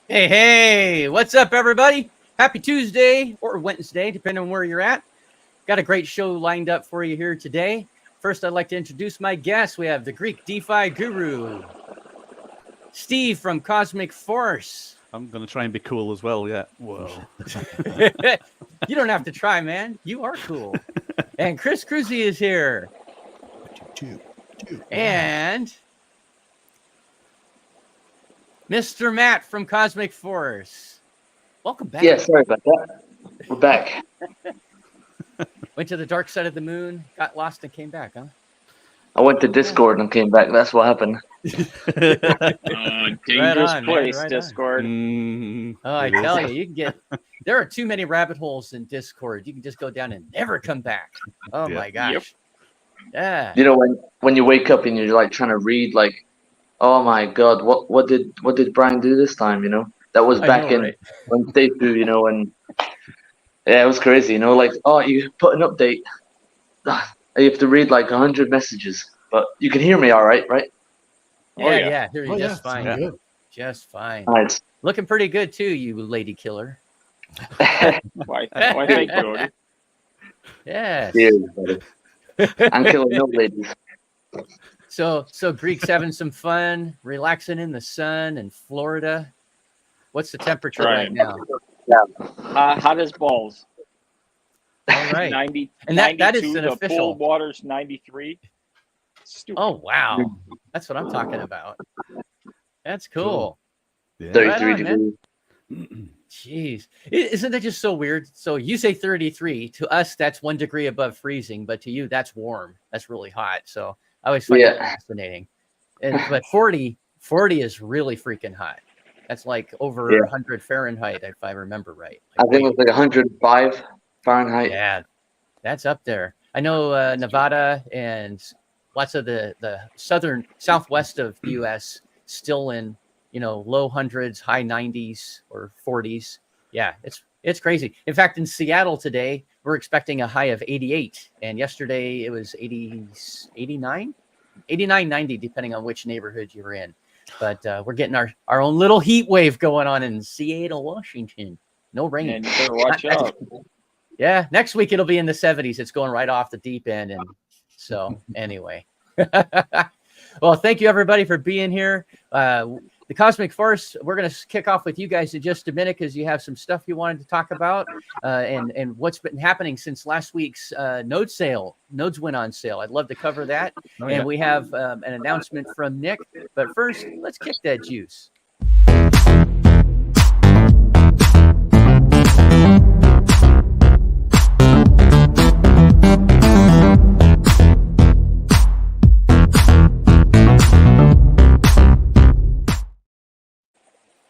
Hey, what's up, everybody? Happy Tuesday or Wednesday, depending on where you're at. Got a great show lined up for you here today. First, I'd like to introduce my guests. We have the Greek DeFi guru, Steve from Cosmic Force. I'm going to try and be cool as well, yeah. Whoa. You don't have to try, man. You are cool. And Chris Cruzy is here. And Mr. Matt from Cosmic Force. Welcome back. Yeah, sorry about that. We're back. Went to the dark side of the moon, got lost, and came back, huh? I went to Discord and came back. That's what happened. Dangerous on, man, place, right Discord. Oh, I tell you, you can get. There are too many rabbit holes in Discord. You can just go down and never come back. Oh my gosh. Yep. Yeah. You know, when you wake up and you're like trying to read, like, oh my God, what did Brian do this time? You know, that was I back know, in right? when day 2. You know, and yeah, it was crazy. You know, like, oh, you put an update. You have to read like 100 messages, but you can hear me all right, right? Yeah. Hear you just fine. Yeah. Just fine. Nice. Looking pretty good too, you lady killer. Why thank you, Odie. Yes. Cheers, buddy. I'm killing no ladies. So Greek's having some fun, relaxing in the sun in Florida. What's the temperature right now? Hot as balls. All right. 90, And that is 92, an the official. pool water's 93. Stupid. Oh wow. That's what I'm talking about. That's cool. Yeah. 33 Right on, man. degrees. Jeez. Isn't that just so weird? So you say 33. To us, that's 1 degree above freezing, but to you, that's warm. That's really hot. So I always find that fascinating. But 40 is really freaking hot. That's like over 100 Fahrenheit, if I remember right. I think it was like 105 Fahrenheit. Yeah, that's up there. I know Nevada and lots of the southwest of the U.S. still in, low hundreds, high 90s or 40s. Yeah, it's crazy. In fact, in Seattle today, we're expecting a high of 88. And yesterday it was 89, 90, depending on which neighborhood you're in. But we're getting our own little heat wave going on in Seattle, Washington. No rain. And you better watch out. Yeah, next week it'll be in the 70s. It's going right off the deep end. And so anyway. Well, thank you everybody for being here. The Cosmic Force, we're going to kick off with you guys in just a minute because you have some stuff you wanted to talk about and what's been happening since last week's node sale. Nodes went on sale. I'd love to cover that. And we have an announcement from Nick. But first, let's kick that juice.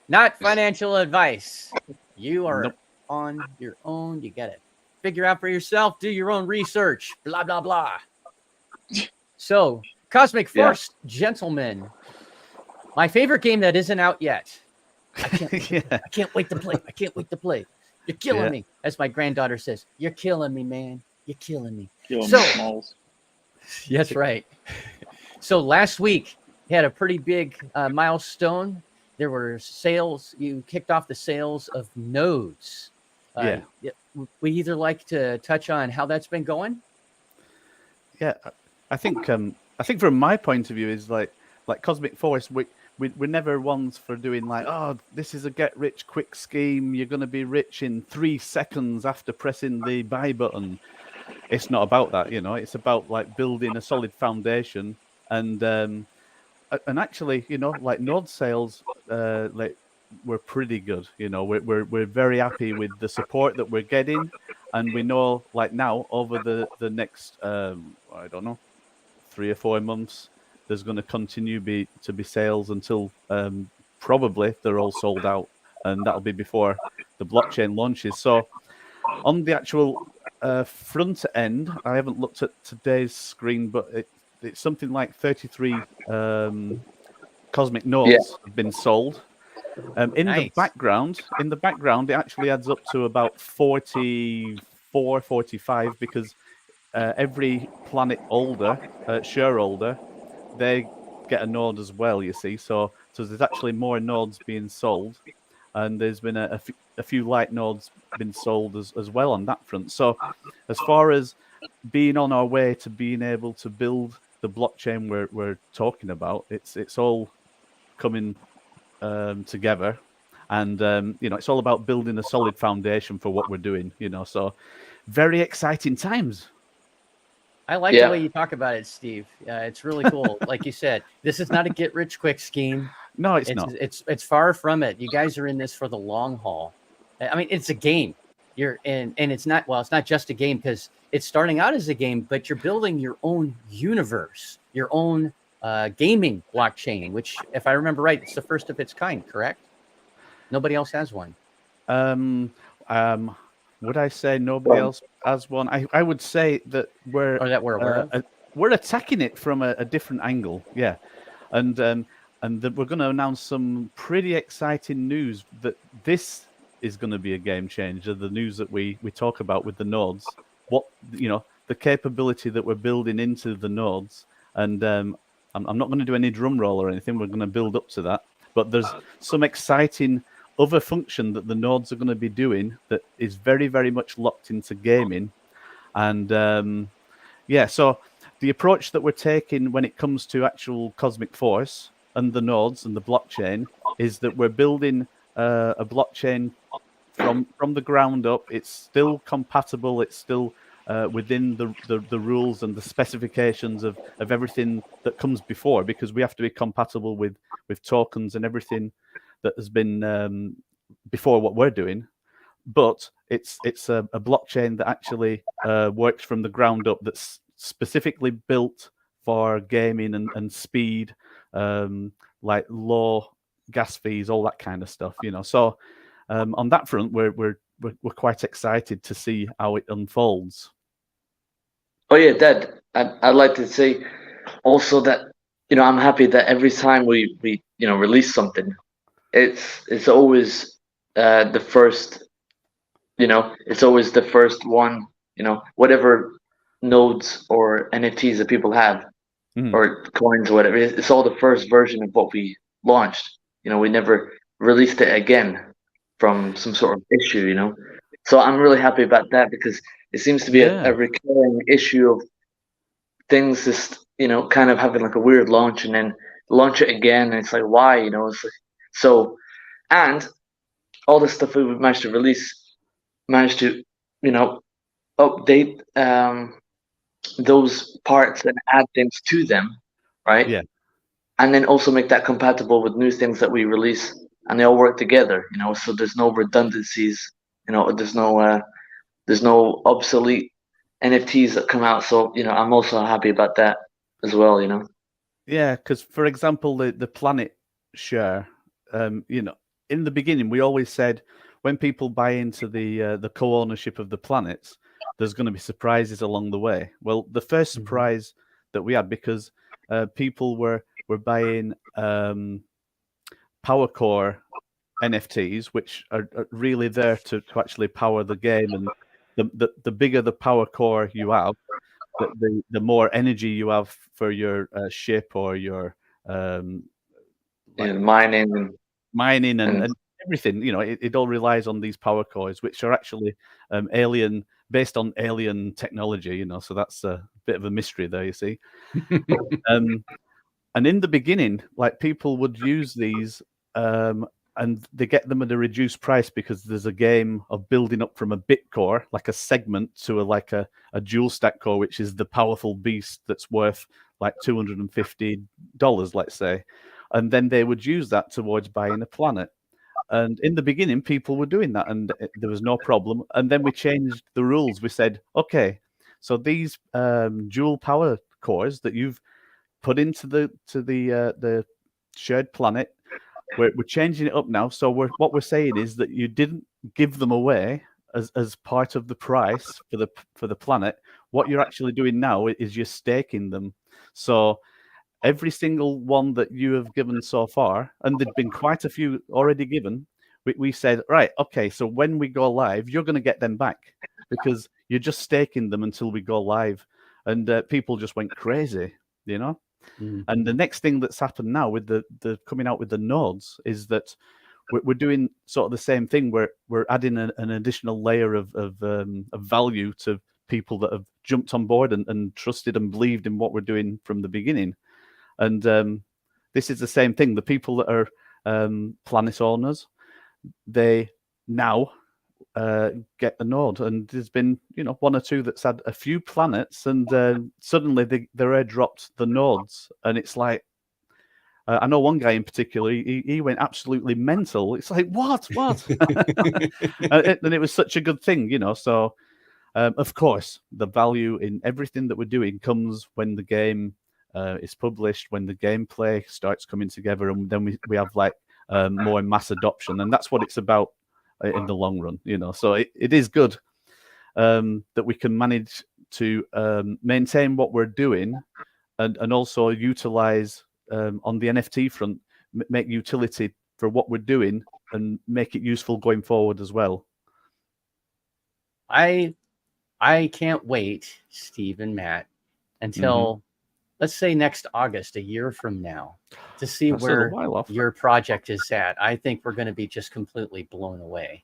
Not financial advice. You are on your own. You got to figure out for yourself. Do your own research. Blah, blah, blah. So, Cosmic Force, gentlemen. My favorite game that isn't out yet. I can't wait to play. I can't wait to play. You're killing me. As my granddaughter says, you're killing me, man. You're killing me. That's right. So last week, you had a pretty big milestone. There were sales. You kicked off the sales of nodes. We either like to touch on how that's been going. Yeah, I think from my point of view is like Cosmic Force, we're never ones for doing like, oh, this is a get rich quick scheme. You're going to be rich in 3 seconds after pressing the buy button. It's not about that, It's about like building a solid foundation and actually, like node sales, we're pretty good. We're very happy with the support that we're getting, and we know like now over the next I don't know 3 or 4 months, there's going to continue to be sales until probably they're all sold out, and that'll be before the blockchain launches. So on the actual front end, I haven't looked at today's screen, but it's something like 33 cosmic nodes have been sold. In the background, it actually adds up to about 44, 45 because every planet holder, shareholder, they get a node as well. You see, so there's actually more nodes being sold, and there's been a few light nodes been sold as well on that front. So as far as being on our way to being able to build the blockchain we're talking about, it's all coming together, and it's all about building a solid foundation for what we're doing. So very exciting times. I like the way you talk about it, Steve. It's really cool. Like you said, this is not a get rich quick scheme. No, it's not. It's far from it. You guys are in this for the long haul. I mean, it's a game. You're in, and it's not just a game, because it's starting out as a game, but you're building your own universe, your own gaming blockchain, which, if I remember right, it's the first of its kind, correct? Nobody else has one. Would I say nobody else has one? I would say that we're attacking it from a different angle, yeah, and that we're going to announce some pretty exciting news that this is going to be a game changer. The news that we talk about with the nodes, the capability that we're building into the nodes, and I'm not going to do any drum roll or anything. We're going to build up to that, but there's some exciting other function that the nodes are going to be doing that is very, very much locked into gaming. And so the approach that we're taking when it comes to actual cosmic force and the nodes and the blockchain is that we're building a blockchain from the ground up. It's still compatible. It's still within the rules and the specifications of everything that comes before, because we have to be compatible with tokens and everything that has been before what we're doing. But it's a blockchain that actually works from the ground up, that's specifically built for gaming and speed, like low gas fees, all that kind of stuff. So on that front, we're quite excited to see how it unfolds. Oh yeah, Dad. I'd like to say also that I'm happy that every time we release something, it's always the first. It's always the first one. Whatever nodes or NFTs that people have, or coins or whatever, it's all the first version of what we launched. We never released it again from some sort of issue. So I'm really happy about that, because it seems to be a recurring issue of things just kind of having like a weird launch and then launch it again, and it's like, why? It's like, so, and all the stuff we managed to release managed to update those parts and add things to them, right? Yeah. And then also make that compatible with new things that we release, and they all work together. So there's no redundancies. There's no obsolete NFTs that come out. So I'm also happy about that as well. Yeah, because for example, the planet share, in the beginning we always said when people buy into the co-ownership of the planets, there's going to be surprises along the way. Well, the first surprise that we had, because people were buying power core NFTs, which are really there to actually power the game, and the bigger the power core you have, the more energy you have for your ship or your mining and everything. It all relies on these power cores, which are actually based on alien technology. So that's a bit of a mystery there, you see. And in the beginning, like, people would use these and they get them at a reduced price, because there's a game of building up from a bit core, like a segment, to a dual stack core, which is the powerful beast that's worth like $250, let's say. And then they would use that towards buying a planet. And in the beginning, people were doing that, and there was no problem. And then we changed the rules. We said, okay, so these dual power cores that you've put into the shared planet, we're changing it up now. So what we're saying is that you didn't give them away as part of the price for the planet. What you're actually doing now is you're staking them. So every single one that you have given so far, and there'd been quite a few already given, we said, right, okay, so when we go live, you're going to get them back, because you're just staking them until we go live. And people just went crazy, And the next thing that's happened now with the coming out with the nodes is that we're doing sort of the same thing. We're adding an additional layer of value to people that have jumped on board and trusted and believed in what we're doing from the beginning. And this is the same thing. The people that are planet owners, they now get a node, and there's been one or two that's had a few planets, and suddenly they're airdropped the nodes, and it's like I know one guy in particular, he went absolutely mental. It's like what and it was such a good thing, so of course the value in everything that we're doing comes when the game is published, when the gameplay starts coming together, and then we have like more mass adoption, and that's what it's about in the long run, so it is good that we can manage to maintain what we're doing and also utilize on the NFT front, make utility for what we're doing and make it useful going forward as well. I can't wait, Steve and Matt, until let's say next August, a year from now, to see That's where a while off. your project is at. I think we're going to be just completely blown away.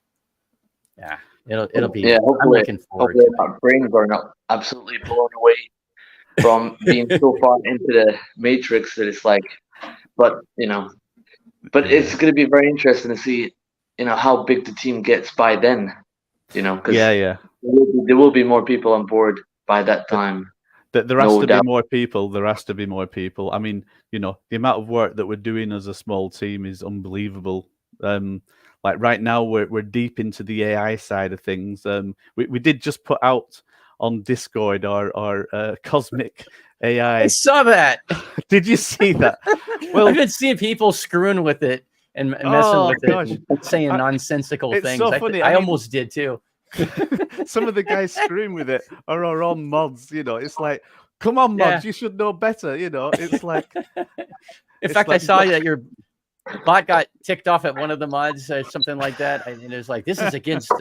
Yeah, it'll be. Yeah, I'm looking forward to it. Our brains are not absolutely blown away from being so far into the matrix that it's like, but it's going to be very interesting to see, how big the team gets by then, because Yeah. there will be more people on board by that time. There has to be more people. There has to be more people. I mean, the amount of work that we're doing as a small team is unbelievable. Like right now, we're deep into the AI side of things. We did just put out on Discord our cosmic AI. I saw that. Did you see that? Well, I've been seeing people screwing with it and messing with it, and saying nonsensical things. So funny. I almost did too. Some of the guys screwing with it are our own mods. It's like, come on, mods, you should know better. It's like. In fact, I saw that your bot got ticked off at one of the mods or something like that, and it was like, this is against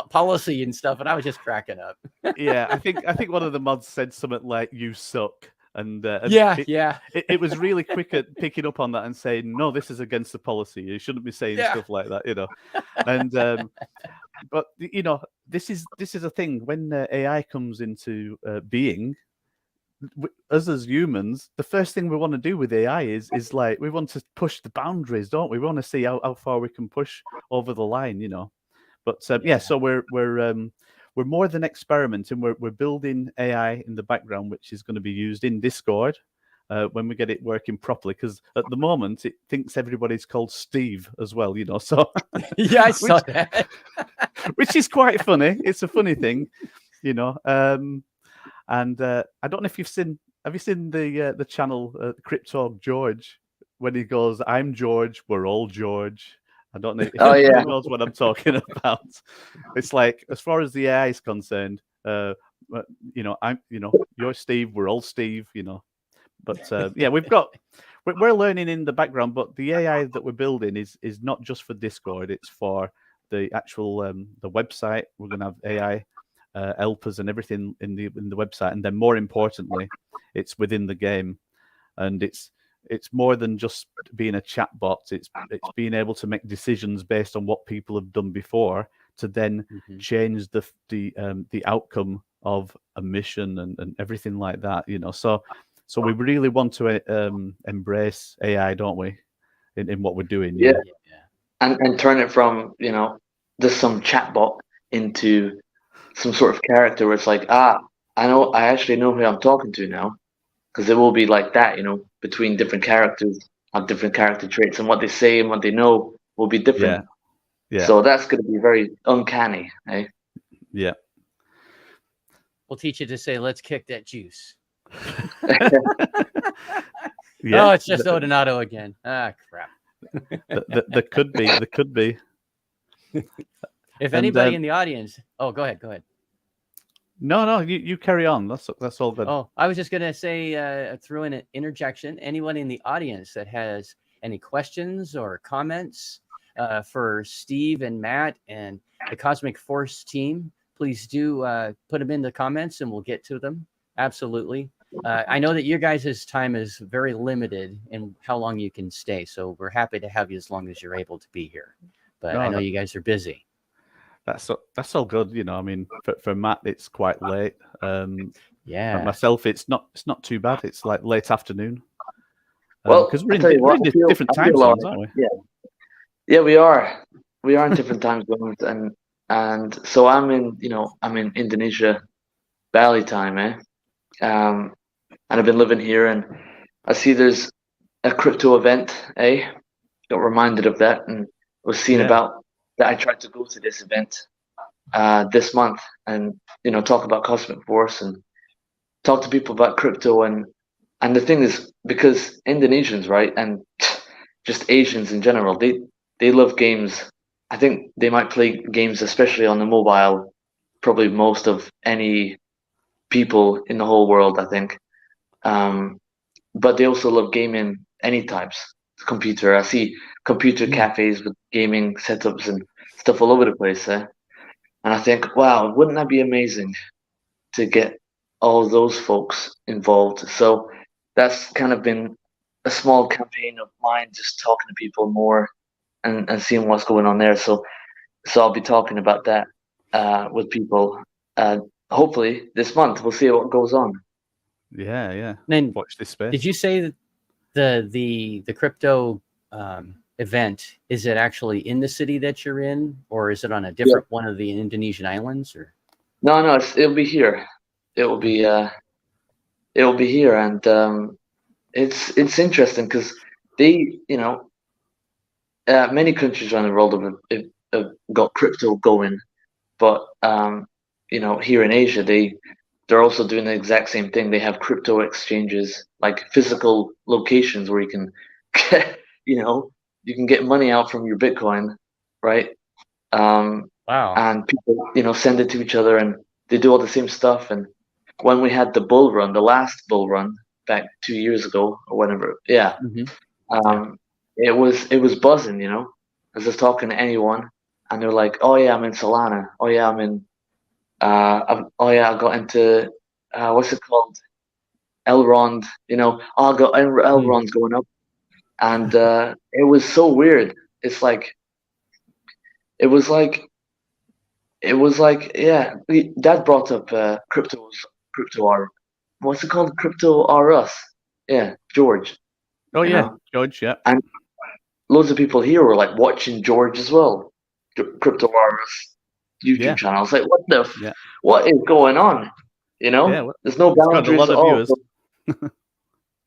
policy and stuff, and I was just cracking up. Yeah, I think one of the mods said something like, "You suck." And it was really quick at picking up on that and saying, no, this is against the policy. You shouldn't be saying stuff like that, And but this is a thing when AI comes into being. Us as humans, the first thing we want to do with AI is like we want to push the boundaries, don't we? We want to see how far we can push over the line, But so we're more than experimenting. We're building AI in the background, which is going to be used in Discord when we get it working properly. Because at the moment, it thinks everybody's called Steve as well, So yeah, I saw that, which is quite funny. It's a funny thing, And I don't know if you've seen. Have you seen the channel Crypto George when he goes, "I'm George, we're all George." I don't know if anybody knows what I'm talking about. It's like, as far as the AI is concerned, you're Steve, we're all Steve, But we're learning in the background. But the AI that we're building is not just for Discord. It's for the actual the website. We're going to have AI helpers and everything in the website, and then more importantly, it's within the game, and it's more than just being a chat bot. It's being able to make decisions based on what people have done before to then change the outcome of a mission and everything like that. So we really want to embrace AI, don't we, in what we're doing? Yeah. And turn it from just some chatbot into some sort of character where it's like, I actually know who I'm talking to now, because it will be like that, between different characters have different character traits, and what they say and what they know will be different. Yeah. So that's going to be very uncanny, eh? Yeah. We'll teach you to say, "Let's kick that juice." Yeah. Oh, it's just Odinato again. Ah, crap. There could be. If anybody in the audience, go ahead. No, you carry on. That's all good. Oh, I was just gonna say, throw in an interjection. Anyone in the audience that has any questions or comments for Steve and Matt and the Cosmic Force team, please do put them in the comments, and we'll get to them. Absolutely. I know that you guys' time is very limited in how long you can stay. So we're happy to have you as long as you're able to be here. But No, I know you guys are busy. That's all good. You know, I mean, for Matt, it's quite late. Yeah. Myself, it's not too bad. It's like late afternoon. Well, because we're I tell you what, in I feel- different I time feel all zones, right. aren't we? Yeah, we are. We are in different time zones, and so I'm in Indonesia, Bali time, eh? And I've been living here, and I see there's a crypto event, eh? Got reminded of that, and was seeing Yeah. about that. I tried to go to this event this month, and talk about Cosmic Force and talk to people about crypto, and the thing is, because Indonesians, right, and just Asians in general, they love games. I think they might play games, especially on the mobile, probably most of any people in the whole world, I think. But they also love gaming any types. Computer. I see computer cafes with gaming setups and stuff all over the place. And I think, wow, wouldn't that be amazing to get all those folks involved? So that's kind of been a small campaign of mine, just talking to people more and seeing what's going on there. So I'll be talking about that with people. Hopefully this month. We'll see what goes on. Yeah. Then Watch this space. did you say that the crypto event, is it actually in the city that you're in, or is it on a different one of the Indonesian islands? Or No, it'll be here. It will be here, and it's interesting because they, many countries around the world have got crypto going, but here in Asia, they're also doing the exact same thing. They have crypto exchanges, like physical locations where you can, you can get money out from your Bitcoin, right? wow. And people, send it to each other, and they do all the same stuff. And when we had the bull run, the last bull run back 2 years ago or whatever, yeah, it was buzzing. I was just talking to anyone, and they're like, "Oh yeah, I'm in Solana. Oh yeah, I'm in. Oh yeah, I got into what's it called? Elrond. Oh, I got Elrond's going up, and it was so weird. It's like it was like. It was like, yeah, Dad brought up crypto R. What's it called? Crypto R Us. Yeah, George. Oh you yeah, know? George. Yeah. And loads of people here were like watching George as well. Crypto R Us YouTube channel. I was like, what is going on? Yeah, There's no it's got a boundaries lot at of all. viewers.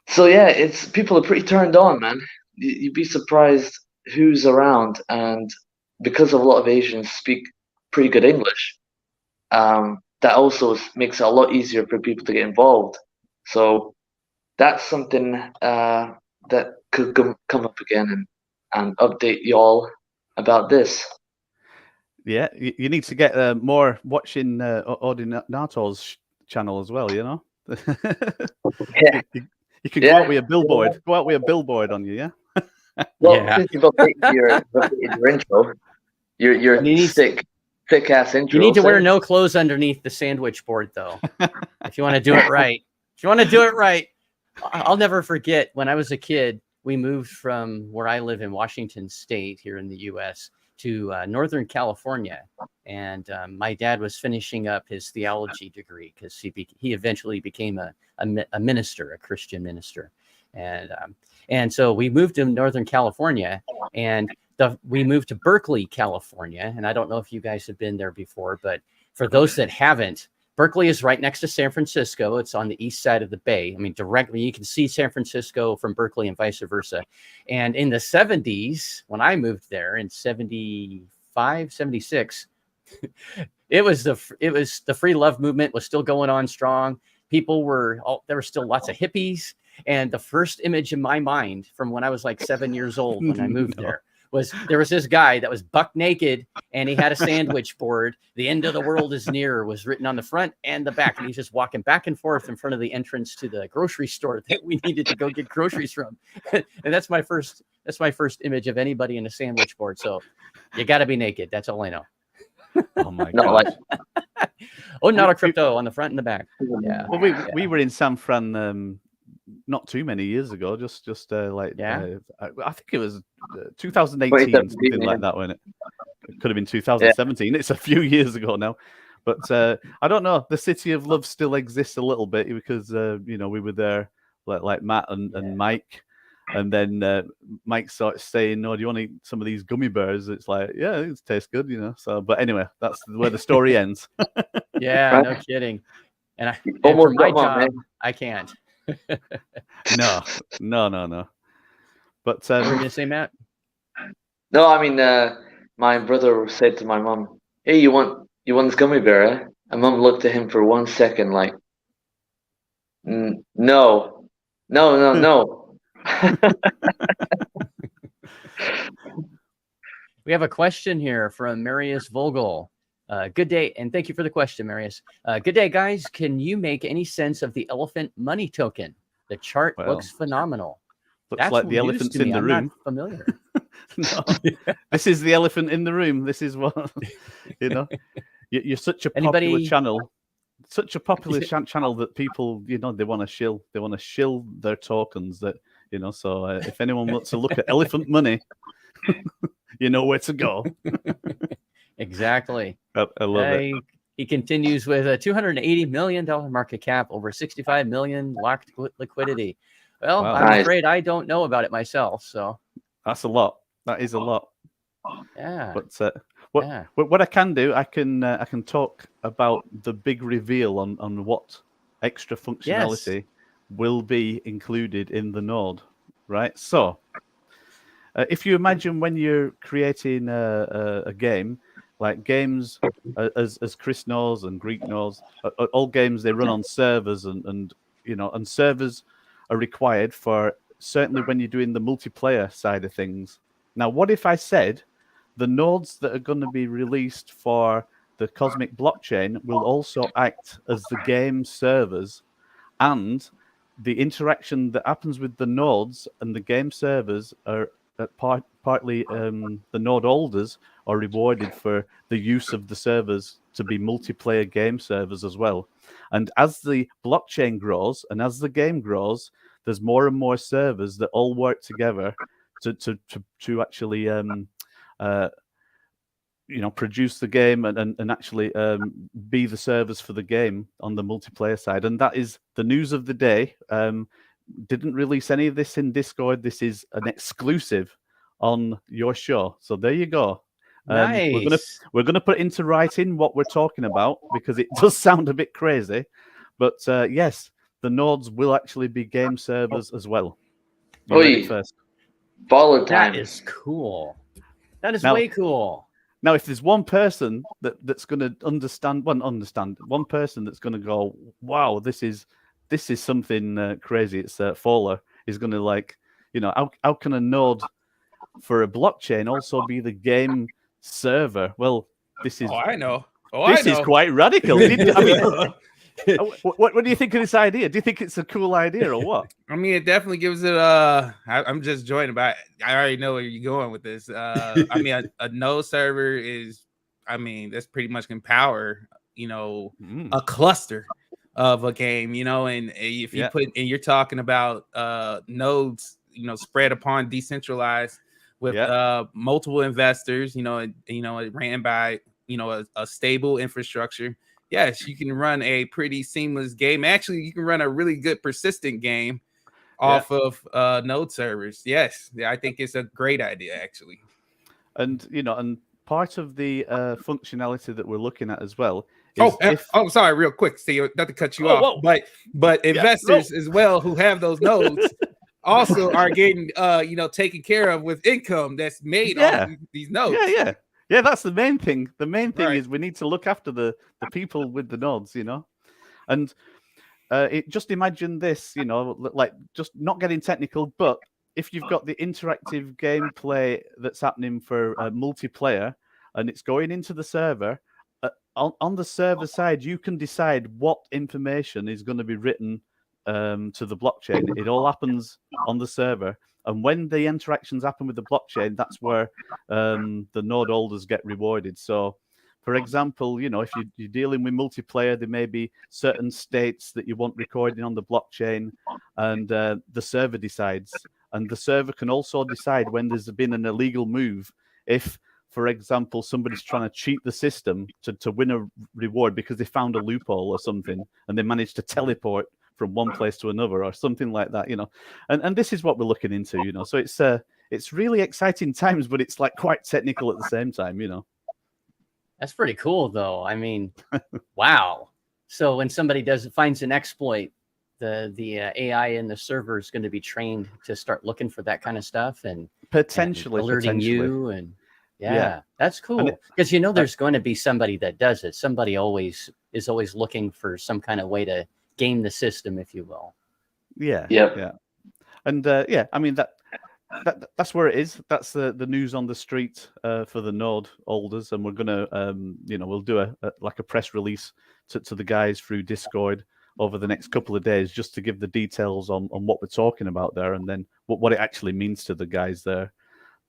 So yeah, it's people are pretty turned on, man. You'd be surprised who's around, and because a lot of Asians speak pretty good English, that also makes it a lot easier for people to get involved. So that's something that could come up again and update y'all about this. Yeah, you need to get more watching Ordinato's channel as well. Yeah. You can go out with a billboard. Go out with a billboard on you. Yeah. Well, since you've updated your intro, your thick ass intro. You need to wear no clothes underneath the sandwich board, though, if you want to do it right. If you want to do it right, I'll never forget when I was a kid. We moved from where I live in Washington State here in the U.S. to Northern California, and my dad was finishing up his theology degree because he eventually became a minister, a Christian minister, and so we moved to Northern California, and we moved to Berkeley, California, and I don't know if you guys have been there before, but for those that haven't, Berkeley is right next to San Francisco. It's on the east side of the bay. I mean, directly, you can see San Francisco from Berkeley and vice versa. And in the 70s, when I moved there in 75, 76, it was the free love movement was still going on strong. There were still lots of hippies. And the first image in my mind from when I was like 7 years old when I moved there was this guy that was buck naked and he had a sandwich board. The end of the world is near was written on the front and the back. And he's just walking back and forth in front of the entrance to the grocery store that we needed to go get groceries from. And that's my first image of anybody in a sandwich board. So you got to be naked. That's all I know. Oh my God. Oh, not a crypto on the front and the back. Yeah. Well, we were in San Fran not too many years ago. Just like I think it was 2018, something like that. When it could have been 2017. It's a few years ago now. But I don't know. The City of Love still exists a little bit because we were there, like Matt and Mike, and then Mike started saying, "No, do you want to eat some of these gummy bears?" It's like, yeah, it tastes good, So, but anyway, that's where the story ends. Yeah, no kidding. And for my job, I can't. No. But what were you gonna say, Matt? No, I mean, my brother said to my mom, "Hey, you want this gummy bear?" Eh? And mom looked at him for 1 second, like, no. We have a question here from Marius Vogel. Good day, and thank you for the question, Marius. Good day, guys. Can you make any sense of the elephant money token? The chart looks phenomenal. Looks like the elephants in the room. I'm not familiar. No, this is the elephant in the room. This is what You're such a popular channel. Such a popular channel that people, they want to shill. They want to shill their tokens. That So if anyone wants to look at elephant money, you know where to go. Exactly. I love it. He continues with a $280 million market cap, over 65 million locked liquidity. Well, wow. I'm afraid I don't know about it myself. So that's a lot. That is a lot. Yeah. But what I can do, I can talk about the big reveal on what extra functionality will be included in the node, right? So if you imagine when you're creating a game, like games, as Chris knows and Greek knows, all games, they run on servers and servers are required for certainly when you're doing the multiplayer side of things. Now, what if I said the nodes that are going to be released for the Cosmic blockchain will also act as the game servers, and the interaction that happens with the nodes and the game servers are partly the node holders are rewarded for the use of the servers to be multiplayer game servers as well. And as the blockchain grows and as the game grows, there's more and more servers that all work together to actually produce the game and actually be the servers for the game on the multiplayer side. And that is the news of the day. Didn't release any of this in Discord. This is an exclusive on your show. So there you go. Nice. We're gonna put into writing what we're talking about because it does sound a bit crazy. But yes, the nodes will actually be game servers as well. You read it first. Baller time. That is cool. That is way cool. Now, if there's one person that's going to understand, one person that's going to go, wow, this is something crazy. It's Fowler is going to how can a node for a blockchain also be the game server? Well, this is. Oh, I know. This is quite radical. What do you think of this idea? Do you think it's a cool idea or what? I mean, it definitely gives it I'm just joining, but I already know where you're going with this. I mean, a node server is, that's pretty much can power, a cluster of a game, and if you you're talking about nodes, spread upon decentralized with multiple investors, it ran by, a stable infrastructure. Yes, you can run a pretty seamless game. Actually, you can run a really good persistent game off of node servers. Yes, I think it's a great idea, actually. And and part of the functionality that we're looking at as well. Sorry, real quick, Steve, not to cut you off, but investors as well who have those nodes also are getting taken care of with income that's made on these nodes. Yeah, that's the main thing. The main thing is we need to look after the people with the nodes, and just imagine this, like just not getting technical, but if you've got the interactive gameplay that's happening for multiplayer and it's going into the server, on the server side, you can decide what information is going to be written to the blockchain. It all happens on the server. And when the interactions happen with the blockchain, that's where the node holders get rewarded. So For example, if you're dealing with multiplayer, there may be certain states that you want recording on the blockchain, and the server decides. And the server can also decide when there's been an illegal move. If, for example, somebody's trying to cheat the system to win a reward because they found a loophole or something, and they managed to teleport from one place to another or something like that, and this is what we're looking into, so it's really exciting times, but it's like quite technical at the same time, That's pretty cool, though. I mean, wow. So when somebody finds an exploit, the AI in the server is going to be trained to start looking for that kind of stuff and potentially alerting you. And yeah, that's cool, because there's going to be somebody that does it. Somebody is always looking for some kind of way to game the system, if you will. Yeah. And I mean that's where it is. That's the news on the street for the node holders, and we're gonna we'll do a press release to the guys through Discord over the next couple of days, just to give the details on what we're talking about there, and then what it actually means to the guys there.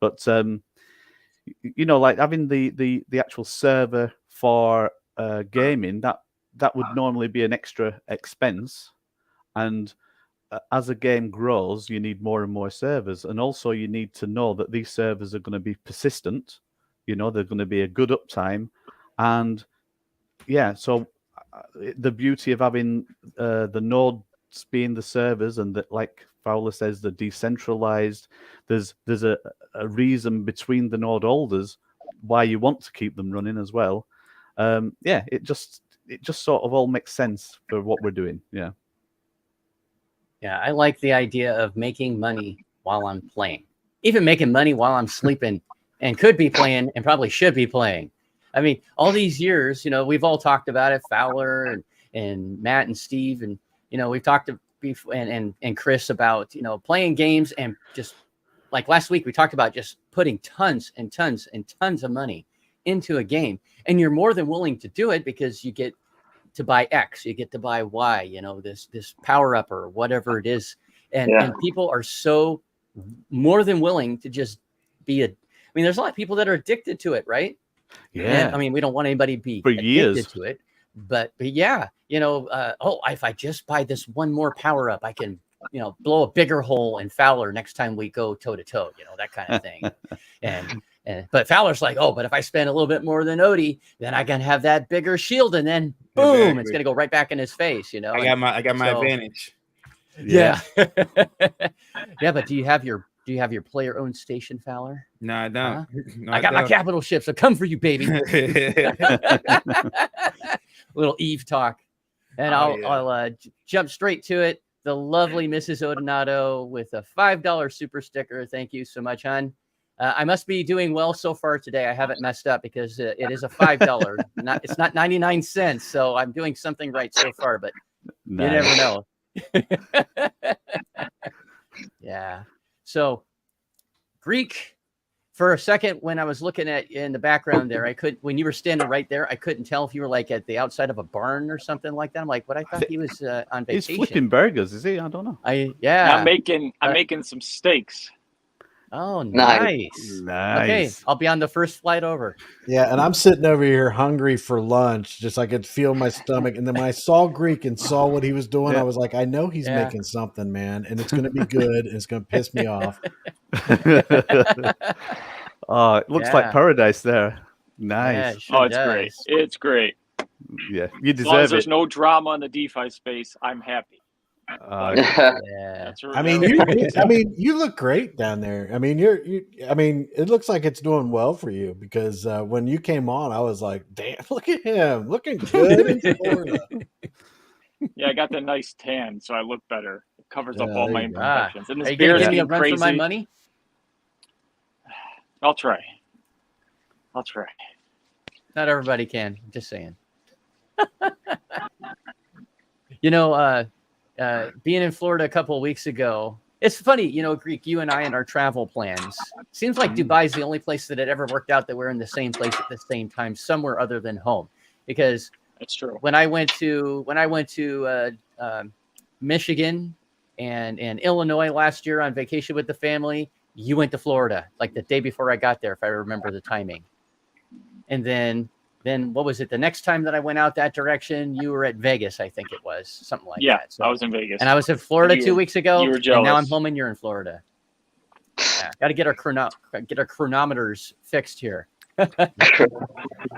But like having the actual server for gaming, that would normally be an extra expense, and as a game grows, you need more and more servers, and also you need to know that these servers are going to be persistent. They're going to be a good uptime, and so the beauty of having the nodes being the servers, and that, like Fowler says, the decentralized. There's a reason between the node holders why you want to keep them running as well. It just sort of all makes sense for what we're doing. Yeah, I like the idea of making money while I'm playing, even making money while I'm sleeping, and could be playing and probably should be playing. I mean, all these years, we've all talked about it, Fowler and Matt and Steve, and we've talked to and Chris about playing games, and just like last week we talked about just putting tons and tons and tons of money into a game, and you're more than willing to do it because you get to buy X, you get to buy Y, this power up or whatever it is, and people are so more than willing to just be there's a lot of people that are addicted to it, right? Yeah. And, I mean, we don't want anybody to be for addicted years to it, but yeah, if I just buy this one more power up, I can, blow a bigger hole in Fowler next time we go toe to toe, that kind of thing. But Fowler's like, but if I spend a little bit more than Odie, then I can have that bigger shield, and then boom, Exactly. It's gonna go right back in his face. I got my advantage. Yeah. Yeah, but do you have your player owned station, Fowler? No, I don't. Huh? No, I got my capital ship, so come for you, baby. Little Eve talk, and I'll jump straight to it. The lovely Mrs. Odinato with a $5 super sticker. Thank you so much, hon. I must be doing well so far today. I haven't messed up because it is a $5. It's not 99 cents, so I'm doing something right so far. But you never know. Yeah. So Greek, for a second, when I was looking at in the background there, when you were standing right there, I couldn't tell if you were like at the outside of a barn or something like that. I'm like, what? I thought he was on vacation. He's flipping burgers, is he? I don't know. I'm making some steaks. Oh, nice. Okay, I'll be on the first flight over. Yeah, and I'm sitting over here hungry for lunch. Just I could feel my stomach. And then when I saw Greek and saw what he was doing, I was like, I know he's making something, man, and it's going to be good. And it's going to piss me off. Oh, it looks like paradise there. Nice. Yeah, it's great. It's great. Yeah, you deserve as long as there's it. no drama in the DeFi space, I'm happy. Yeah. I mean, you look great down there. I mean, it looks like it's doing well for you, because when you came on, I was like, damn, look at him looking good in Florida. Yeah, I got the nice tan, so I look better. It covers up all my imperfections. And Are this you gonna beard's give me a getting run crazy. for my money? I'll try. Not everybody can. I'm just saying. Being in Florida a couple of weeks ago, it's funny, Greek, you and I and our travel plans. Seems like Dubai's the only place that it ever worked out that we're in the same place at the same time, somewhere other than home. Because that's true. When I went to Michigan and Illinois last year on vacation with the family, you went to Florida like the day before I got there, if I remember the timing. And then then what was it? The next time that I went out that direction, you were at Vegas, I think it was something like Yeah, that. So, I was in Vegas. and I was in Florida You 2 were- weeks ago, you were and now I'm jealous. home and you're in Florida. Yeah, got to get our chronometers fixed here.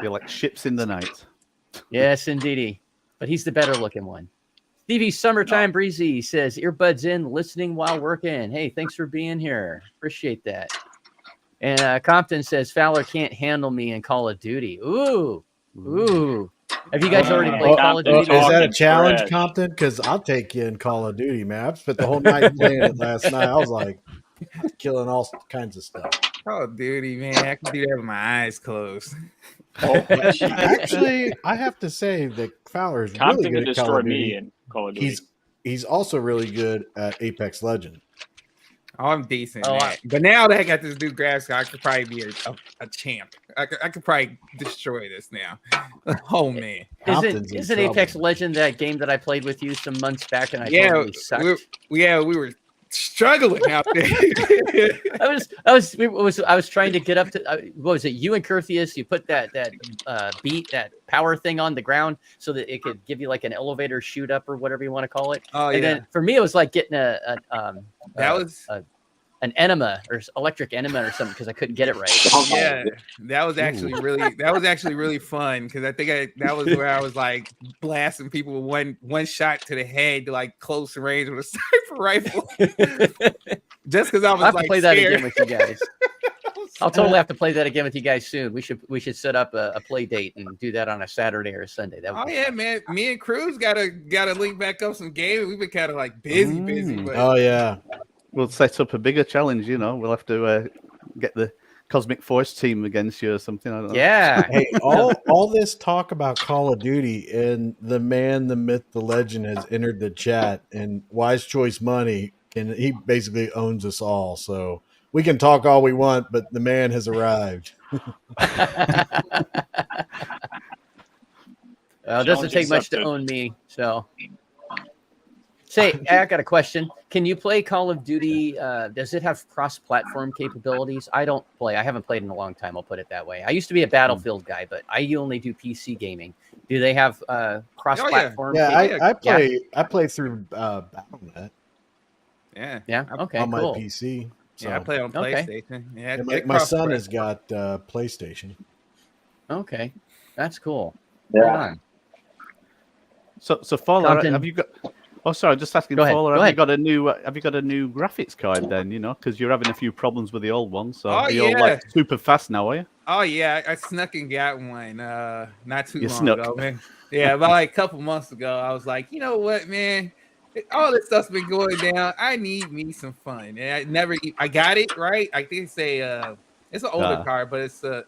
You're like ships in the night. Yes, indeedy. But he's the better looking one. Stevie Summertime Breezy says, earbuds in, listening while working. Hey, thanks for being here. Appreciate that. And Compton says, Fowler can't handle me in Call of Duty. Ooh. Have you guys already played Call of Duty? Is that a Talking challenge, trash. Compton? Because I'll take you in Call of Duty, man. I spent the whole night playing it last night. I was like, killing all kinds of stuff. Call of Duty, man. I can do that with my eyes closed. Actually, I have to say that Fowler is really Compton good could at Call destroy of Duty. me in Call of Duty. He's also really good at Apex Legend. Oh, I'm decent. Oh, man. But now that I got this new graphics, I could probably be a champ. I could probably destroy this now. Oh man. Isn't Apex Legend that game that I played with you some months back and I Yeah, totally sucked? we were struggling out there. I was trying to get up to what was it? You and Curtheus, you put that power thing on the ground so that it could give you like an elevator shoot up or whatever you want to call it. Oh and yeah. then for me, it was like getting an enema or electric enema or something because I couldn't get it right. Yeah, that was actually really fun because I think that was where I was like blasting people with one shot to the head to like close range with a sniper rifle. Just because I was I'll have like to play scared. that again with you guys. I'll totally have to play that again with you guys soon. We should set up a play date and do that on a Saturday or a Sunday. That would be Yeah, fun. man. Me and Cruz gotta link back up some gaming. We've been kind of like busy. But Oh yeah. We'll set up a bigger challenge. We'll have to get the Cosmic Force team against you or something. I don't know. Yeah. Hey, all this talk about Call of Duty, and the man, the myth, the legend has entered the chat, and Wise Choice Money, and he basically owns us all. So we can talk all we want, but the man has arrived. Well, it doesn't take much to own me. So, say, I got a question. Can you play Call of Duty? Does it have cross-platform capabilities? I don't play. I haven't played in a long time. I'll put it that way. I used to be a Battlefield guy, but I only do PC gaming. Do they have cross-platform? Yeah, I play through Battle.net. Yeah. Okay. On my cool. PC. So. Yeah, I play on Okay. PlayStation. Yeah, And my son has got PlayStation. Okay, that's cool. Yeah. Hold on. So Fowler, Compton. have you got? Oh, sorry, just asking. Go ahead, Fowler, go have ahead. you got a new? Have you got a new graphics card then? Because you're having a few problems with the old one. So Oh, you're yeah. like super fast now, are you? Oh yeah, I snuck and got one not too You long snuck. ago, man. Yeah, about like a couple months ago, I was like, you know what, man? All this stuff's been going down. I need me some fun. And I got it right. I think it's an older card, but it's a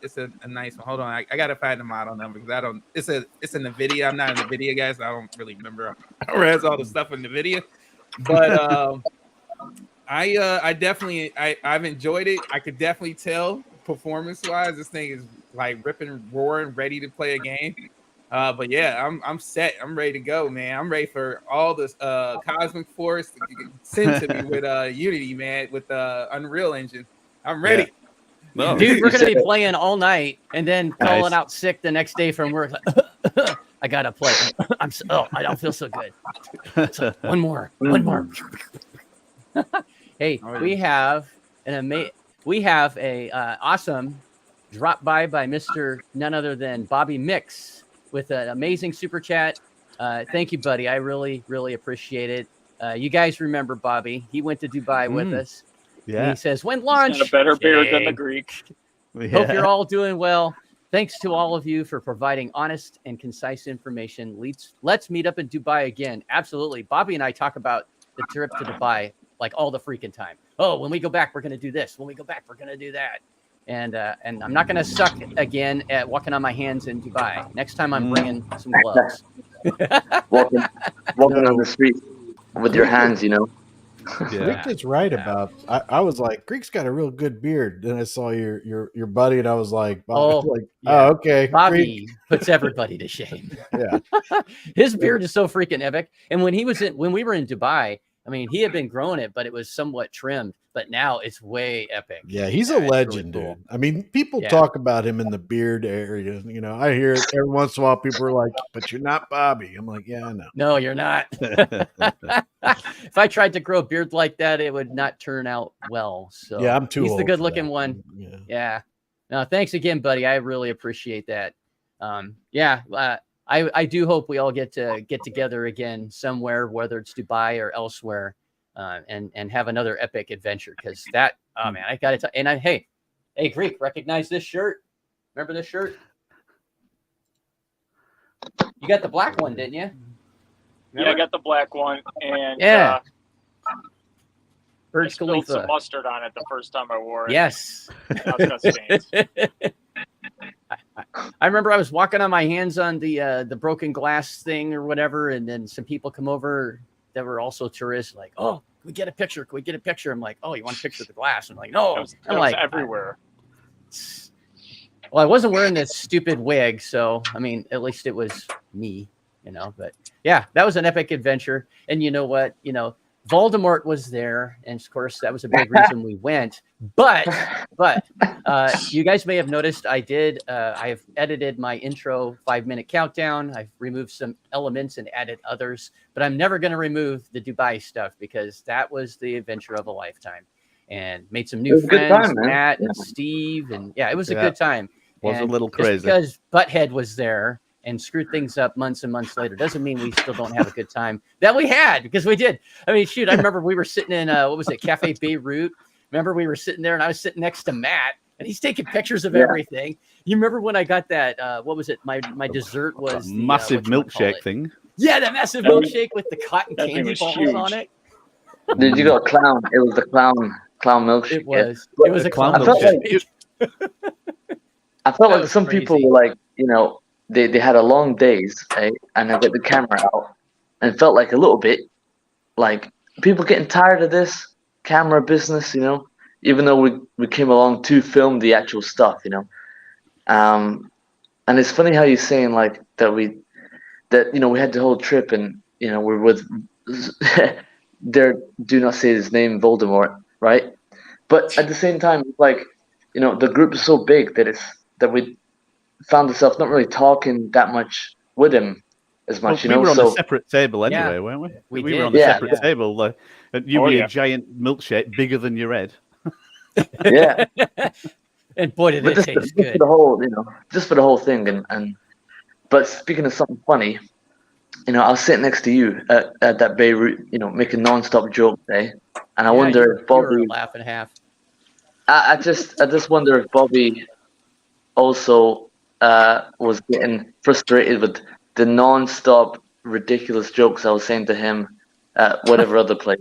nice one. Hold on, I gotta find the model number because I don't. It's a NVIDIA. I'm not a NVIDIA guy, so I don't really remember. I read all the stuff in NVIDIA, but I definitely I've enjoyed it. I could definitely tell performance wise, this thing is like ripping, roaring, ready to play a game. But yeah, I'm set. I'm ready to go, man. I'm ready for all this Cosmic Force sent to me with Unity, man, with Unreal Engine. I'm ready. Yeah. No. Dude, we're gonna be playing all night and then calling out sick the next day from work. Like, I gotta play. I don't feel so good. So, one more. Hey, we have a awesome drop by Mr. none other than Bobby Mix with an amazing super chat. Thank you, buddy. I really, really appreciate it. You guys remember Bobby? He went to Dubai with us. Yeah. And he says, "When launch, Got a better beard than the Greek." Hope you're all doing well. Thanks to all of you for providing honest and concise information. Let's meet up in Dubai again. Absolutely. Bobby and I talk about the trip to Dubai like all the freaking time. Oh, when we go back, we're going to do this. When we go back, we're going to do that. And I'm not going to suck again at walking on my hands in Dubai. Next time I'm bringing some gloves. walking on the street with your hands, Greek is right about. I was like, Greek's got a real good beard. Then I saw your buddy, and I was like, okay, Bobby Greek. puts everybody to shame. Yeah, His beard is so freaking epic. And when we were in Dubai, I mean, he had been growing it, but it was somewhat trimmed. But now it's way epic. Yeah, he's a it's really legend, cool. dude. I mean, people Yeah. talk about him in the beard area. You know, I hear it every once in a while. People are like, "But you're not Bobby." I'm like, "Yeah, I know." No, you're not. If I tried to grow a beard like that, it would not turn out well. So Yeah, I'm too he's old the for good-looking that. one. Yeah. Yeah. No, thanks again, buddy. I really appreciate that. I do hope we all get together again somewhere, whether it's Dubai or elsewhere, and have another epic adventure. Because that, oh man, I got it. And hey, Greek, recognize this shirt? Remember this shirt? You got the black one, didn't you? Yeah, I got the black one, and Yeah. I Burj spilled some Khalifa. mustard on it the first time I wore it. Yes. Now it's got stains. I remember I was walking on my hands on the broken glass thing or whatever, and then some people come over that were also tourists, like, "Oh, can we get a picture? Can we get a picture?" I'm like, "Oh, you want a picture of the glass?" I'm like, "No." It I'm was like, everywhere. well, I wasn't wearing this stupid wig, so I mean, at least it was me, you know. But yeah, that was an epic adventure. And you know what? You know, Voldemort was there, and of course, that was a big reason we went. But you guys may have noticed I have edited my intro 5-minute countdown. I've removed some elements and added others, but I'm never going to remove the Dubai stuff because that was the adventure of a lifetime. And made some new friends, Matt and Steve, and yeah, it was a good time. Was and a little just crazy because Butthead was there and screwed things up months and months later doesn't mean we still don't have a good time that we had, because we did. I mean, shoot, I remember we were sitting in what was it, Cafe Beirut? Remember we were sitting there and I was sitting next to Matt and he's taking pictures of everything. You remember when I got that? What was it? My dessert was the massive milkshake thing. Yeah, that massive milkshake with the cotton candy balls huge on it. Did you got a clown? It was the clown milkshake. It was. Yeah. It was a clown clown milkshake. I felt That like was some crazy. people were like, you know, they had a long days, right? And I got the camera out and felt like a little bit like people getting tired of this camera business, you know, even though we came along to film the actual stuff, you know. And it's funny how you're saying like that you know, we had the whole trip and, you know, we're with there, do not say his name, Voldemort, right? But at the same time, like, you know, the group is so big that we found ourselves not really talking that much with him as much, you know. We were on so a separate table anyway, Yeah, weren't we? we were did. on a Yeah. separate table. Like, and you Oh, were yeah. a giant milkshake bigger than your head. yeah, And boy, did but it just taste for good. the whole, you know, just for the whole thing. And but speaking of something funny, you know, I was sitting next to you at that Beirut, you know, making non-stop jokes, eh? And I wonder if you were Bobby. a laugh and a half. I just wonder if Bobby also was getting frustrated with the non-stop ridiculous jokes I was saying to him at whatever other place,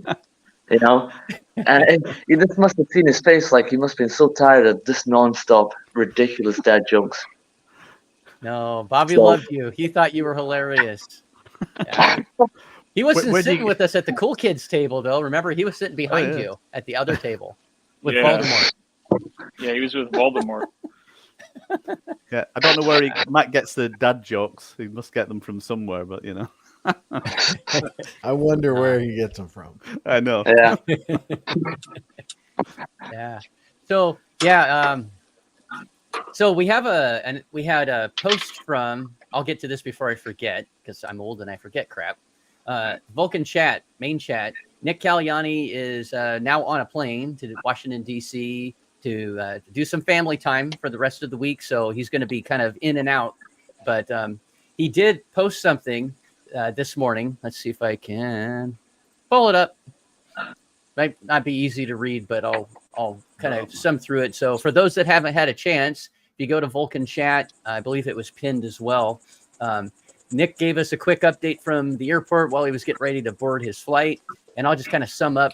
you know. And you just must have seen his face, like he must have been so tired of this non-stop ridiculous dad jokes. No, Bobby So- loved you. He thought you were hilarious. Yeah. He wasn't Where'd you sitting get- with us at the cool kids table, though. Remember, he was sitting behind yeah. you at the other table with Yeah. Voldemort. Yeah, he was with Voldemort. Yeah, I don't know where Matt gets the dad jokes. He must get them from somewhere, but you know, I wonder where he gets them from. I know. Yeah, Yeah. So yeah. So we have we had a post from. I'll get to this before I forget because I'm old and I forget crap. Vulcan chat, main chat. Nick Caliani is now on a plane to Washington D.C. to do some family time for the rest of the week. So he's going to be kind of in and out. But he did post something this morning. Let's see if I can pull it up. Might not be easy to read, but I'll kind of sum through it. So for those that haven't had a chance, if you go to Vulcan chat, I believe it was pinned as well. Nick gave us a quick update from the airport while he was getting ready to board his flight. And I'll just kind of sum up.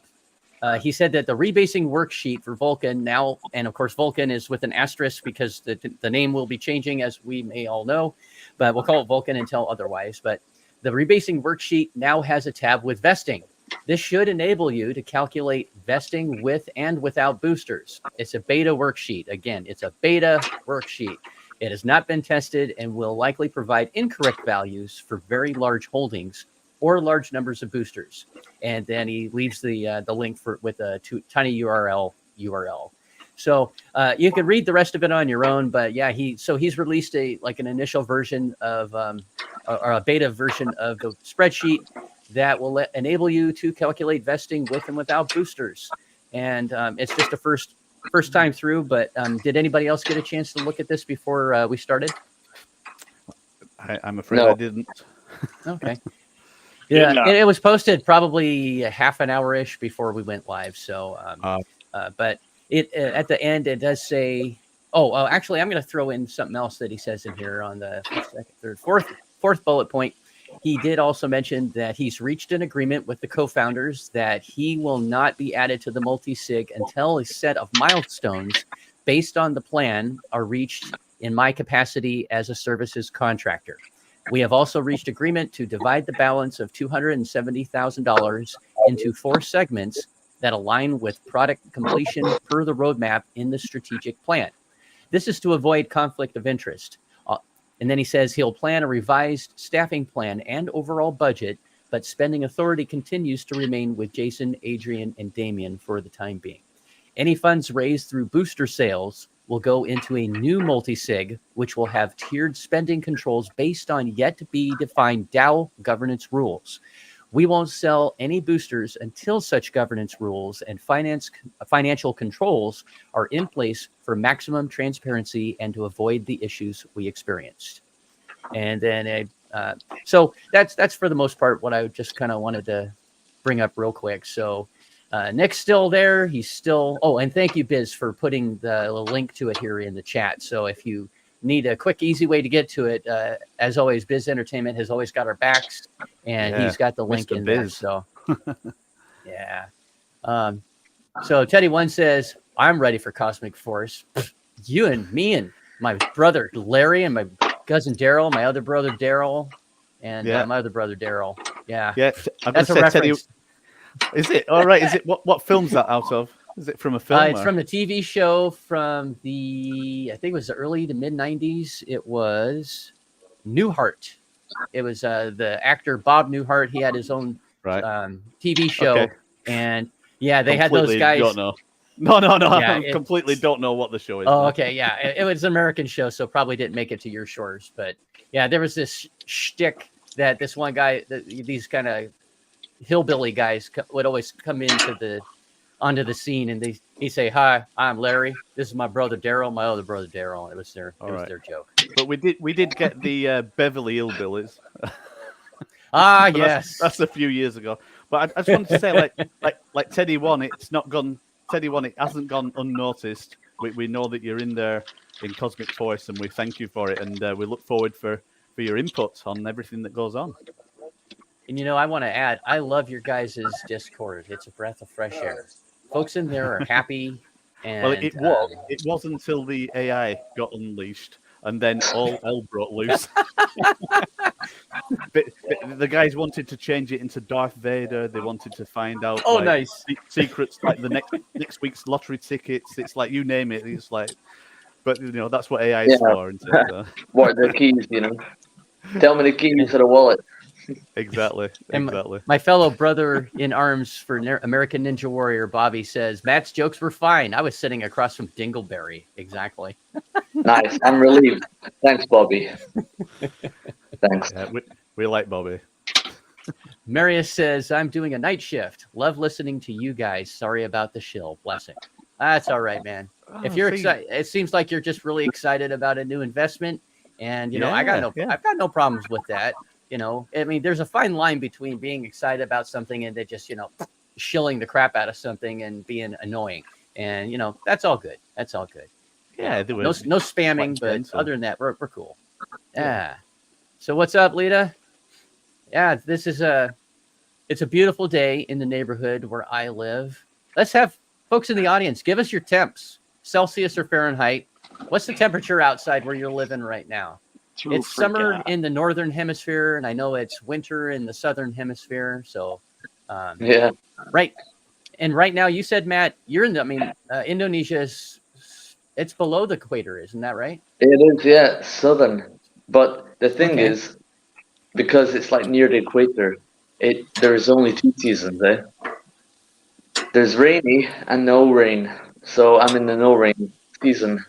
He said that the rebasing worksheet for Vulcan now, and of course, Vulcan is with an asterisk because the name will be changing, as we may all know, but we'll call it Vulcan until otherwise. But the rebasing worksheet now has a tab with vesting. This should enable you to calculate vesting with and without boosters. It's a beta worksheet. Again, it's a beta worksheet. It has not been tested and will likely provide incorrect values for very large holdings or large numbers of boosters. And then he leaves the link with a tiny URL. So you can read the rest of it on your own. But yeah, he's released an initial version of or a beta version of the spreadsheet that will enable you to calculate vesting with and without boosters. And it's just a first time through. But did anybody else get a chance to look at this before we started? I'm afraid I didn't. Okay. Yeah, it was posted probably a half an hour-ish before we went live. So, but it at the end it does say, actually, I'm going to throw in something else that he says in here on the second, third, fourth bullet point. He did also mention that he's reached an agreement with the co-founders that he will not be added to the multi-sig until a set of milestones based on the plan are reached in my capacity as a services contractor. We have also reached agreement to divide the balance of $270,000 into 4 segments that align with product completion per the roadmap in the strategic plan. This is to avoid conflict of interest. And then he says he'll plan a revised staffing plan and overall budget, but spending authority continues to remain with Jason, Adrian, and Damien for the time being. Any funds raised through booster sales will go into a new multi-sig, which will have tiered spending controls based on yet to be defined DAO governance rules. We won't sell any boosters until such governance rules and financial controls are in place for maximum transparency and to avoid the issues we experienced. And then, so that's for the most part what I just kind of wanted to bring up real quick. So Nick's still there. He's still. Oh, and thank you, Biz, for putting the link to it here in the chat. So if you need a quick, easy way to get to it, as always, Biz Entertainment has always got our backs, and he's got the link in there. So, yeah. So Teddy One says, "I'm ready for Cosmic Force. You and me and my brother Larry and my cousin Daryl, my other brother Daryl, and my other brother Daryl. Yeah, that's a reference." Teddy, is it all right? Is it what film's that out of? Is it from a film? It's from the TV show from I think it was the early to mid 90s. It was Newhart. It was the actor Bob Newhart. He had his own TV show, and they had those guys. Don't know. No. I completely don't know what the show is. Oh, okay, yeah, it was an American show, so probably didn't make it to your shores. But yeah, there was this shtick that this one guy, these kind of hillbilly guys would always come onto the scene, and he'd say, "Hi, I'm Larry. This is my brother Daryl, my other brother Daryl." It was their joke. But we did get the Beverly Hillbillies. Yes, that's a few years ago. But I just wanted to say, like Teddy One, it's not gone. Teddy One, it hasn't gone unnoticed. We know that you're in there in Cosmic Force, and we thank you for it, and we look forward for your input on everything that goes on. And I want to add, I love your guys' Discord. It's a breath of fresh air. Folks in there are happy. And, well, it was until the AI got unleashed, and then all hell broke loose. but the guys wanted to change it into Darth Vader. They wanted to find out nice secrets, like the next week's lottery tickets. It's like, you name it. It's like, but that's what AI is for. What are the keys? Tell me the keys to the wallet. Exactly. My fellow brother in arms for American Ninja Warrior, Bobby, says Matt's jokes were fine. I was sitting across from Dingleberry. Exactly. Nice. I'm relieved. Thanks, Bobby. Thanks. Yeah, we like Bobby. Marius says, I'm doing a night shift. Love listening to you guys. Sorry about the shill. Blessing. That's all right, man. If you're excited, it seems like you're just really excited about a new investment. And, I've got no problems with that. I mean, there's a fine line between being excited about something and then just, shilling the crap out of something and being annoying. And, that's all good. That's all good. Yeah. No spamming, but other than that, we're cool. Yeah. So what's up, Lita? Yeah, this is it's a beautiful day in the neighborhood where I live. Let's have folks in the audience, give us your temps, Celsius or Fahrenheit. What's the temperature outside where you're living right now? It's summer in the northern hemisphere, and I know it's winter in the southern hemisphere. So, right. And right now, you said, Matt, you're in Indonesia it's below the equator, isn't that right? It is, southern. But the thing is, because it's like near the equator, there's only 2 seasons, eh? There's rainy and no rain. So I'm in the no rain season.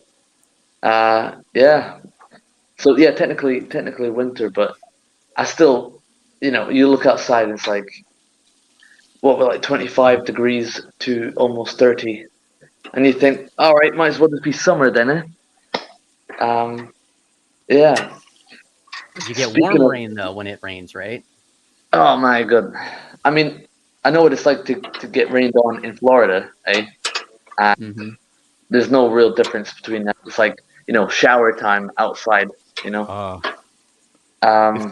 Yeah. So yeah, technically winter, but I still, you look outside and it's like, what, like 25 degrees to almost 30, and you think, all right, might as well just be summer then, eh? Yeah. You get Speaking warm of, rain though when it rains, right? oh my god, I mean, I know what it's like to get rained on in Florida, eh? Mm-hmm. There's no real difference between that. It's like, shower time outside, It's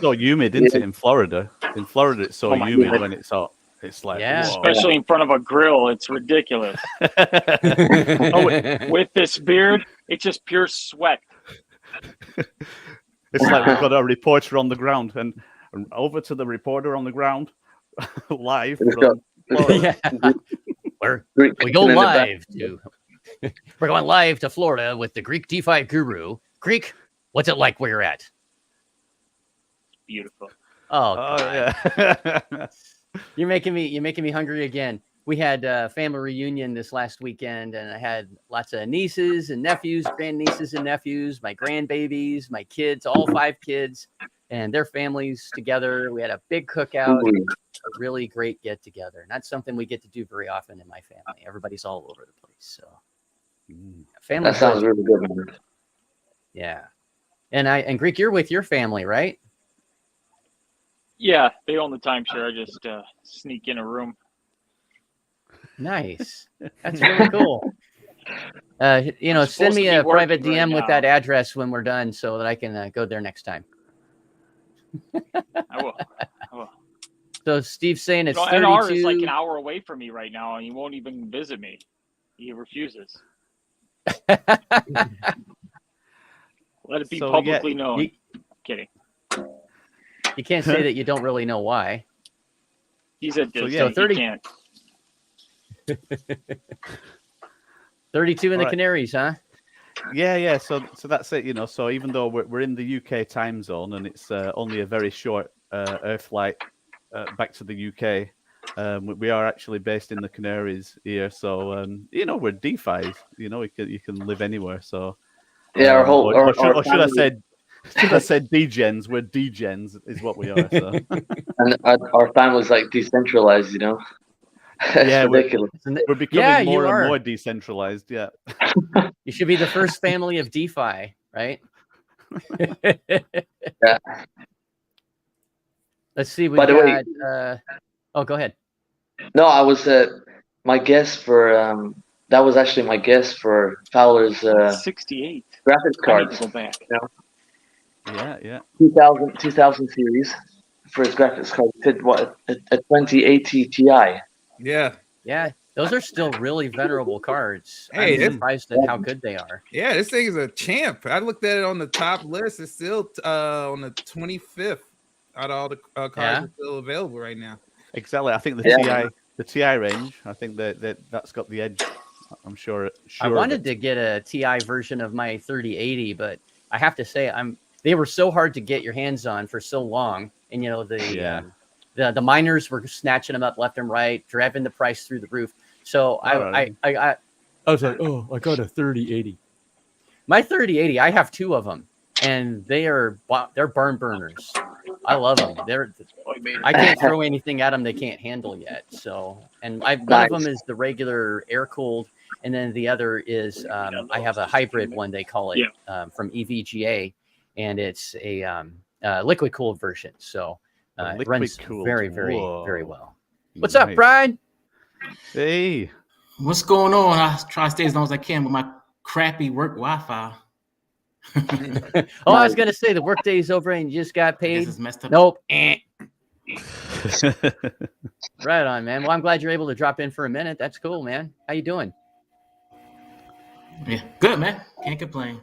so humid, isn't yeah. it, in Florida? In Florida, it's so Oh my humid God. when it's hot. It's like, Yeah. whoa. Especially in front of a grill, it's ridiculous. With this beard, it's just pure sweat. It's like we've got a reporter on the ground, and over to the reporter on the ground, live It's from Florida. Yeah. We go live to. We're going live to Florida with the Greek DeFi guru. Greek, what's it like where you're at? Beautiful. Oh, God. Yeah. You're making me hungry again. We had a family reunion this last weekend, and I had lots of nieces and nephews, grandnieces and nephews, my grandbabies, my kids, all 5 kids, and their families together. We had a big cookout, a really great get together. Not something we get to do very often in my family. Everybody's all over the place. So, family. That sounds really good, man. Yeah, and Greek, you're with your family, right? Yeah, they own the timeshare. I just sneak in a room. Nice. That's really cool. Send me a private DM with that address when we're done so that I can go there next time. I will. So Steve's saying it's 32. NR is like an hour away from me right now, and he won't even visit me. He refuses. Let it be publicly known. Kidding. You can't say that you don't really know why. He's at Disney. So 30. He can't. 32 in the Canaries, huh? Yeah. So that's it. So even though we're in the UK time zone and it's only a very short Earth flight back to the UK, we are actually based in the Canaries here. So we're DeFi. You can live anywhere. So yeah, should I said degens? We're degens is what we are. So. And our family's like decentralized, Yeah, ridiculous. We're becoming more and more decentralized. Yeah. You should be the first family of DeFi, right? Yeah. Let's see. By the way, go ahead. No, I was my guess for that was actually my guess for Fowler's 68 graphics cards. Go back. Yeah. 2000 series for his graphics card. Did what a 2080 Ti. Yeah. Those are still really venerable cards. Hey, I'm surprised at how good they are. Yeah, this thing is a champ. I looked at it on the top list. It's still on the 25th out of all the cards are still available right now. Exactly. I think the TI range. I think that's got the edge. I'm sure. I wanted to get a TI version of my 3080, but I have to say they were so hard to get your hands on for so long, and the miners were snatching them up left and right, driving the price through the roof. So I was like, oh, I got a 3080. My 3080, I have 2 of them, and they're barn burners. I love them. I can't throw anything at them they can't handle yet. So, and one of them is the regular air cooled, and then the other is I have a hybrid one, they call it, from EVGA, and it's a liquid cooled version. So it runs very, very, very well. What's up, Brian? Hey, what's going on? I try to stay as long as I can with my crappy work Wi-Fi. I was gonna say the work day's over and you just got paid. This is messed up. Nope. Right on, man. Well, I'm glad you're able to drop in for a minute. That's cool, man. How you doing? Yeah, good, man. Can't complain.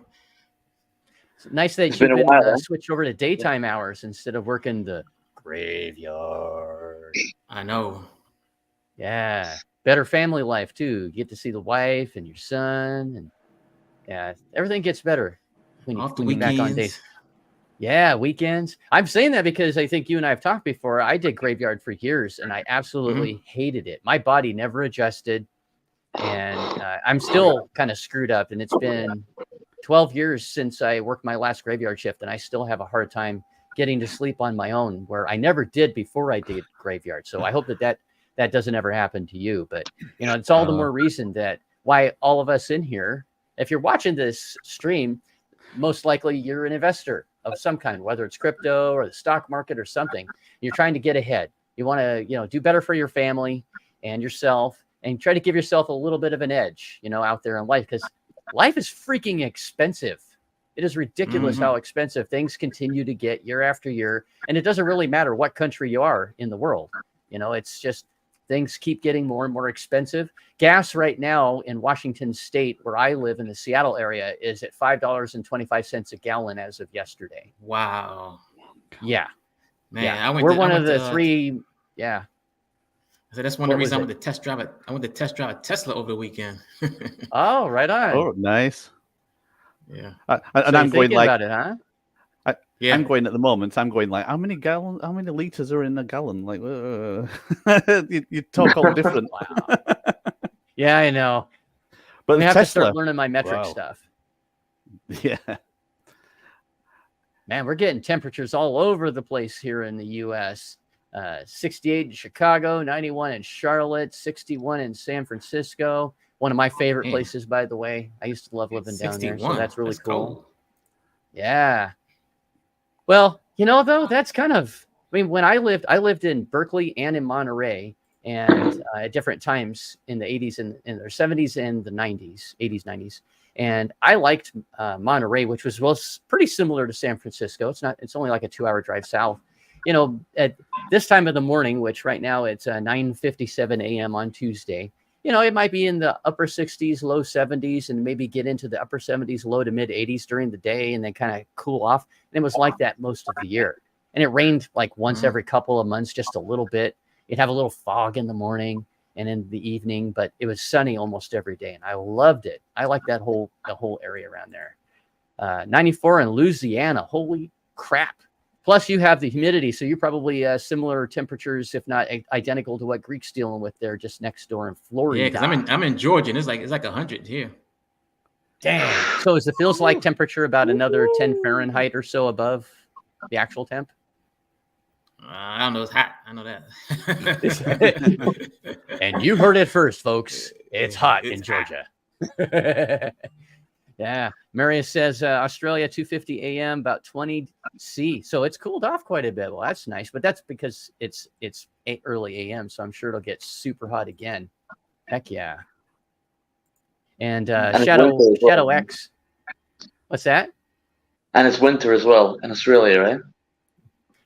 It's nice that you can switch over to daytime hours instead of working the graveyard. I know. Yeah, better family life too. You get to see the wife and your son, and everything gets better when you back on days. Yeah, weekends. I'm saying that because I think you and I have talked before. I did graveyard for years, and I absolutely hated it. My body never adjusted, and I'm still kind of screwed up. And it's been 12 years since I worked my last graveyard shift, and I still have a hard time getting to sleep on my own, where I never did before I did graveyard. So I hope that doesn't ever happen to you. But it's all the more reason that why all of us in here, if you're watching this stream, most likely you're an investor of some kind, whether it's crypto or the stock market or something. You're trying to get ahead. You want to, do better for your family and yourself, and try to give yourself a little bit of an edge, out there in life, because life is freaking expensive. It is ridiculous how expensive things continue to get year after year. And it doesn't really matter what country you are in the world. It's just things keep getting more and more expensive. Gas right now in Washington State, where I live in the Seattle area, is at $5.25 a gallon as of yesterday. Wow. Yeah. Man, yeah. we're one of the three. Yeah. So that's one of the reasons I went to test drive it. I went to test drive a Tesla over the weekend. Oh, right on. Oh, nice. Yeah. And so I'm going like, about it, huh? I'm going at the moment. I'm going like, how many liters are in a gallon? Like, you talk all different. Wow. Yeah, I know. But we have Tesla, to start learning my metric stuff. Yeah. Man, we're getting temperatures all over the place here in the U.S. 68 in Chicago, 91 in Charlotte, 61 in San Francisco. One of my favorite places, by the way. I used to love living down there, so that's really cool. Cold. Yeah. Well, though, that's kind of, when I lived in Berkeley and in Monterey, and at different times in the 80s and in the 70s and the 90s, 80s, 90s. And I liked Monterey, which was pretty similar to San Francisco. It's only like a 2-hour drive south. At this time of the morning, which right now it's 9:57 a.m. on Tuesday, it might be in the upper 60s, low 70s, and maybe get into the upper 70s, low to mid 80s during the day, and then kind of cool off. And it was like that most of the year. And it rained like once every couple of months, just a little bit. You'd have a little fog in the morning and in the evening, but it was sunny almost every day, and I loved it. I like the whole area around there. 94 in Louisiana. Holy crap. Plus, you have the humidity, so you're probably similar temperatures, if not identical to what Greek's dealing with there just next door in Florida. Yeah, because I'm in Georgia, and it's like 100 here. Dang. So it feels like temperature about another 10 Fahrenheit or so above the actual temp? I don't know. It's hot. I know that. And you heard it first, folks. It's hot in Georgia. Yeah. Marius says Australia 2:50 a.m. about 20 C. So it's cooled off quite a bit. Well, that's nice, but that's because it's early a.m. So I'm sure it'll get super hot again. Heck yeah. And Shadow X. What's that? And it's winter as well in Australia, right?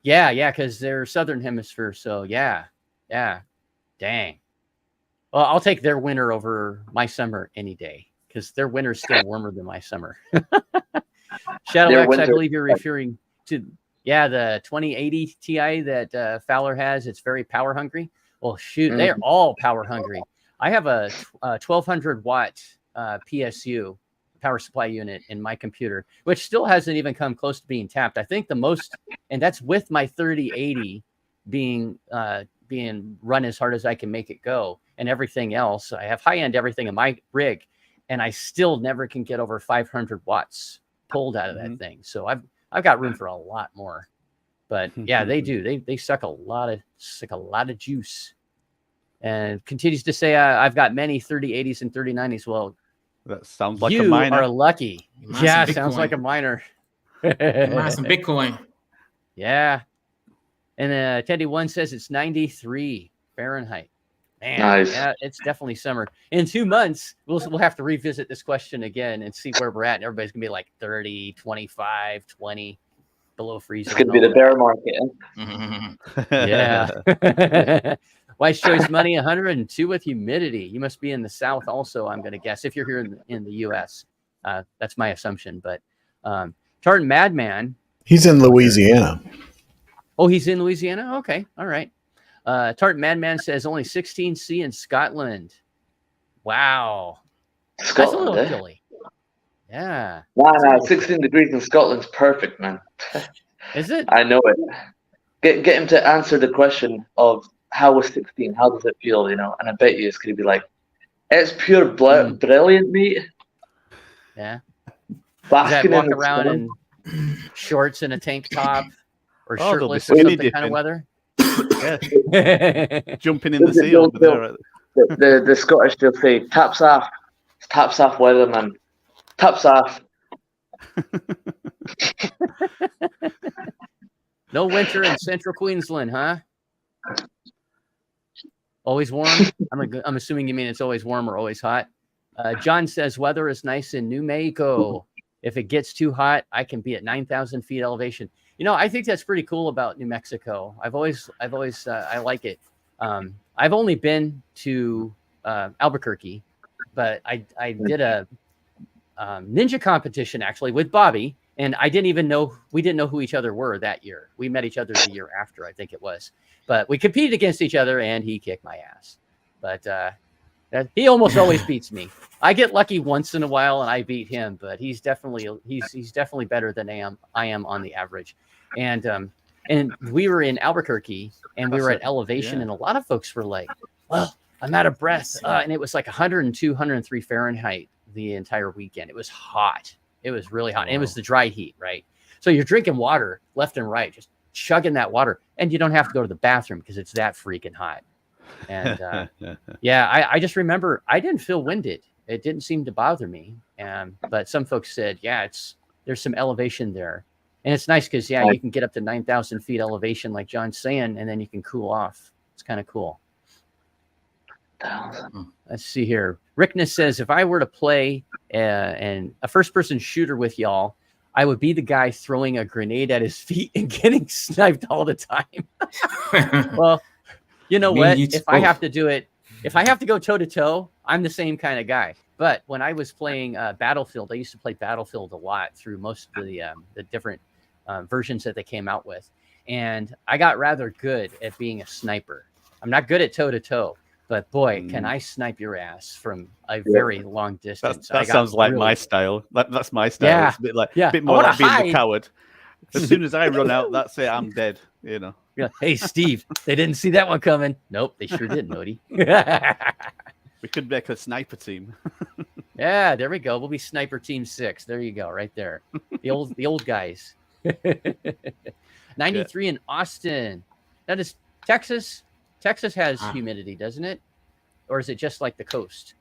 Yeah, because they're southern hemisphere. So yeah. Dang. Well, I'll take their winter over my summer any day, because their winter is still warmer than my summer. Shadow X, I believe you're referring to, the 2080 Ti that Fowler has. It's very power hungry. Well, shoot, they're all power hungry. I have a 1200 watt PSU power supply unit in my computer, which still hasn't even come close to being tapped. I think the most, and that's with my 3080 being run as hard as I can make it go, and everything else. I have high-end everything in my rig, and I still never can get over 500 watts pulled out of that thing. So I've got room for a lot more. But yeah, they do. They suck a lot of juice. And continues to say, I've got many 3080s and 3090s. Well, that sounds like you a miner. are lucky. Yeah, sounds like a miner. Mine some Bitcoin. Yeah. And Teddy One says it's 93 Fahrenheit. Man, nice. Yeah, it's definitely summer. In 2 months, we'll have to revisit this question again and see where we're at. And everybody's gonna be like 30, 25, 20 below freezing. It's gonna be the bear market. Yeah. Wise choice money 102 with humidity. You must be in the South also, I'm going to guess, if you're here in the U.S. That's my assumption. But Tartan Madman. He's in Louisiana. Oh, he's in Louisiana? Okay. All right. Tartan Madman says only 16 C in Scotland. Wow. Scotland, that's a little chilly. Yeah. Nah, 16 degrees in Scotland's perfect, man. Is it? I know it. Get him to answer the question of how was 16? How does it feel? And I bet you it's gonna be like, it's pure brilliant, mate. Yeah. Does that Basking walk in the around sun. in shorts and a tank top or Oh, they'll be shirtless or skinny something kind of dipping. weather? Yeah, jumping in the sea over there. The Scottish, they'll say, taps off. It's taps off weather, man. Taps off. No winter in central Queensland, huh? Always warm? I'm assuming you mean it's always warm or always hot. John says weather is nice in New Mexico. If it gets too hot, I can be at 9,000 feet elevation. I think that's pretty cool about New Mexico. I've always I like it. I've only been to Albuquerque, but I did a ninja competition actually with Bobby, and we didn't know who each other were that year. We met each other the year after, I think it was, but we competed against each other, and he kicked my ass. But he almost always beats me. I get lucky once in a while, and I beat him, but he's definitely better than I am on the average. And we were in Albuquerque, and we were at elevation, and a lot of folks were like, "Well, I'm out of breath," and it was like 102, 103 Fahrenheit the entire weekend. It was hot. It was really hot. Wow. It was the dry heat, right? So you're drinking water left and right, just chugging that water, and you don't have to go to the bathroom because it's that freaking hot. And I just remember I didn't feel winded. It didn't seem to bother me. But some folks said, there's some elevation there. And it's nice because, you can get up to 9,000 feet elevation, like John's saying, and then you can cool off. It's kind of cool. Let's see here. Rickness says, if I were to play and a first-person shooter with y'all, I would be the guy throwing a grenade at his feet and getting sniped all the time. Well, you know what? If I have to do it, if I have to go toe-to-toe, I'm the same kind of guy. But when I was playing Battlefield, I used to play Battlefield a lot through most of the different versions that they came out with. And I got rather good at being a sniper. I'm not good at toe-to-toe. But boy, can I snipe your ass from a very long distance. That sounds like my style. That's my style. Yeah. It's a bit more like being the coward. As soon as I run out, that's it. I'm dead. Yeah. Hey, Steve, they didn't see that one coming. Nope, they sure did, Nody. We could make a sniper team. Yeah, there we go. We'll be Sniper Team 6. There you go, right there. The old guys. 93 in Austin. That is Texas. Texas has humidity, doesn't it? Or is it just like the coast?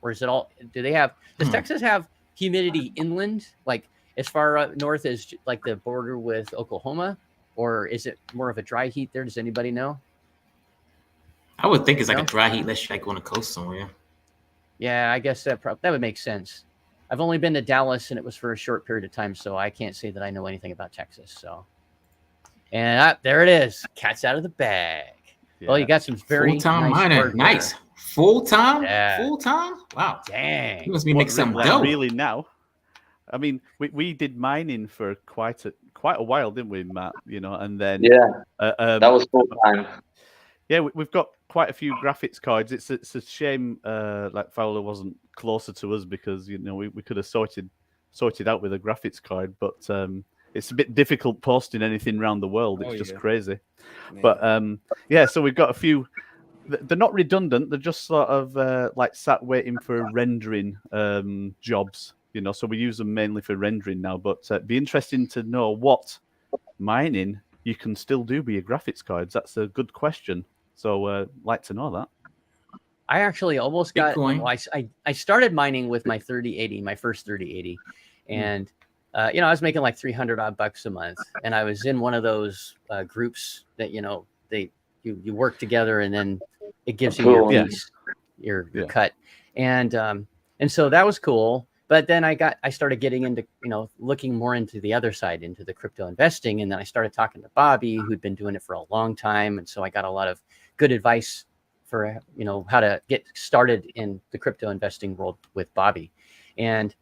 Or is it all? Does Texas have humidity inland, like as far up north as like the border with Oklahoma? Or is it more of a dry heat there? Does anybody know? I would think it's like a dry heat unless you're like on the coast somewhere. Yeah, I guess that would make sense. I've only been to Dallas, and it was for a short period of time, so I can't say that I know anything about Texas. So. And there it is. Cat's out of the bag. Yeah. Well, you got some very full-time nice miner. Nice. Full-time? Yeah. Full-time? Wow. Dang. You must be making some dough. Really now? I mean, we did mining for quite a while, didn't we, Matt? And then that was full-time. Yeah, we've got quite a few graphics cards. It's a shame like Fowler wasn't closer to us because we could have sorted out with a graphics card, but it's a bit difficult posting anything around the world. It's just crazy. Man. But so we've got a few. They're not redundant. They're just sort of like sat waiting for rendering jobs. So we use them mainly for rendering now. But it'd be interesting to know what mining you can still do with your graphics cards. That's a good question. So like to know that. I actually almost got. I started mining with my 3080, my first 3080, and. I was making like $300 a month, and I was in one of those groups that you work together, and then it gives you your piece, your cut, and so that was cool. But then I started getting into looking more into the other side, into the crypto investing, and then I started talking to Bobby, who'd been doing it for a long time, and so I got a lot of good advice for how to get started in the crypto investing world with Bobby, and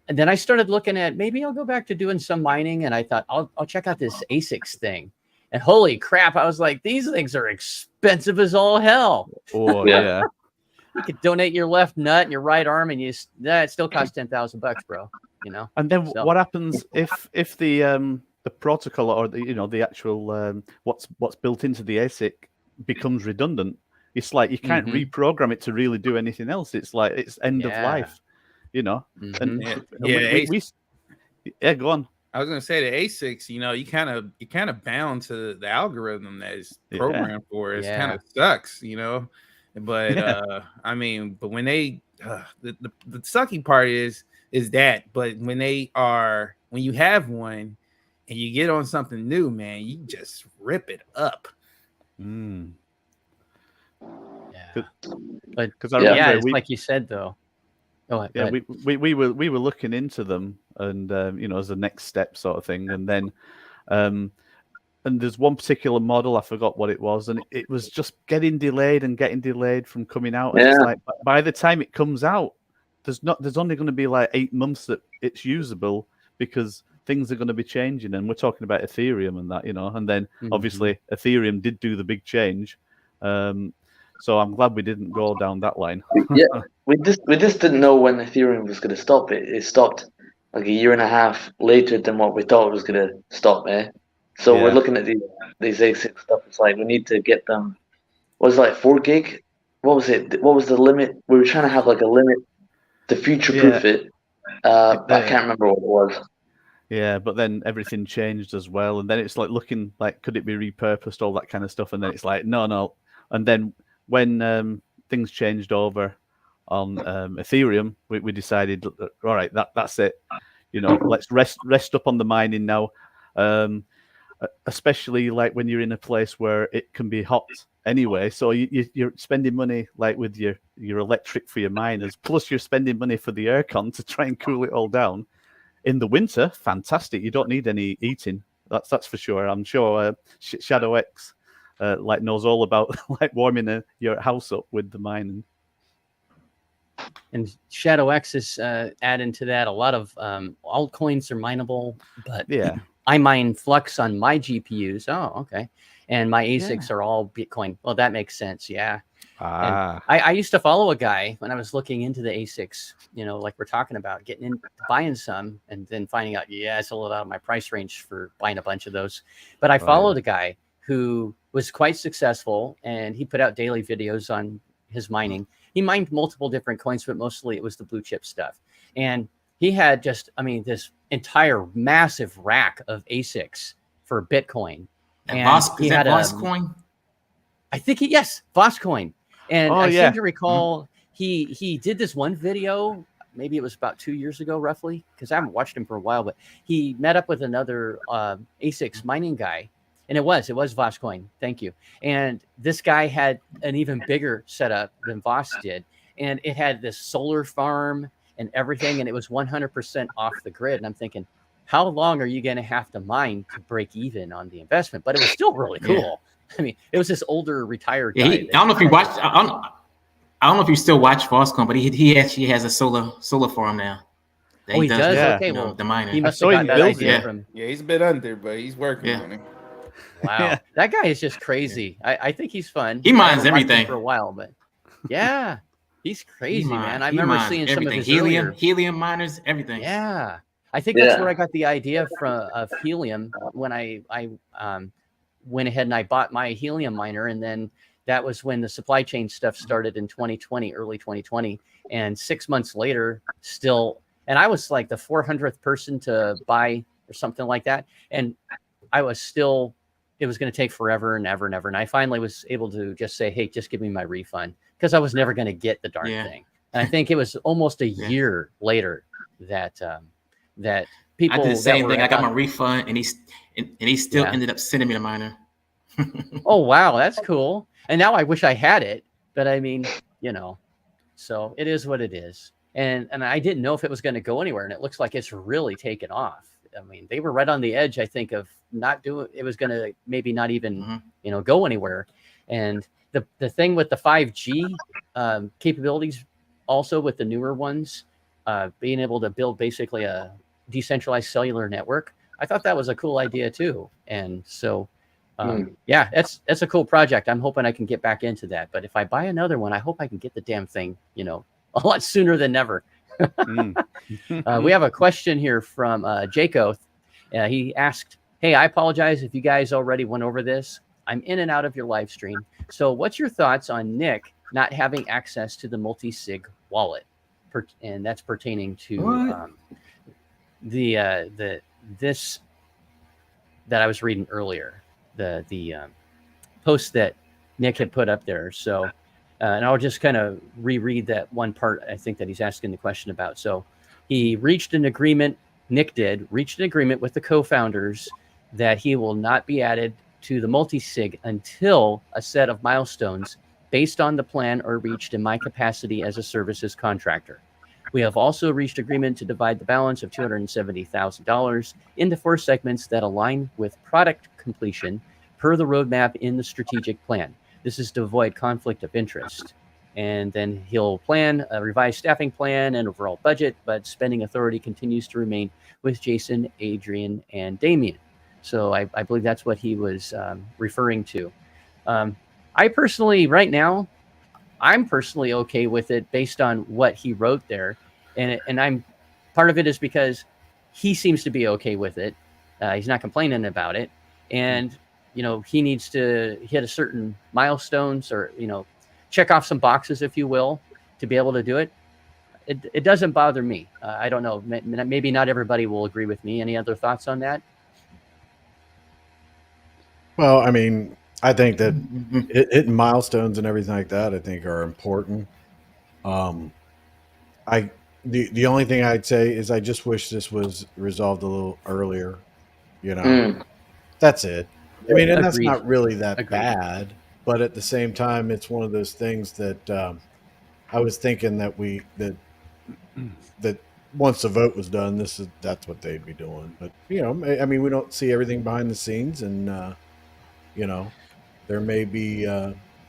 then I started looking at maybe I'll go back to doing some mining, and I thought I'll check out this ASICs thing. And holy crap, I was like, these things are expensive as all hell. Oh yeah. You could donate your left nut and your right arm, and it still costs $10,000, bro. You know. And then So- what happens if the protocol or the actual what's built into the ASIC becomes redundant? It's like you can't reprogram it to really do anything else. It's like it's end of life, you know. And go on. I was gonna say the ASICs, you know, you kind of bound to the algorithm that is programmed for. It kind of sucks, you know. But I mean, but when they the sucky part is that, but when you have one and you get on something new, man, you just rip it up. Yeah, but because I remember it's like you said though. Oh, yeah, we were looking into them, and you know, as a next step sort of thing, and then and there's one particular model, I forgot what it was, and it was just getting delayed from coming out. And it's like by the time it comes out, there's only going to be like 8 months that it's usable, because things are going to be changing, and we're talking about Ethereum and that, you know. And then obviously Ethereum did do the big change, so I'm glad we didn't go down that line. Yeah, we just didn't know when Ethereum was going to stop. It stopped like a year and a half later than what we thought it was going to stop. So we're looking at these ASIC stuff. It's like we need to get them. Was it like 4 gig? What was it? What was the limit? We were trying to have like a limit to future-proof it. But I can't remember what it was. Yeah, but then everything changed as well, and then it's like looking like, could it be repurposed, all that kind of stuff, and then it's like no. And then when things changed over on Ethereum, we decided, all right, that's it. You know, let's rest up on the mining now. Especially like when you're in a place where it can be hot anyway, so you're spending money like with your electric for your miners, plus you're spending money for the aircon to try and cool it all down. In the winter, fantastic. You don't need any heating. That's for sure. I'm sure Shadow X like knows all about like warming your house up with the mining. And Shadow X is adding to that. A lot of altcoins are mineable, but I mine Flux on my GPUs. Oh, okay. And my ASICs are all Bitcoin. Well, that makes sense. Yeah. I used to follow a guy when I was looking into the ASICs, you know, like we're talking about, getting in, buying some, and then finding out, it's a little out of my price range for buying a bunch of those. But I followed a guy who was quite successful, and he put out daily videos on his mining. He mined multiple different coins, but mostly it was the blue chip stuff. And he had just, this entire massive rack of ASICs for Bitcoin. And is that Voss coin? I think Voss coin. And I seem to recall he did this one video, maybe it was about 2 years ago, roughly, because I haven't watched him for a while, but he met up with another ASICs mining guy. And it was Voss coin. Thank you. And this guy had an even bigger setup than Voss did. And it had this solar farm and everything. And it was 100% off the grid. And I'm thinking, how long are you going to have to mine to break even on the investment? But it was still really cool. It was this older retired guy. I don't know if you watched. I don't know if you still watch Vosscoin, but he actually has a solar farm now. He does. Yeah. Okay, well, the mining. He must have got that idea from. Yeah, he's a bit under, but he's working on it. Wow, that guy is just crazy. I think he's fun. He mines everything for a while, but he's crazy, man. I remember seeing some of his helium miners, everything. Yeah, I think that's where I got the idea of helium when I went ahead and I bought my helium miner, and then that was when the supply chain stuff started in 2020, early 2020, and 6 months later, and I was like the 400th person to buy or something like that, and I was still. It was going to take forever and ever and ever, and I finally was able to just say, "Hey, just give me my refund," because I was never going to get the darn thing. And I think it was almost a year later that that people. I did the same thing. I got my refund, and he still ended up sending me the miner. Oh wow, that's cool. And now I wish I had it, but so it is what it is. And I didn't know if it was going to go anywhere, and it looks like it's really taken off. They were right on the edge, I think, of not doing. It was going to maybe not even go anywhere. And the thing with the 5G capabilities, also with the newer ones, being able to build basically a decentralized cellular network, I thought that was a cool idea too. And so Yeah, that's a cool project. I'm hoping I can get back into that. But if I buy another one, I hope I can get the damn thing, a lot sooner than never. We have a question here from Jaco. He asked, "Hey, I apologize if you guys already went over this. I'm in and out of your live stream. So what's your thoughts on Nick not having access to the multi-sig wallet?" And that's pertaining to this that I was reading earlier, the post that Nick had put up there. So, and I'll just kind of reread that one part I think that he's asking the question about. So he reached an agreement, Nick reached an agreement with the co-founders that he will not be added to the multi-sig until a set of milestones based on the plan are reached in my capacity as a services contractor. We have also reached agreement to divide the balance of $270,000 into 4 segments that align with product completion per the roadmap in the strategic plan. This is to avoid conflict of interest. And then he'll plan a revised staffing plan and overall budget, but spending authority continues to remain with Jason, Adrian, and Damien. So I believe that's what he was referring to. I personally, right now, I'm personally okay with it based on what he wrote there. And I'm part of it is because he seems to be okay with it. He's not complaining about it. And, he needs to hit a certain milestones or, check off some boxes, if you will, to be able to do it. It doesn't bother me. I don't know. Maybe not everybody will agree with me. Any other thoughts on that? Well, I mean, I think that hitting milestones and everything like that, I think, are important. The only thing I'd say is I just wish this was resolved a little earlier. That's it. I mean, and that's not really that bad, but at the same time, it's one of those things that I was thinking that that once the vote was done, that's what they'd be doing. But I mean, we don't see everything behind the scenes, and there may be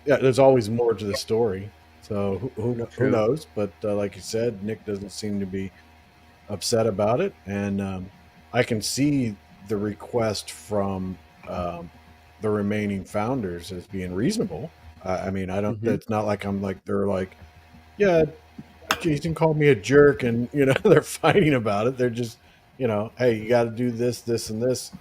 there's always more to the story. So who knows? But like you said, Nick doesn't seem to be upset about it, and I can see the request from the remaining founders as being reasonable. I mean, I don't. It's not like they're like, yeah, Jason called me a jerk, and they're fighting about it. They're just, hey, you got to do this, this, and this.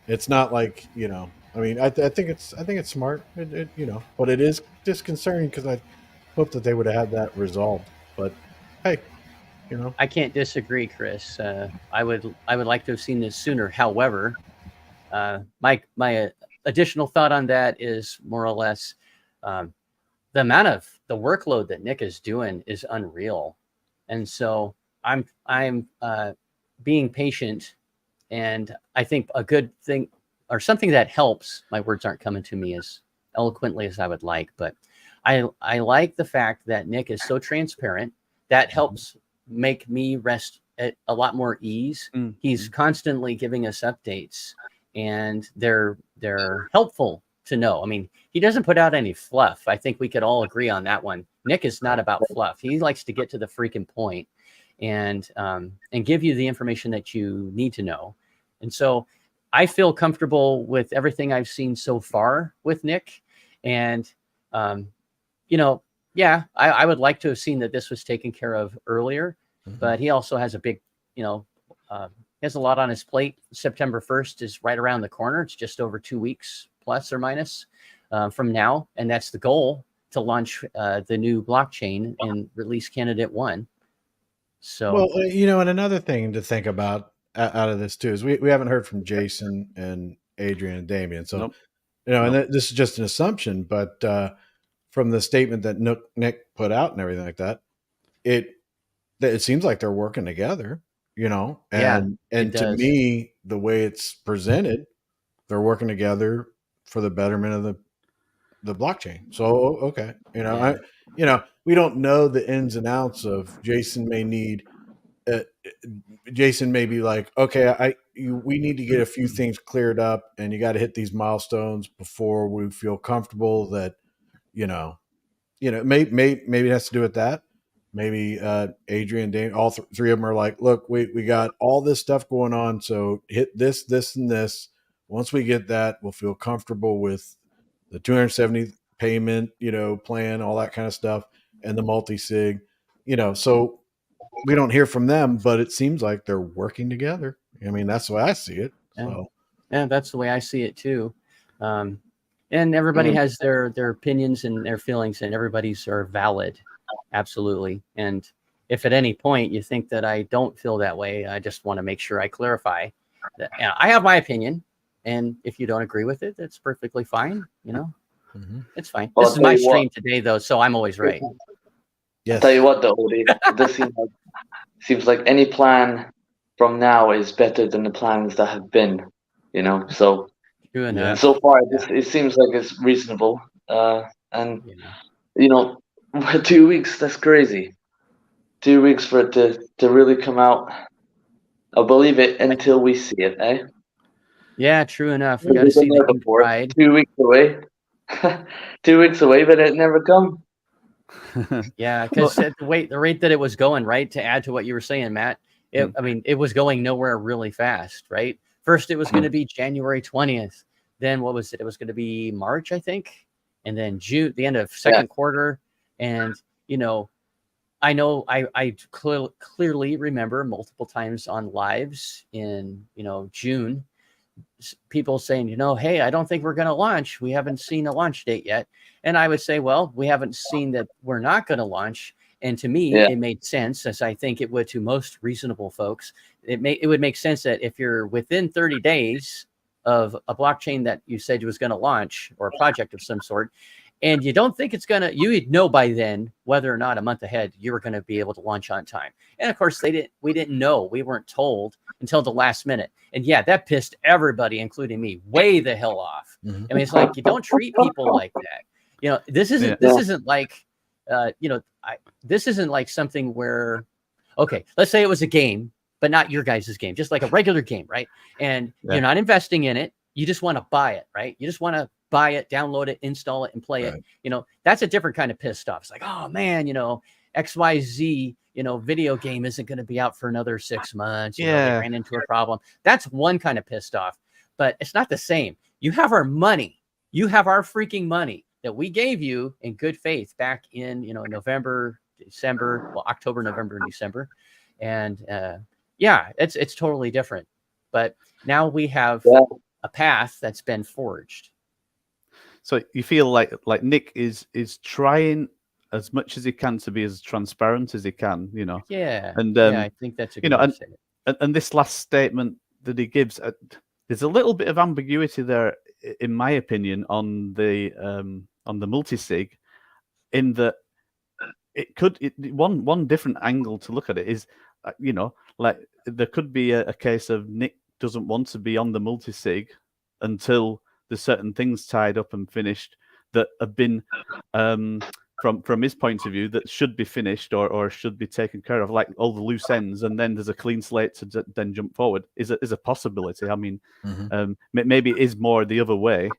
It's not like I mean, I think it's smart. But it is disconcerting because I hope that they would have had that resolved. But hey, I can't disagree, Chris. I would like to have seen this sooner. However, my additional thought on that is more or less the amount of the workload that Nick is doing is unreal, and so I'm being patient, and I think a good thing or something that helps. My words aren't coming to me as eloquently as I would like, but I like the fact that Nick is so transparent. That helps make me rest at a lot more ease. He's constantly giving us updates, and they're helpful to know. I mean, he doesn't put out any fluff. I think we could all agree on that one. Nick is not about fluff. He likes to get to the freaking point and give you the information that you need to know. And so I feel comfortable with everything I've seen so far with Nick. And, I would like to have seen that this was taken care of earlier, but he also has a big, he has a lot on his plate. September 1st is right around the corner. It's just over 2 weeks plus or minus from now. And that's the goal, to launch the new blockchain and release candidate 1. So, well, and another thing to think about out of this too is we haven't heard from Jason and Adrian and Damien. So, and this is just an assumption, but from the statement that Nick put out and everything like that, it seems like they're working together, and to me, the way it's presented, they're working together for the betterment of the blockchain. So, okay. We don't know the ins and outs of Jason may need, Jason may be like, okay, we need to get a few things cleared up, and you got to hit these milestones before we feel comfortable that, maybe it has to do with that. Maybe Adrian, Dane, all three of them are like, look, we got all this stuff going on, so hit this, this, and this Once we get that, we'll feel comfortable with the 270 payment, plan, all that kind of stuff, and the multi-sig, so we don't hear from them, but it seems like they're working together. I mean, that's the way I see it. So yeah, that's the way I see it too. And everybody has their opinions and their feelings, and everybody's are valid. Absolutely. And if at any point you think that I don't feel that way, I just want to make sure I clarify that I have my opinion. And if you don't agree with it, that's perfectly fine. It's fine. Well, this is my stream today, though, so I'm always right. yes. I'll tell you what, though, Odie, it does seems like any plan from now is better than the plans that have been, so True enough. so far it seems like it's reasonable, and 2 weeks, that's crazy. 2 weeks for it to really come out. I'll believe it until we see it, eh? Yeah, true enough. We got to see the ride. 2 weeks away. 2 weeks away, but it never come. Yeah, because at the rate that it was going, right, to add to what you were saying, Matt, it was going nowhere really fast, right? First, it was going to be January 20th. Then what was it? It was going to be March, I think. And then June, the end of second quarter. And, I know I clearly remember multiple times on lives in, June, people saying, hey, I don't think we're going to launch. We haven't seen a launch date yet. And I would say, well, we haven't seen that we're not going to launch. And to me, it made sense, as I think it would to most reasonable folks. It would make sense that if you're within 30 days of a blockchain that you said was going to launch, or a project of some sort, and you don't think it's going to, you would know by then whether or not a month ahead you were going to be able to launch on time. And of course, we didn't know. We weren't told until the last minute. And yeah, that pissed everybody, including me, way the hell off. I mean, it's like, you don't treat people like that. This isn't like, this isn't like something where, okay, let's say it was a game, but not your guys' game, just like a regular game, right? And you're not investing in it. You just want to buy it, right? You just want to buy it, download it, install it, and play it. That's a different kind of pissed off. It's like, oh man, XYZ, video game isn't going to be out for another 6 months. They ran into a problem. That's one kind of pissed off, but it's not the same. You have our money. You have our freaking money that we gave you in good faith back in, November, December, October, November, and December. And it's totally different. But now we have a path that's been forged. So you feel like Nick is trying as much as he can to be as transparent as he can, Yeah. And I think that's a good way to say it. And this last statement that he gives, there's a little bit of ambiguity there, in my opinion, on the multi-sig, in that one different angle to look at it is, like there could be a case of Nick doesn't want to be on the multi-sig until there's certain things tied up and finished that have been, from his point of view, that should be finished or should be taken care of, like all the loose ends, and then there's a clean slate to then jump forward. Is a possibility. I mean, maybe it is more the other way,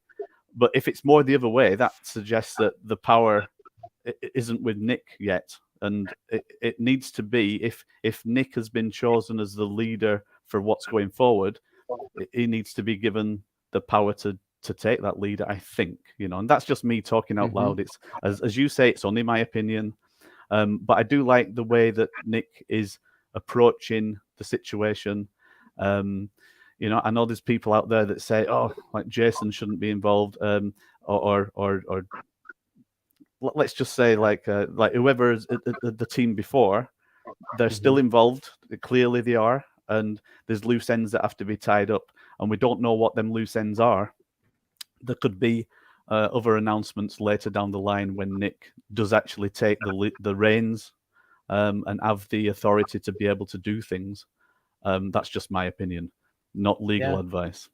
but if it's more the other way, that suggests that the power isn't with Nick yet, and it needs to be. If Nick has been chosen as the leader for what's going forward, he needs to be given the power to take that lead, I think, and that's just me talking out loud. It's as you say, it's only my opinion, but I do like the way that Nick is approaching the situation. I know there's people out there that say, oh, like Jason shouldn't be involved, or let's just say like whoever is the team before, they're still involved. Clearly they are, and there's loose ends that have to be tied up, and we don't know what them loose ends are. There could be other announcements later down the line when Nick does actually take the reins and have the authority to be able to do things. That's just my opinion, not legal advice.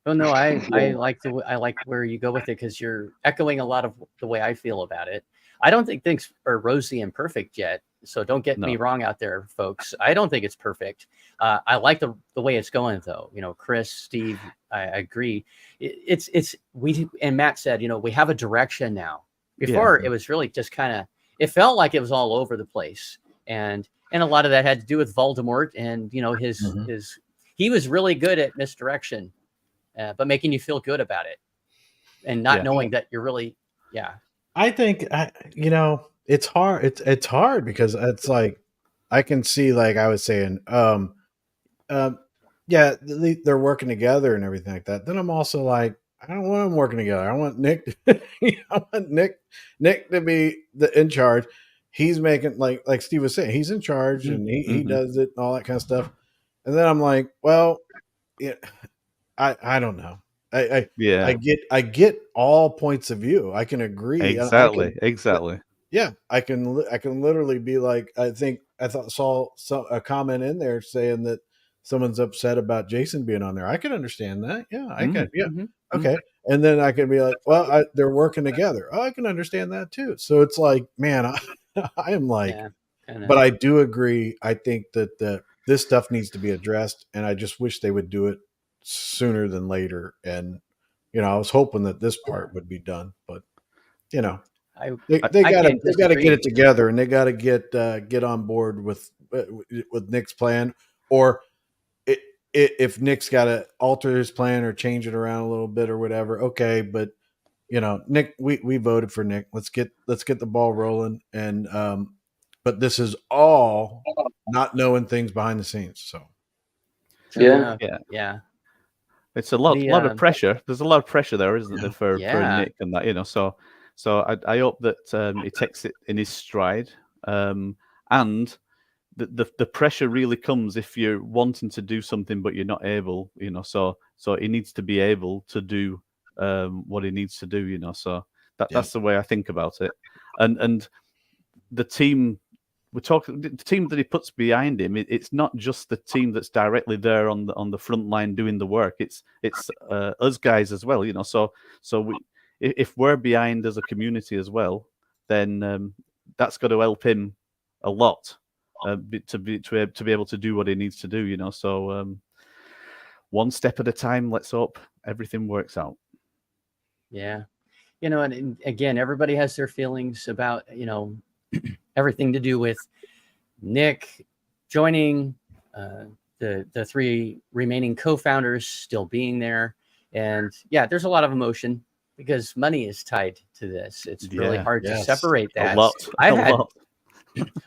Oh no, I like where you go with it, because you're echoing a lot of the way I feel about it. I don't think things are rosy and perfect yet. So don't get me wrong out there, folks. I don't think it's perfect. I like the way it's going, though. Chris, Steve, I agree. We and Matt said, we have a direction now. Before it was really just kind of, it felt like it was all over the place, and a lot of that had to do with Voldemort and his he was really good at misdirection. but making you feel good about it and not knowing that you're really, I think it's hard. It's hard because it's like I can see, like I was saying, yeah, they're working together and everything like that. Then I'm also like, I don't want them working together. I want Nick. I want Nick to be in charge. He's making like Steve was saying, he's in charge and he does it and all that kind of stuff. And then I'm like, well, yeah, I don't know. I get all points of view. I can agree. Exactly. Yeah, I can literally be like, I saw a comment in there saying that someone's upset about Jason being on there. I can understand that. Yeah, I can. Yeah. Okay. And then I can be like, well, they're working together. Oh, I can understand that too. So it's like, man, I am like, but I do agree. I think that this stuff needs to be addressed, and I just wish they would do it sooner than later. And I was hoping that this part would be done, but they got to get it together, and they got to get on board with Nick's plan, or if Nick's got to alter his plan or change it around a little bit or whatever. Okay, but Nick, we voted for Nick. Let's get the ball rolling, and but this is all not knowing things behind the scenes. So yeah. It's a lot of pressure. There's a lot of pressure there, isn't there, for Nick and that, So I hope that he takes it in his stride. And the pressure really comes if you're wanting to do something but you're not able, So he needs to be able to do what he needs to do, So that's the way I think about it. And the team. We're talking the team that he puts behind him. It's not just the team that's directly there on the front line doing the work. It's us guys as well, So if we're behind as a community as well, then that's got to help him a lot to be able to do what he needs to do, So one step at a time. Let's hope everything works out. Yeah, and again, everybody has their feelings about everything to do with Nick joining, the three remaining co-founders still being there. And there's a lot of emotion because money is tied to this. It's really hard to separate that.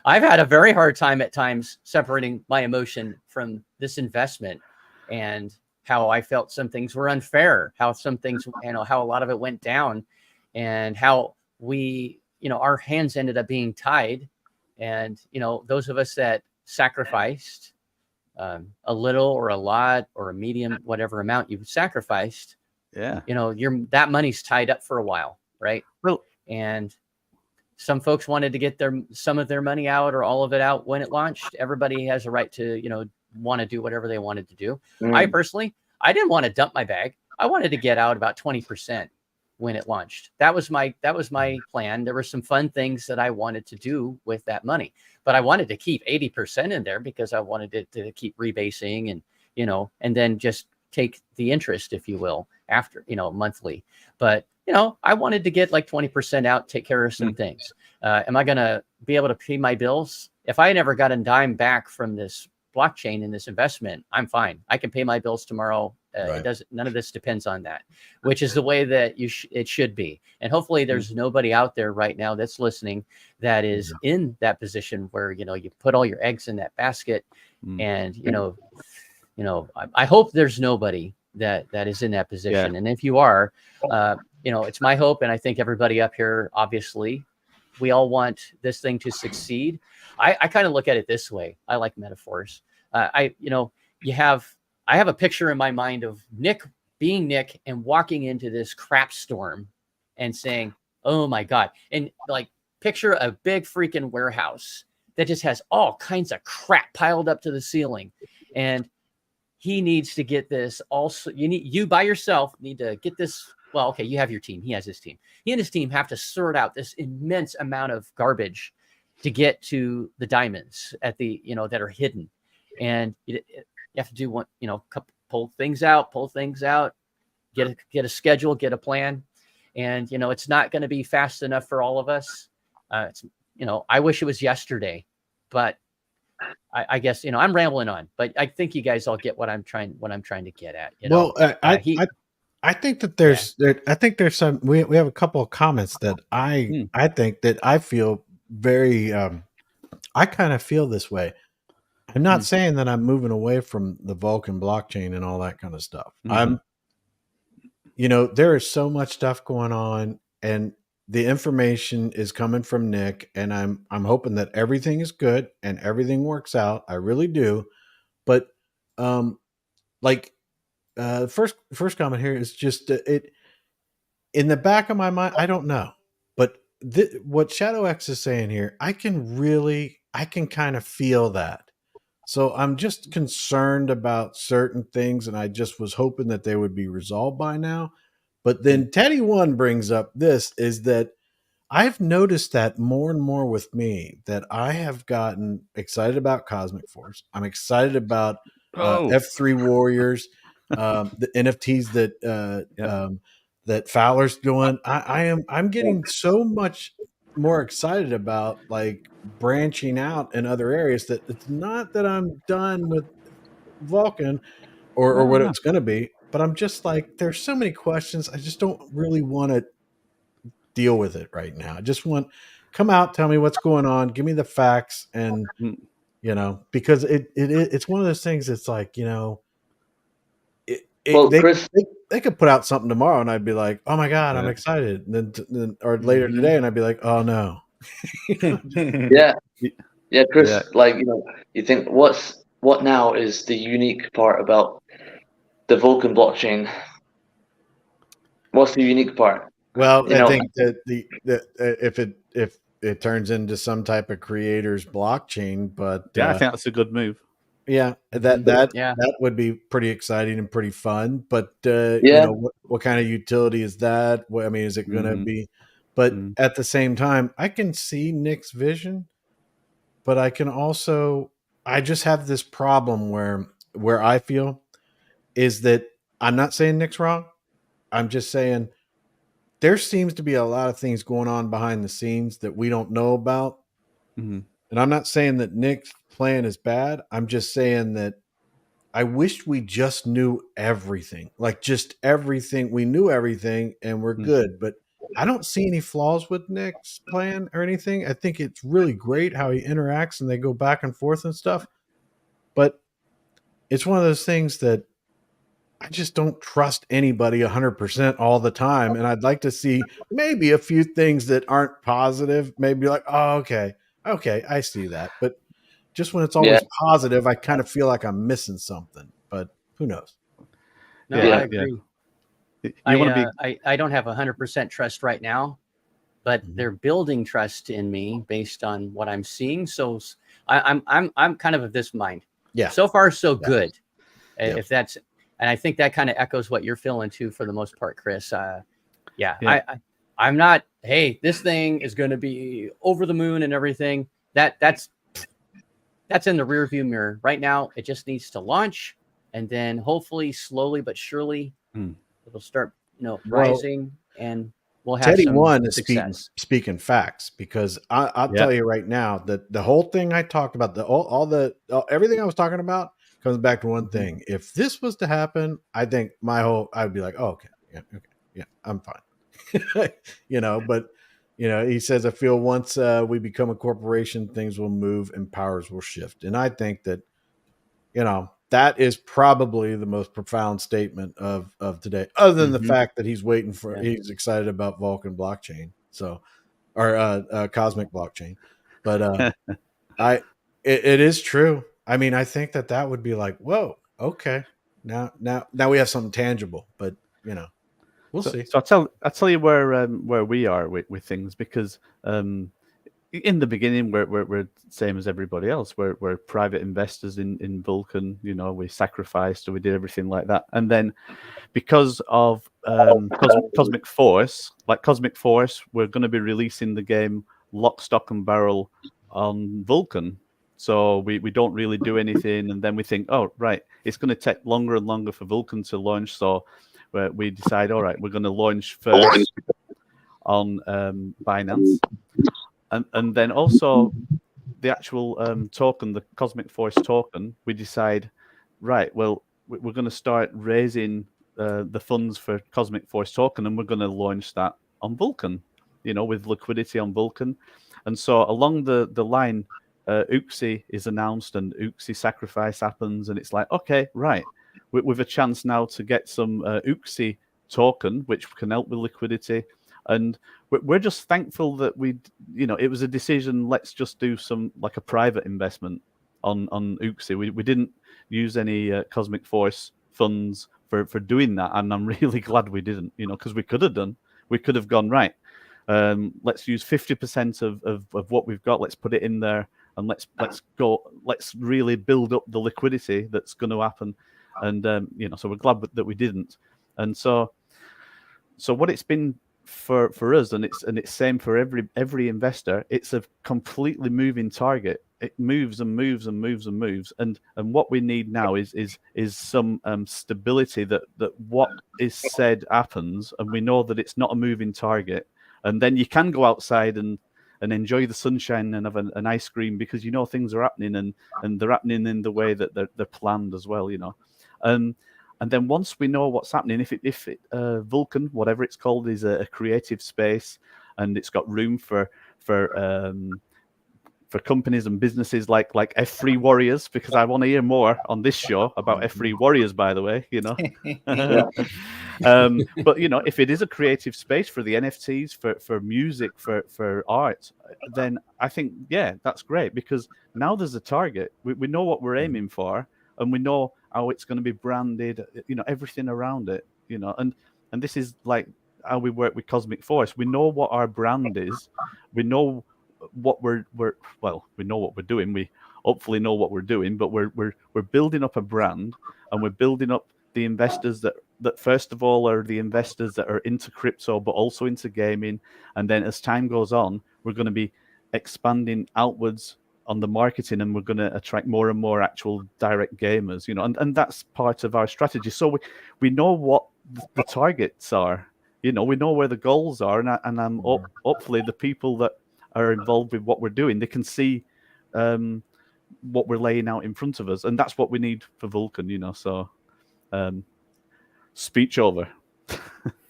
I've had a very hard time at times separating my emotion from this investment and how I felt some things were unfair, how some things, how a lot of it went down, and how we, our hands ended up being tied. And, those of us that sacrificed a little or a lot or a medium, whatever amount you've sacrificed, that money's tied up for a while. Right. Well, and some folks wanted to get some of their money out or all of it out when it launched. Everybody has a right to, want to do whatever they wanted to do. I personally, I didn't want to dump my bag. I wanted to get out about 20% when it launched. That was my plan. There were some fun things that I wanted to do with that money, but I wanted to keep 80% in there because I wanted it to keep rebasing and, and then just take the interest, if you will, after, monthly. But, I wanted to get like 20% out, take care of some things. Am I going to be able to pay my bills? If I never got a dime back from this blockchain and this investment, I'm fine. I can pay my bills tomorrow. It doesn't. None of this depends on that, which is the way that it should be. And hopefully, there's nobody out there right now that's listening that is in that position where you put all your eggs in that basket, and I hope there's nobody that is in that position. And if you are, it's my hope, and I think everybody up here, obviously, we all want this thing to succeed. I kind of look at it this way. I like metaphors. I have a picture in my mind of Nick being Nick and walking into this crap storm and saying, "Oh my God." And like picture a big freaking warehouse that just has all kinds of crap piled up to the ceiling. And he needs to get this also. You by yourself need to get this. Well, okay, you have your team. He has his team. He and his team have to sort out this immense amount of garbage to get to the diamonds at the, that are hidden. And you have to do one, pull things out, get a schedule, get a plan. And, it's not going to be fast enough for all of us. I wish it was yesterday, but I guess, I'm rambling on, but I think you guys all get what I'm trying to get at. I think that I think there's some. We have a couple of comments that I think that I feel very. I kind of feel this way. I'm not saying that I'm moving away from the Vulcan blockchain and all that kind of stuff. There is so much stuff going on, and the information is coming from Nick, and I'm hoping that everything is good and everything works out. I really do. But first comment here is just it in the back of my mind. I don't know, but what Shadow X is saying here, I can kind of feel that. So I'm just concerned about certain things, and I just was hoping that they would be resolved by now. But then Teddy One brings up this is that I've noticed that more and more with me that I have gotten excited about Cosmic Force. I'm excited about F3 Warriors, the NFTs that Fowler's doing. I'm getting so much more excited about like branching out in other areas that it's not that I'm done with Vulcan or what it's going to be, but I'm just like, there's so many questions. I just don't really want to deal with it right now. I just want come out, tell me what's going on, give me the facts, and because it's one of those things. It's like Chris, they could put out something tomorrow, and I'd be like, oh my god, I'm excited. And then or later today, and I'd be like, oh no. Yeah, Chris. Like you think what now is the unique part about the Vulcan blockchain? What's the unique part? Well, I think that if it turns into some type of creator's blockchain, but I think that's a good move. Yeah, that would be pretty exciting and pretty fun. But what kind of utility is that? I mean, is it going to be? But at the same time, I can see Nick's vision, but I can also I just have this problem where I feel is that I'm not saying Nick's wrong. I'm just saying there seems to be a lot of things going on behind the scenes that we don't know about. And I'm not saying that Nick's plan is bad. I'm just saying that I wish we just knew everything, like just everything. We knew everything and we're good, but I don't see any flaws with Nick's plan or anything. I think it's really great how he interacts and they go back and forth and stuff. But it's one of those things that I just don't trust anybody 100% all the time. And I'd like to see maybe a few things that aren't positive, maybe like, oh, okay, I see that. But just when it's always positive, I kind of feel like I'm missing something, but who knows? No, I agree. I don't have 100% trust right now, but they're building trust in me based on what I'm seeing. So I'm kind of this mind. Yeah. So far, so good. If that's, and I think that kind of echoes what you're feeling too, for the most part, Chris. I'm not. Hey, this thing is going to be over the moon and everything. That's in the rearview mirror right now. It just needs to launch, and then hopefully, slowly but surely, it'll start, rising, and we'll have Teddy some One is success. speaking facts, because I'll tell you right now that the whole thing I talked about, everything I was talking about comes back to one thing. If this was to happen, I think I'd be like, oh, okay, I'm fine. But he says, I feel once we become a corporation, things will move and powers will shift. And I think that, that is probably the most profound statement of today, other than the fact that he's waiting for, he's excited about Vulcan blockchain. Or cosmic blockchain. But it is true. I mean, I think that would be like, whoa, okay. Now we have something tangible, but we'll see. So I'll tell you where we are with things, because in the beginning we're same as everybody else. We're private investors in Vulcan. We sacrificed, or we did everything like that, and then because of Cosmic Force, we're going to be releasing the game lock, stock, and barrel on Vulcan. So we don't really do anything, and then we think, oh right, it's going to take longer and longer for Vulcan to launch. So we decide, all right, we're going to launch first on Binance, and then also the actual token, the Cosmic Force token. We decide, right, well, we're going to start raising the funds for Cosmic Force token, and we're going to launch that on Vulcan, with liquidity on Vulcan. And so along the line, Uxie is announced and Uxie sacrifice happens, and it's like, okay, right, with a chance now to get some Uxie token, which can help with liquidity. And we're just thankful that it was a decision, let's just do some like a private investment on Uxie. We didn't use any Cosmic Force funds for doing that, and I'm really glad we didn't, because we could have gone, right, let's use 50% of what we've got, let's put it in there, and let's really build up the liquidity that's going to happen. And so we're glad that we didn't. And so what it's been for us, and it's same for every investor, it's a completely moving target. It moves and moves and moves and moves, and what we need now is some stability that what is said happens, and we know that it's not a moving target, and then you can go outside and enjoy the sunshine and have an ice cream, because things are happening, and they're happening in the way that they're planned as well, And then once we know what's happening, if Vulcan, whatever it's called, is a creative space, and it's got room for companies and businesses like F3 Warriors, because I want to hear more on this show about F3 Warriors, by the way, But if it is a creative space for the NFTs, for music, for art, then I think, yeah, that's great, because now there's a target. We know what we're aiming for, and we know how it's going to be branded, everything around it, and this is like how we work with Cosmic Force. We know what our brand is. We know what we know what we're doing. We hopefully know what we're doing, but we're building up a brand, and we're building up the investors that first of all are the investors that are into crypto, but also into gaming. And then as time goes on, we're going to be expanding outwards on the marketing, and we're going to attract more and more actual direct gamers, and that's part of our strategy. So we know what the targets are, we know where the goals are, and I'm hopefully the people that are involved with what we're doing, they can see what we're laying out in front of us, and that's what we need for Vulcan, so speech over.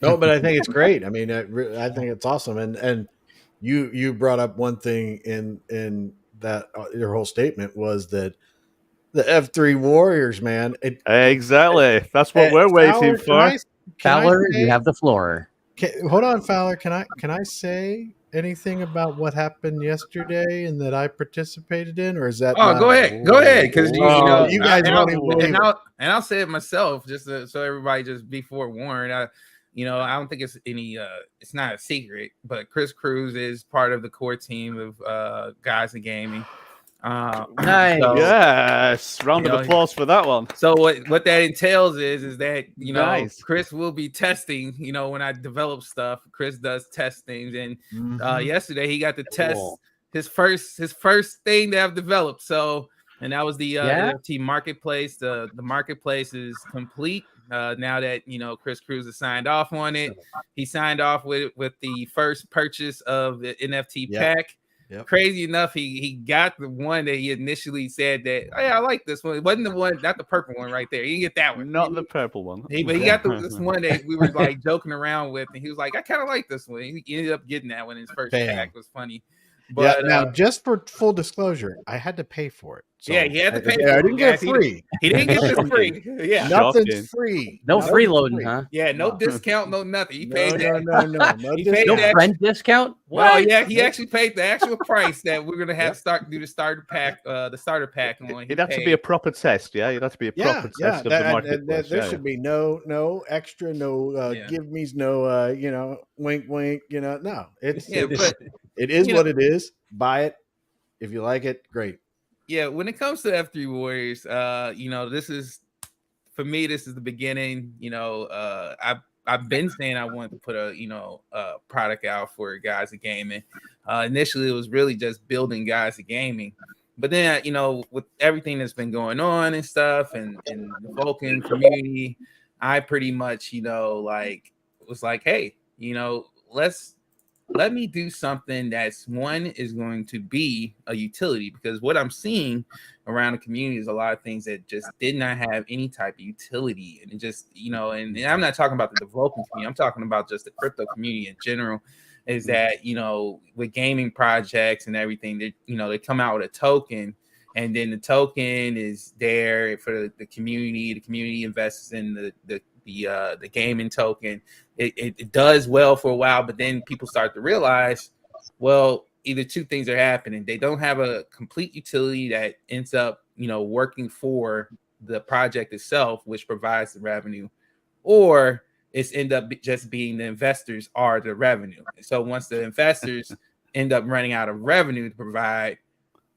No, but I think it's great. I mean, I think it's awesome, and you brought up one thing in that your whole statement was that the F3 Warriors, man. Exactly. That's what we're waiting for. Fowler, you have the floor. Hold on, Fowler. Can I say anything about what happened yesterday and that I participated in, or is that? Go ahead, because you guys won't even believe it. And I'll say it myself, just so everybody just be forewarned. I don't think it's it's not a secret, but Chris Cruz is part of the core team of Guys in Gaming. Nice. So, yes, round of applause for that one. So what that entails is that nice. Chris will be testing. When I develop stuff, Chris does test things, and yesterday he got to test his first thing that I've developed. So, and that was the NFT marketplace. The marketplace is complete. Now that Chris Cruz has signed off on it, he signed off with the first purchase of the NFT pack. Yep. Crazy enough, he got the one that he initially said that, oh, yeah, I like this one. It wasn't the one, not the purple one right there. He didn't get that one. Not the purple one. But he got this one that we were like joking around with, and he was like, I kind of like this one. He ended up getting that one in his first pack. It was funny. But now, just for full disclosure, I had to pay for it. So he had to pay for it. I didn't get free. He didn't get this free. Yeah. Nothing's free. No freeloading, huh? Yeah, no discount, no nothing. He paid that. No friend discount? Well, yeah, he actually paid the actual price that we're gonna have to do the starter pack on. It'd have to be a proper test, yeah. It'd have to be a proper test of the marketplace. There should be no extra, no give me's, no wink wink, no. It is what it is. Buy it. If you like it, great. Yeah, when it comes to F3 Warriors, this is for me. This is the beginning. I've been saying I wanted to put a product out for Guys of Gaming. Initially, it was really just building Guys of Gaming, but then with everything that's been going on and stuff, and the Vulcan community, I pretty much was like, hey, let's let me do something that's one is going to be a utility, because what I'm seeing around the community is a lot of things that just did not have any type of utility. And it just, and I'm not talking about the developing community, I'm talking about just the crypto community in general, is that, with gaming projects and everything, that, they come out with a token, and then the token is there for the community. The community invests in the gaming token. It does well for a while, but then people start to realize, well, either two things are happening. They don't have a complete utility that ends up, working for the project itself, which provides the revenue, or it's end up just being the investors are the revenue. So once the investors end up running out of revenue to provide,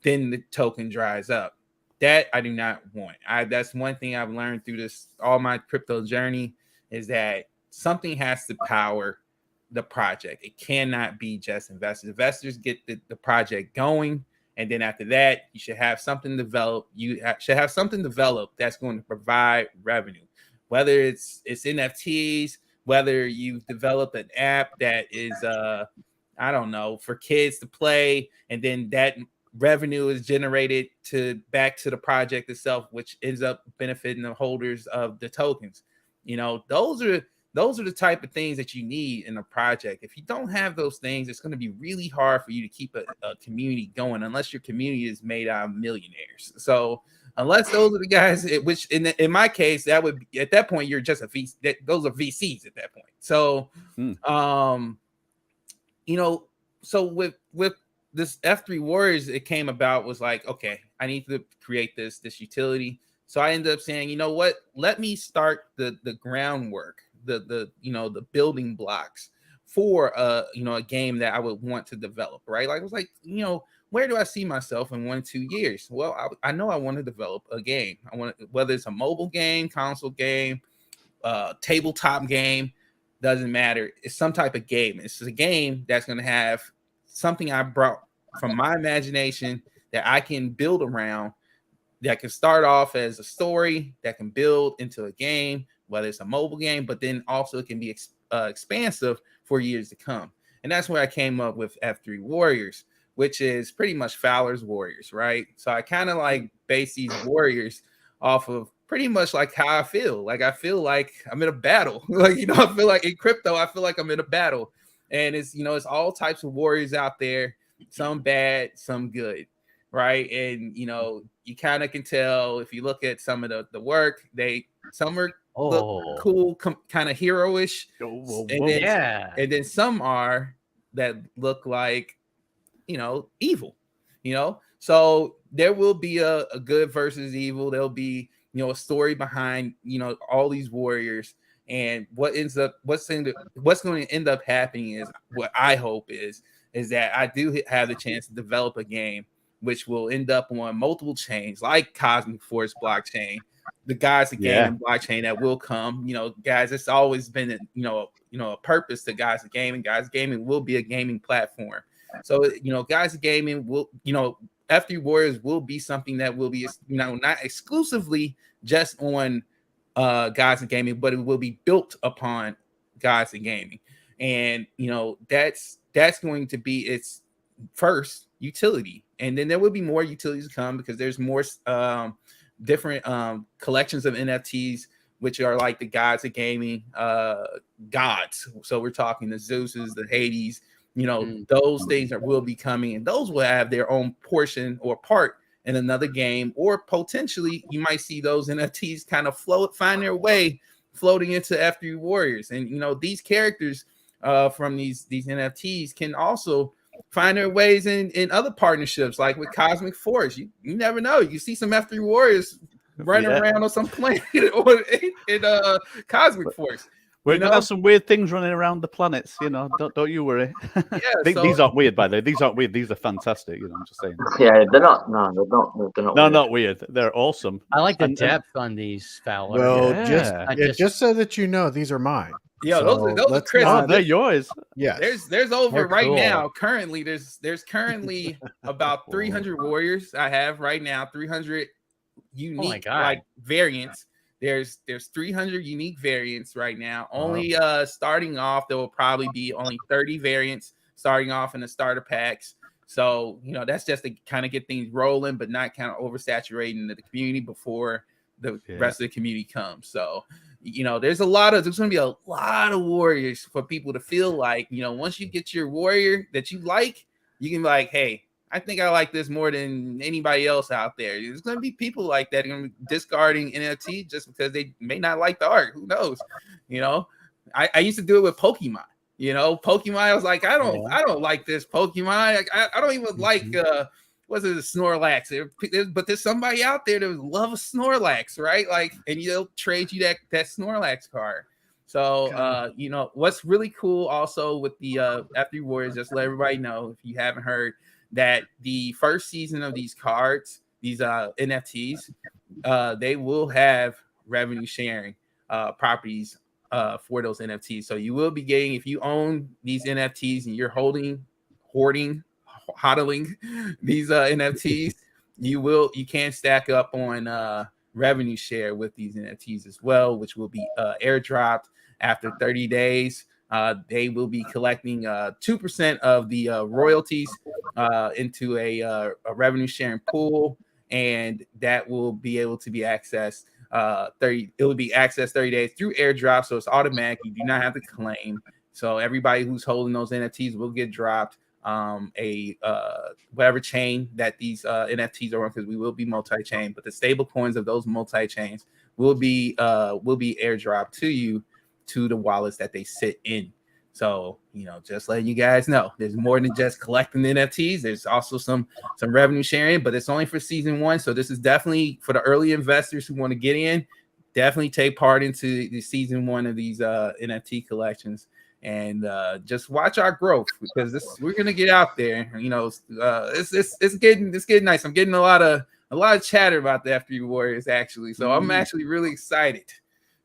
then the token dries up. That I do not want. That's one thing I've learned through this all my crypto journey, is that something has to power the project. It cannot be just investors. Investors get the project going, and then after that, you should have something developed. Should have something developed that's going to provide revenue, whether it's NFTs, whether you've developed an app that is I don't know, for kids to play, and then that revenue is generated back to the project itself, which ends up benefiting the holders of the tokens. Those are the type of things that you need in a project. If you don't have those things, it's going to be really hard for you to keep a community going, unless your community is made out of millionaires. So unless those are the guys, which in my case, that would be, at that point, you're just a VC. Those are VCs at that point. So, so with this F3 Warriors, it came about was like, okay, I need to create this utility. So I ended up saying, you know what? Let me start the groundwork, the building blocks for a game that I would want to develop, right? Like, it was like, where do I see myself in 1-2 years? Well, I know I want to develop a game. I want, whether it's a mobile game, console game, tabletop game, doesn't matter. It's some type of game. It's a game that's going to have something I brought from my imagination that I can build around, that can start off as a story that can build into a game, whether it's a mobile game, but then also it can be expansive for years to come. And that's where I came up with F3 Warriors, which is pretty much Fowler's Warriors, right? So I kind of like base these warriors off of pretty much like how I feel. Like, I feel like I'm in a battle. Like, I feel like in crypto, I feel like I'm in a battle. And it's, it's all types of warriors out there, some bad, some good, right? And, you kind of can tell if you look at some of the work, some are look cool, kind of heroish. And then some are that look like, evil, So there will be a good versus evil. There'll be, a story behind, all these warriors. And what's going to end up happening is, what I hope is that I do have the chance to develop a game which will end up on multiple chains like Cosmic Force blockchain, the Gaza Gaming blockchain that will come. Guys, it's always been a purpose to Gaza Gaming. Gaza Gaming will be a gaming platform. So Gaza Gaming will, F3 Warriors will be something that will be not exclusively just on Gaza Gaming, but it will be built upon Gaza Gaming. And that's going to be its first utility, and then there will be more utilities to come, because there's more different collections of NFTs, which are like the Gaza Gaming gods. So we're talking the Zeuses, the Hades, those things will be coming, and those will have their own portion or part in another game, or potentially you might see those NFTs kind of find their way floating into F3 Warriors. And these characters from these NFTs can also find their ways in other partnerships, like with Cosmic Force. You never know. You see some F3 Warriors running around on some planet or in Cosmic Force. We're gonna have some weird things running around the planets, Don't you worry. These aren't weird, by the way. These aren't weird. These are fantastic. I'm just saying. Yeah, they're not. No, they're not. They're not. No, weird. not weird. They're awesome. I like the depth on these, Fowler. Well, just so that you know, these are mine. Yeah, so those are Chris. They're yours. Yeah. There's over right now. Currently, there's currently about 300 warriors. I have right now 300 unique like variants. There's 300 unique variants right now. Only starting off, there will probably be only 30 variants. starting off in the starter packs. So, that's just to kind of get things rolling, but not kind of oversaturating the community before the rest of the community comes. So, there's going to be a lot of warriors for people to feel like, once you get your warrior that you like, you can be like, hey, I think I like this more than anybody else out there. There's going to be people like that going to be discarding NFT just because they may not like the art. Who knows? I used to do it with Pokemon. Pokemon, I was like, I don't like this Pokemon. I don't even like what's it, Snorlax? But there's somebody out there that would love a Snorlax, right? Like, and they'll trade you that Snorlax card. So what's really cool also with the F3 Warriors, just to let everybody know, if you haven't heard, that the first season of these cards, these NFTs, they will have revenue sharing properties for those NFTs. So you will be getting, if you own these NFTs and you're hodling these NFTs, you can stack up on revenue share with these NFTs as well, which will be airdropped after 30 days. They will be collecting 2% of the royalties into a revenue sharing pool, and that will be able to be accessed 30 days through airdrop. So it's automatic. You do not have to claim. So everybody who's holding those NFTs will get dropped whatever chain that these NFTs are on, because we will be multi-chain, but the stable coins of those multi-chains will be airdropped to you to the wallets that they sit in. So, just letting you guys know, there's more than just collecting the NFTs. There's also some revenue sharing, but it's only for season 1. So this is definitely for the early investors who want to get in. Definitely take part into the season 1 of these NFT collections, and just watch our growth, because we're gonna get out there. It's getting nice. I'm getting a lot of chatter about the F3 Warriors actually, so I'm actually really excited.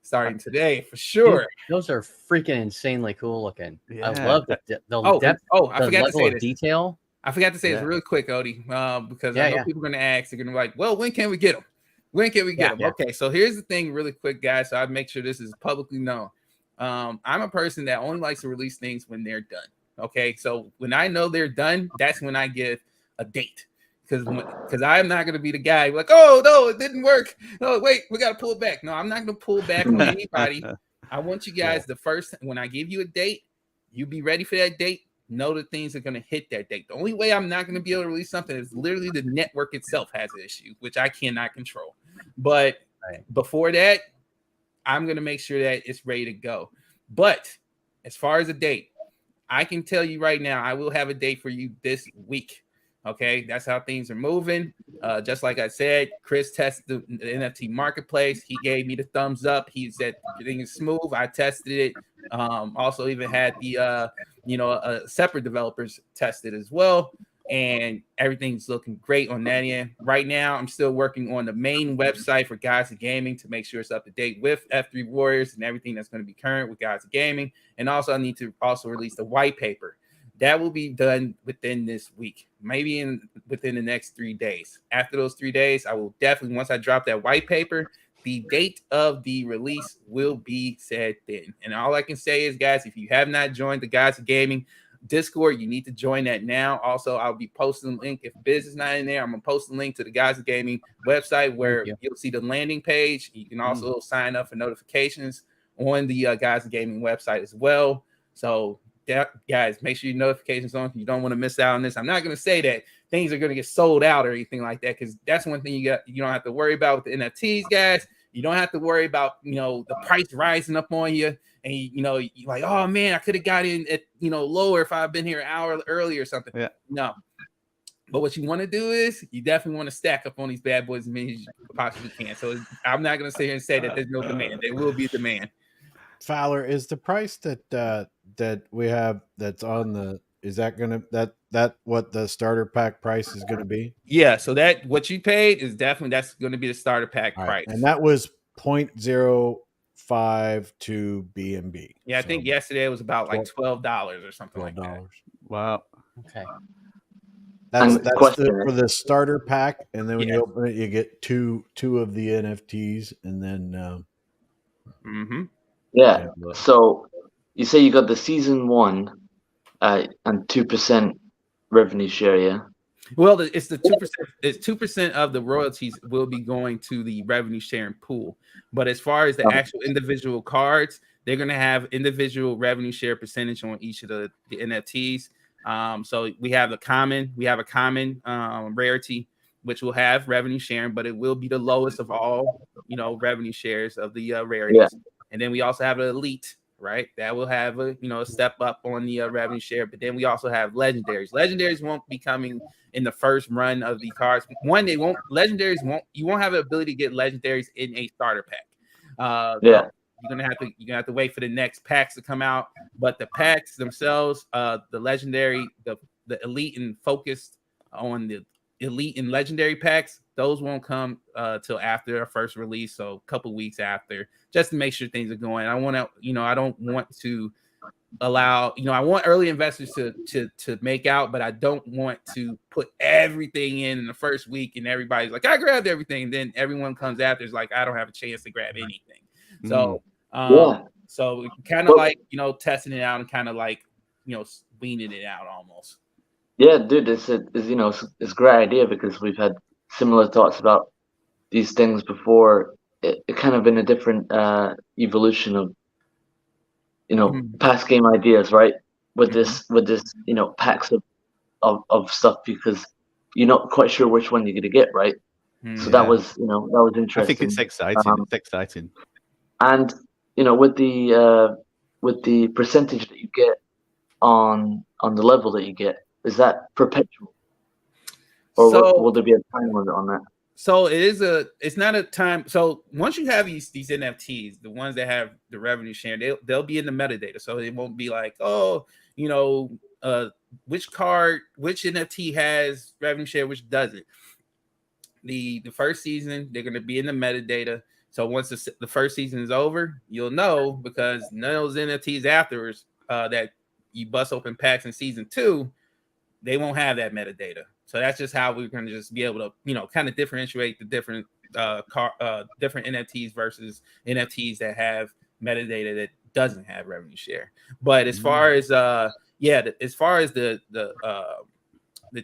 Starting today, for sure. Dude, those are freaking insanely cool looking. Yeah. I love the depth, I forgot to say level this. of detail. I forgot to say this really quick, Odie, because I know people are going to ask. They're going to be like, "Well, when can we get them? When can we get them?" Okay, so here's the thing, really quick, guys. So I make sure this is publicly known. I'm a person that only likes to release things when they're done. Okay, so when I know they're done, that's when I give a date. Because I'm not going to be the guy like, oh, no, it didn't work. No, wait, we got to pull it back. No, I'm not going to pull back on anybody. I want you guys when I give you a date, you be ready for that date. Know that things are going to hit that date. The only way I'm not going to be able to release something is literally the network itself has an issue, which I cannot control. But before that, I'm going to make sure that it's ready to go. But as far as a date, I can tell you right now, I will have a date for you this week. Okay, that's how things are moving. Just like I said, Chris tested the NFT marketplace. He gave me the thumbs up. He said everything is smooth. I tested it. Also even had the separate developers tested as well, and everything's looking great on that end. Right now, I'm still working on the main website for Guys of Gaming to make sure it's up to date with F3 Warriors and everything that's going to be current with Guys of Gaming. And also, I need to also release the white paper. That will be done within this week, maybe within the next 3 days. After those 3 days, I will definitely, once I drop that white paper, the date of the release will be set then. And all I can say is, guys, if you have not joined the Guys of Gaming Discord, you need to join that now. Also, I'll be posting a link. If Biz is not in there, I'm going to post a link to the Guys of Gaming website where you'll see the landing page. You can also sign up for notifications on the Guys of Gaming website as well. So, guys, make sure your notifications on. You don't want to miss out on this. I'm not going to say that things are going to get sold out or anything like that, because that's one thing you don't have to worry about with the NFTs, guys. You don't have to worry about the price rising up on you, and you're like, oh man, I could have got in at lower if I'd been here an hour early or something. Yeah. No. But what you want to do is you definitely want to stack up on these bad boys as many as you possibly can. So I'm not going to sit here and say that there's no demand. There will be demand. Fowler, is the price that we have that's on the, is that gonna that what the starter pack price is gonna be? Yeah, so that what you paid is definitely that's going to be the starter pack price, and that was 0.05 to BNB. Yeah, I think yesterday it was about like $12 or something like that. Wow. Okay. That's for the starter pack, and then when you open it, you get two of the NFTs, and then Yeah. So you say you got the season 1 and 2% revenue share. Yeah. Well, it's the 2%. It's 2% of the royalties will be going to the revenue sharing pool. But as far as the actual individual cards, they're going to have individual revenue share percentage on each of the NFTs. So we have a common rarity, which will have revenue sharing, but it will be the lowest of all, revenue shares of the rarities. Yeah. And then we also have an elite, right? That will have a step up on the revenue share. But then we also have legendaries. Legendaries won't be coming in the first run of the cards. One, you won't have the ability to get legendaries in a starter pack. You're gonna have to wait for the next packs to come out. But the packs themselves, the legendary, the elite and focused on the elite and legendary packs, those won't come till after our first release, so a couple weeks after, just to make sure things are going. I don't want to allow, I want early investors to make out, but I don't want to put everything in the first week and everybody's like, I grabbed everything, and then everyone comes after is like, I don't have a chance to grab anything. So so kind of like testing it out and kind of like weaning it out almost. Yeah, dude, it's a great idea, because we've had similar thoughts about these things before. It kind of in a different evolution of past game ideas, right? With this packs of stuff, because you're not quite sure which one you're gonna get, right? So that was interesting. I think it's exciting. It's exciting. And with the percentage that you get on the level that you get, is that perpetual, or will there be a time limit on that? So it's not a time. So once you have these NFTs, the ones that have the revenue sharing, they'll be in the metadata. So it won't be like, which NFT has revenue share, which doesn't. The first season, they're going to be in the metadata. So once the first season is over, you'll know, because none of those NFTs afterwards that you bust open packs in season 2, they won't have that metadata. So that's just how we're going to just be able to, kind of differentiate the different different NFTs versus NFTs that have metadata that doesn't have revenue share. But as far as as far as the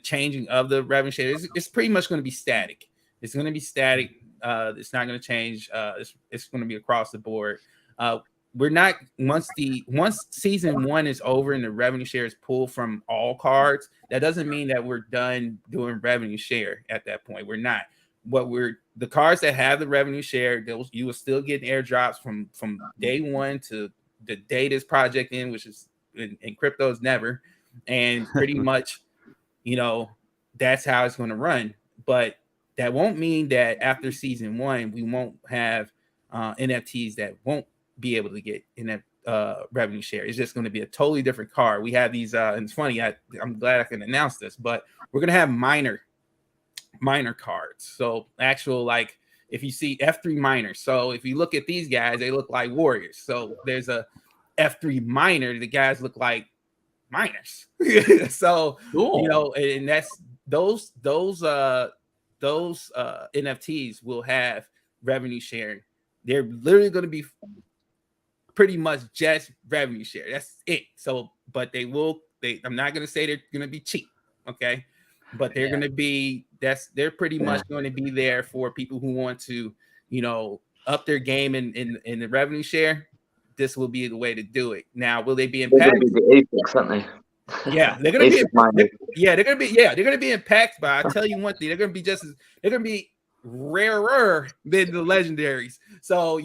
changing of the revenue share, it's pretty much going to be static. It's going to be static. It's not going to change. It's going to be across the board. We're not once season 1 is over and the revenue share is pulled from all cards, that doesn't mean that we're done doing revenue share at that point. We're not. The cards that have the revenue share, you will still get airdrops from day 1 to the day this project in, which is in crypto is never, and pretty much that's how it's going to run. But that won't mean that after season 1 we won't have NFTs that won't be able to get in that revenue share. It's just going to be a totally different card. We have these and it's funny, I'm glad I can announce this, but we're going to have minor cards. So actual, like if you see F3 minor, so if you look at these guys, they look like warriors. So there's a F3 minor, the guys look like miners. So cool. And that's those NFTs will have revenue sharing. They're literally going to be pretty much just revenue share. That's it. So, but I'm not going to say they're going to be cheap. Okay. But they're going to be, they're pretty much going to be there for people who want to, up their game in the revenue share. This will be the way to do it. Now, will they be in packs? The ASICs, aren't they? Yeah, they're going to be. They're going to be in packs. But I'll tell you one thing: they're going to be rarer than the legendaries. So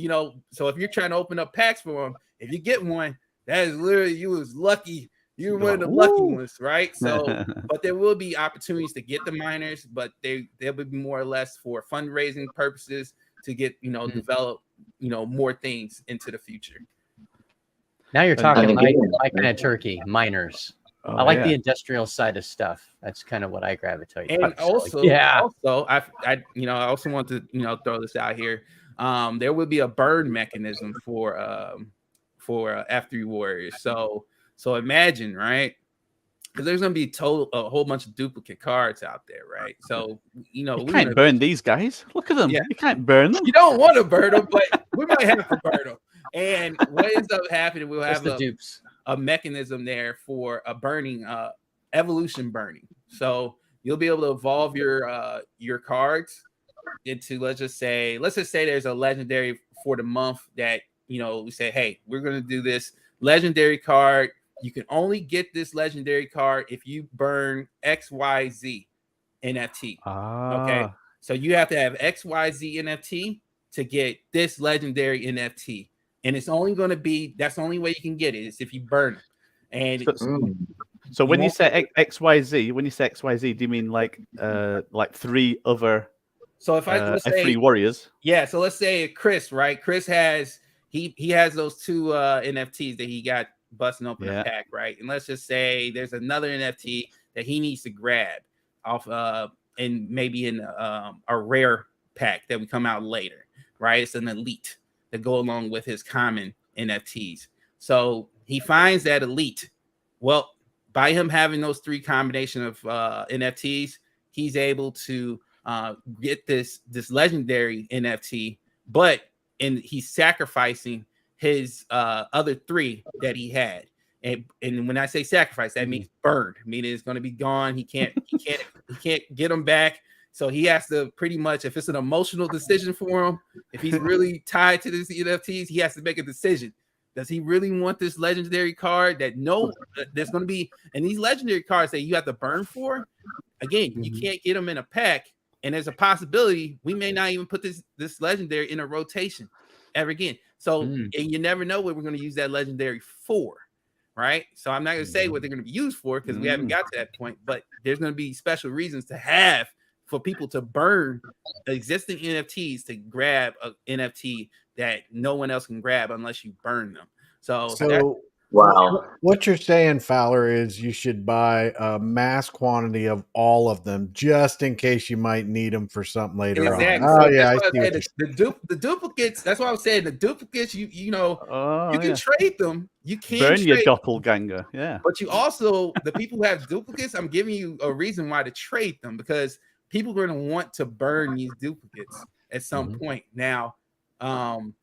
so if you're trying to open up packs for them, if you get one, that is literally, you was lucky. You're one of the lucky ones, right? So, but there will be opportunities to get the miners, but they'll be more or less for fundraising purposes to get develop more things into the future. Now you're talking my kind of turkey, miners. I like the industrial side of stuff. That's kind of what I gravitate. And also, I also want to throw this out here. There will be a burn mechanism for F3 warriors. So imagine, right? Because there's going to be a whole bunch of duplicate cards out there, right? So you can't burn these guys. Look at them. Yeah. You can't burn them. You don't want to burn them, but we might have to burn them. And what ends up happening, we'll have the dupes. a mechanism there for a burning, evolution burning. So you'll be able to evolve your cards into, let's just say there's a legendary for the month that, you know, we say, hey, we're going to do this legendary card. You can only get this legendary card if you burn XYZ NFT. Okay. So you have to have XYZ NFT to get this legendary NFT. And it's only going to be, that's the only way you can get it, is if you burn them. And so when you say XYZ, do you mean like 3 other? So if I let's say 3 warriors. Yeah. So let's say Chris, right? Chris has he has those 2 NFTs that he got busting open a pack, right? And let's just say there's another NFT that he needs to grab off and maybe in a rare pack that would come out later, right? It's an elite that go along with his common NFTs. So he finds that elite. Well, by him having those 3 combination of NFTs, he's able to get this legendary NFT, but he's sacrificing his other 3 that he had. And when I say sacrifice, that means burned, meaning it's going to be gone. He can't get them back. So he has to pretty much, if it's an emotional decision for him, if he's really tied to these NFTs, he has to make a decision. Does he really want this legendary card that there's going to be, and these legendary cards that you have to burn for, again, you can't get them in a pack. And there's a possibility we may not even put this legendary in a rotation ever again. So, and you never know what we're going to use that legendary for, right? So I'm not going to say what they're going to be used for because we haven't got to that point, but there's going to be special reasons to have for people to burn existing NFTs to grab an NFT that no one else can grab unless you burn them. So wow. What you're saying, Fowler, is you should buy a mass quantity of all of them just in case you might need them for something later on. So yeah, I see the duplicates. That's what I was saying. The duplicates, you can trade them. You can burn your doppelganger, But you also, the people who have duplicates, I'm giving you a reason why to trade them, because people are going to want to burn these duplicates at some point. Now, then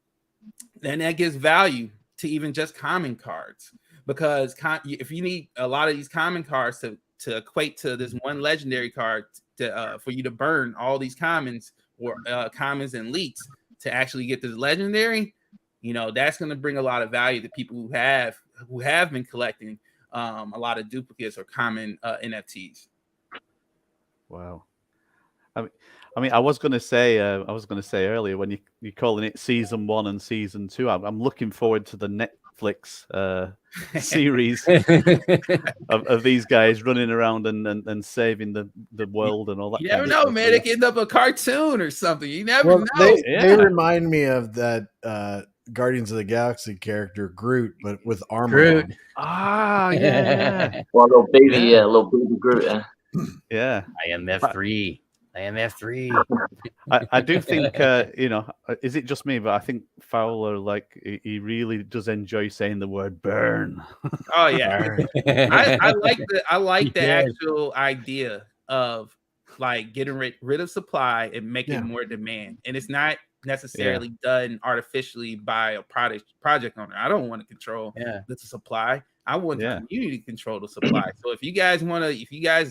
that gives value to even just common cards, because if you need a lot of these common cards to equate to this one legendary card for you to burn all these commons or commons and elites to actually get this legendary, that's going to bring a lot of value to people who have been collecting a lot of duplicates or common NFTs. Wow. I mean, I was going to say earlier when you're calling it season 1 and season 2, I'm looking forward to the Netflix series of these guys running around and saving the world and all that. You never know, man. It could end up a cartoon or something. You never know. They remind me of that Guardians of the Galaxy character Groot, but with armor on. Yeah. Well, little baby Groot. Yeah. I am F3. I do think, is it just me? But I think Fowler, he really does enjoy saying the word burn. Oh yeah, I like the actual idea of getting rid of supply and making more demand, and it's not necessarily done artificially by a project owner. I don't want to control the supply. I want the community to control the supply. So if you guys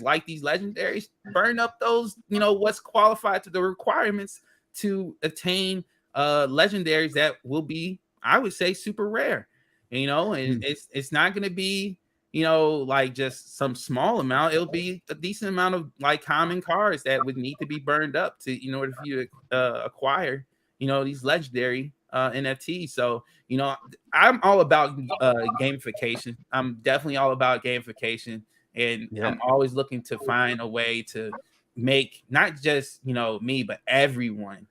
like these legendaries, burn up those, what's qualified to the requirements to attain legendaries that will be, I would say, super rare. And it's not going to be, just some small amount. It'll be a decent amount of common cards that would need to be burned up in order for you to acquire, these legendary NFTs. So, I'm all about gamification. I'm definitely all about gamification, and I'm always looking to find a way to make not just me, but everyone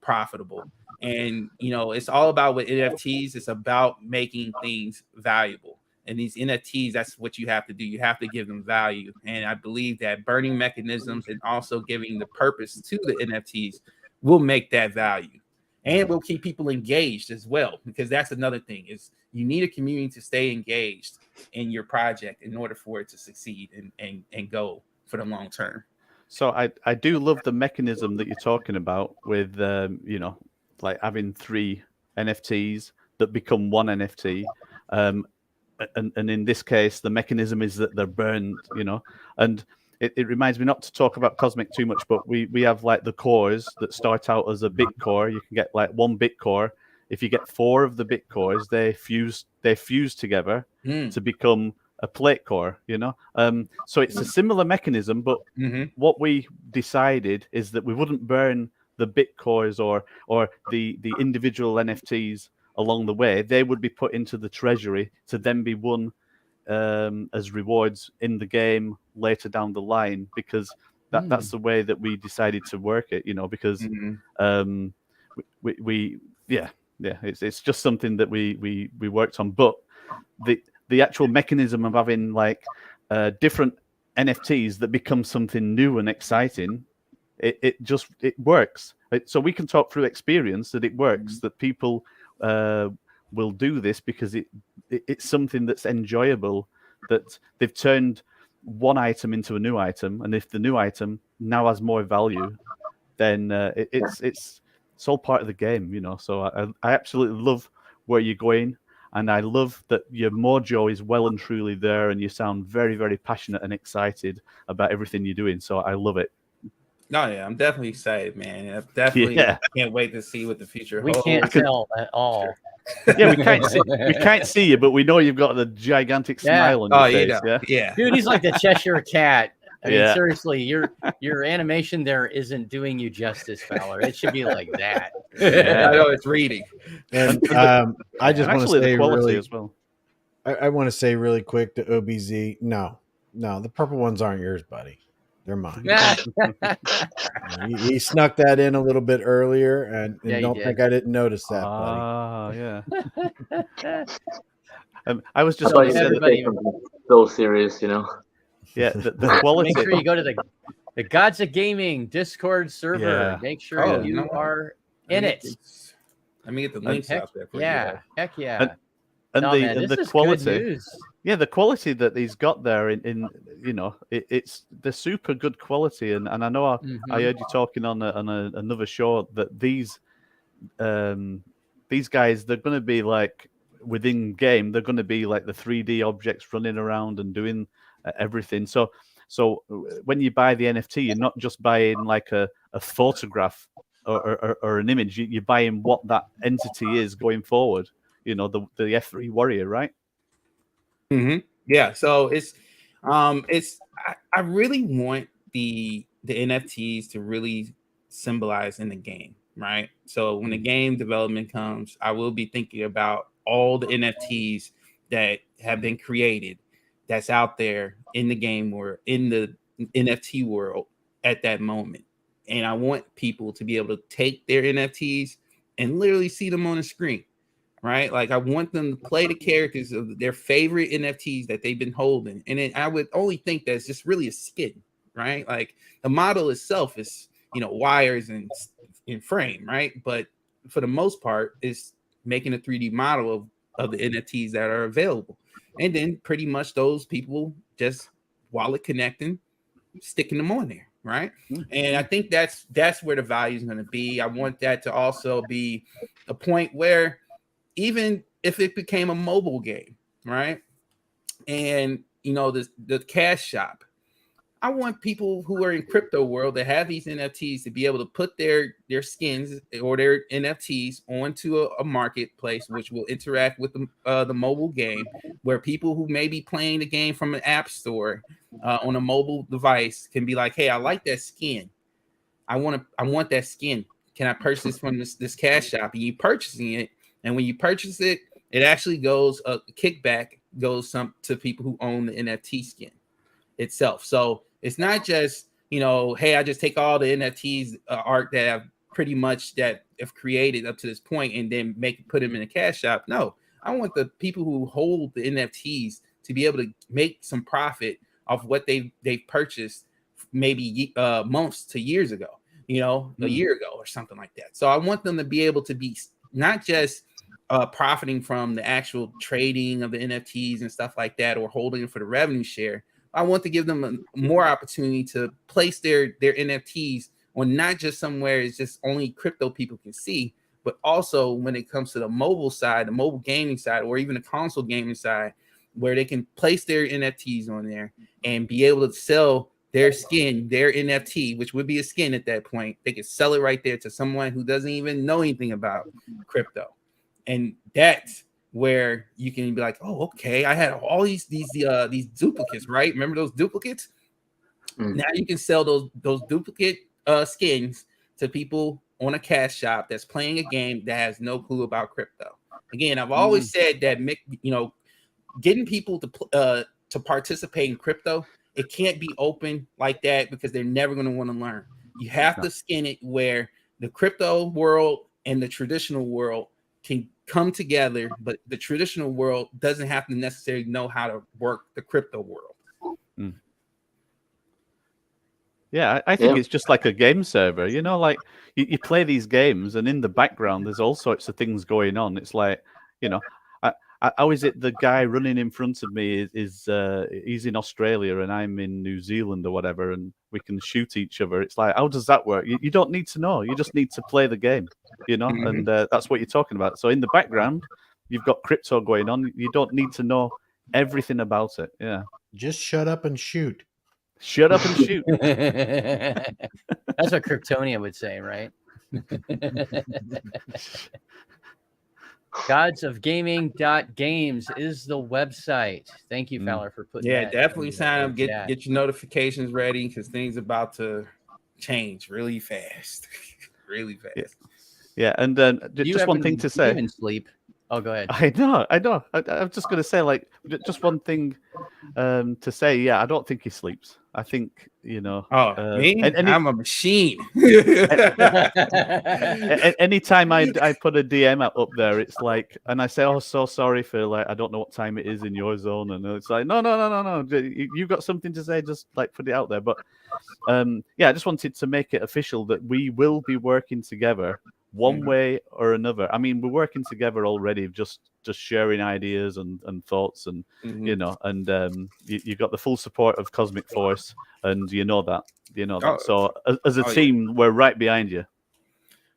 profitable. And it's all about with NFTs. It's about making things valuable. And these NFTs, that's what you have to do. You have to give them value. And I believe that burning mechanisms and also giving the purpose to the NFTs will make that value. And we'll keep people engaged as well, because that's another thing, is you need a community to stay engaged in your project in order for it to succeed and go for the long term. So I do love the mechanism that you're talking about with, having 3 NFTs that become one NFT. and in this case, the mechanism is that they're burned, and it reminds me not to talk about Cosmic too much, but we have like the cores that start out as a bit core. You can get like 1 bit core. If you get 4 of the bit cores, they fuse together to become a plate core, So it's a similar mechanism, but what we decided is that we wouldn't burn the bit cores or the individual NFTs along the way. They would be put into the treasury to then be won as rewards in the game later down the line, because that's the way that we decided to work it, because it's just something that we worked on. But the actual mechanism of having like different NFTs that become something new and exciting, it works. So we can talk through experience that it works, that people will do this because it's something that's enjoyable, that they've turned one item into a new item, and if the new item now has more value, then it's all part of the game, So I absolutely love where you're going, and I love that your mojo is well and truly there, and you sound very, very passionate and excited about everything you're doing. So I love it. No, yeah, I'm definitely excited, man. I definitely can't wait to see what the future holds. We can't tell at all. Yeah, we can't see you, but we know you've got the gigantic smile on your face. Yeah. Dude, he's like the Cheshire Cat. I mean, seriously, your animation there isn't doing you justice, Fowler. It should be like that. I know it's reading. And I just want to say really, as well. I want to say really quick to OBZ. No, the purple ones aren't yours, buddy. They're mine. he snuck that in a little bit earlier, and don't think I didn't notice that, buddy. Yeah. I was just going to say everybody so serious, Yeah, the quality. Make sure you go to the Gods of Gaming Discord server. Yeah. Make sure you are in it. Let me get the links out there for you. Heck yeah. And the quality. Good news. Yeah, the quality that he's got there in it's the super good quality, and I know I heard you talking on another show that these guys, they're going to be like within game, they're going to be like the 3D objects running around and doing everything. So when you buy the NFT, you're not just buying like a photograph or an image. You're buying what that entity is going forward. The F3 Warrior, right? Yeah. So it's I really want the NFTs to really symbolize in the game, right? So when the game development comes, I will be thinking about all the NFTs that have been created that's out there in the game or in the NFT world at that moment. And I want people to be able to take their NFTs and literally see them on the screen, right? Like I want them to play the characters of their favorite NFTs that they've been holding. And then I would only think that's just really a skin, right? Like the model itself is, wires and in frame, right? But for the most part, it's making a 3D model of the NFTs that are available. And then pretty much those people just wallet connecting, sticking them on there, right? And I think that's where the value is going to be. I want that to also be a point where even if it became a mobile game, right? And the cash shop, I want people who are in crypto world that have these NFTs to be able to put their skins or their NFTs onto a marketplace, which will interact with the mobile game, where people who may be playing the game from an app store on a mobile device can be like, hey, I like that skin. I want that skin. Can I purchase from this cash shop? And you purchasing it, and when you purchase it, it actually goes a kickback goes to people who own the NFT skin itself. So it's not just, hey, I just take all the NFTs art that I've pretty much that have created up to this point and then put them in a cash shop. No, I want the people who hold the NFTs to be able to make some profit off what they've purchased maybe months to years ago, a year ago or something like that. So I want them to be able to be not just profiting from the actual trading of the NFTs and stuff like that, or holding it for the revenue share. I want to give them more opportunity to place their NFTs on not just somewhere it's just only crypto people can see, but also when it comes to the mobile side, the mobile gaming side, or even the console gaming side, where they can place their NFTs on there and be able to sell their skin, their NFT, which would be a skin at that point. They could sell it right there to someone who doesn't even know anything about crypto. And that's where you can be like, oh, okay, I had all these duplicates, right? Remember those duplicates? Now you can sell those duplicate skins to people on a cash shop that's playing a game that has no clue about crypto. Again, I've always said that, you know, getting people to participate in crypto, it can't be open like that because they're never going to want to learn. You have to skin it where the crypto world and the traditional world can come together, but the traditional world doesn't have to necessarily know how to work the crypto world. Yeah, I think it's just like a game server, you know, like you play these games and in the background there's all sorts of things going on. It's like, you know, how is it the guy running in front of me is he's in Australia and I'm in New Zealand or whatever, and we can shoot each other. It's like, how does that work? You don't need to know. You just need to play the game, you know, and that's what you're talking about. So in the background, you've got crypto going on. You don't need to know everything about it. Yeah. Just shut up and shoot. Shut up and shoot. That's what Kryptonia would say, right? Godsofgaming.games is the website. Thank you, Fowler, for putting that. Definitely sign up. Get your notifications ready because things about to change really fast. Really fast. Yeah, and just one thing to say. You even sleep. Oh, go ahead. I know. I'm just going to say, like, just one thing to say. Yeah, I don't think he sleeps. I think, you know. Oh, me? I'm a machine. Anytime I put a DM up there, it's like, and I say, oh, so sorry for, like, I don't know what time it is in your zone. And it's like, no. You've got something to say, just, like, put it out there. But, yeah, I just wanted to make it official that we will be working together one way or another. I mean, we're working together already, just sharing ideas and thoughts, and you know, and you got the full support of Cosmic Force, and you know that. So as a team, we're right behind you.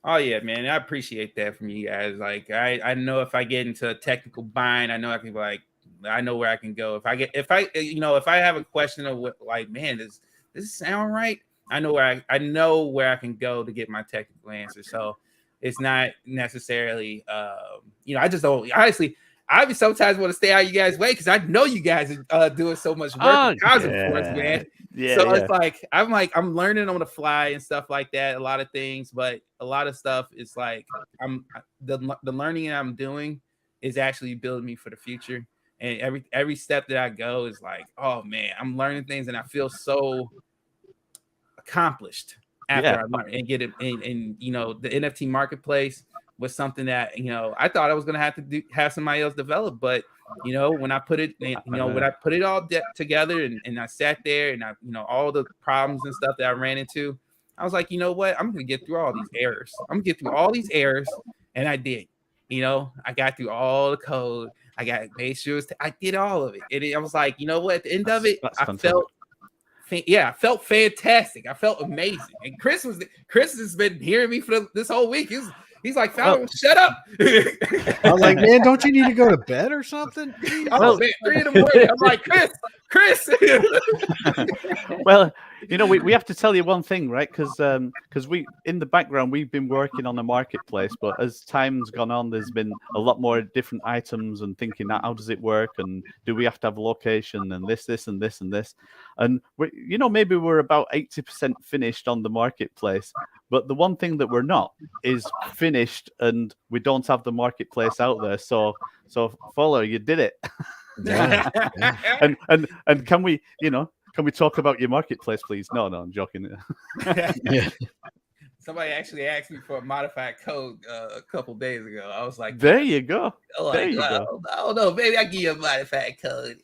Oh yeah, man, I appreciate that from you guys. Like, I know if I get into a technical bind, I know I can I know where I can go. If I have a question of what, like, man, does this sound right? I know where I can go to get my technical answer. So it's not necessarily, I just don't, honestly, I sometimes want to stay out of you guys' way because I know you guys are doing so much work for us, man. Yeah, so it's like I'm learning on the fly and stuff like that, a lot of things, but a lot of stuff is like the learning I'm doing is actually building me for the future. And every step that I go is like, oh man, I'm learning things and I feel so accomplished after I learn and get it. And you know, the NFT marketplace was something that, I thought I was going to have to have somebody else develop, but when I put it, when I put it all together and I sat there and all the problems and stuff that I ran into, I was like, you know what, I'm going to get through all these errors. I'm going to get through all these errors. And I did, I got through all the code. I made sure I did all of it. And I was like, you know what, at the end of it, I felt fantastic. I felt amazing. And Chris has been hearing me for this whole week. He's like, Fowler, shut up. I was like, man, don't you need to go to bed or something? Oh, man, 3 in the morning. I'm like, Chris. Well, we have to tell you one thing, right? Because we, in the background, we've been working on the marketplace, but as time's gone on, there's been a lot more different items and thinking, how does it work? And do we have to have a location and this, and this, and this? And maybe we're about 80% finished on the marketplace. But the one thing that we're not is finished, and we don't have the marketplace out there. So Fowler, you did it. Yeah. And can we talk about your marketplace, please? No, I'm joking. Yeah. Somebody actually asked me for a modified code a couple days ago. I was like, there you go. There you go. I don't know. Maybe I give you a modified code.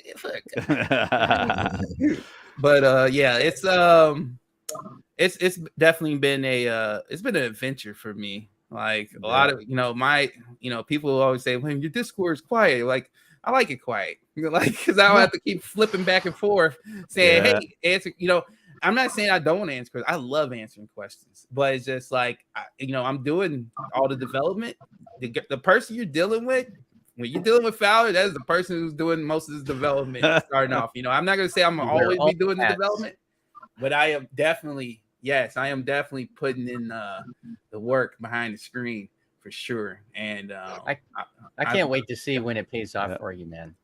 But yeah, it's definitely been it's been an adventure for me. Like a lot of people always say, when your Discord is quiet, like I like it quiet, because I don't have to keep flipping back and forth saying, hey, answer. I'm not saying I don't want to answer questions. I love answering questions, but it's just like I'm doing all the development. The person you're dealing with, when you're dealing with Fowler, that is the person who's doing most of this development starting off. You know, I'm not gonna say I'm gonna always be doing the development, but I am definitely putting in the work behind the screen for sure. And I can't wait to see when it pays off for you, man.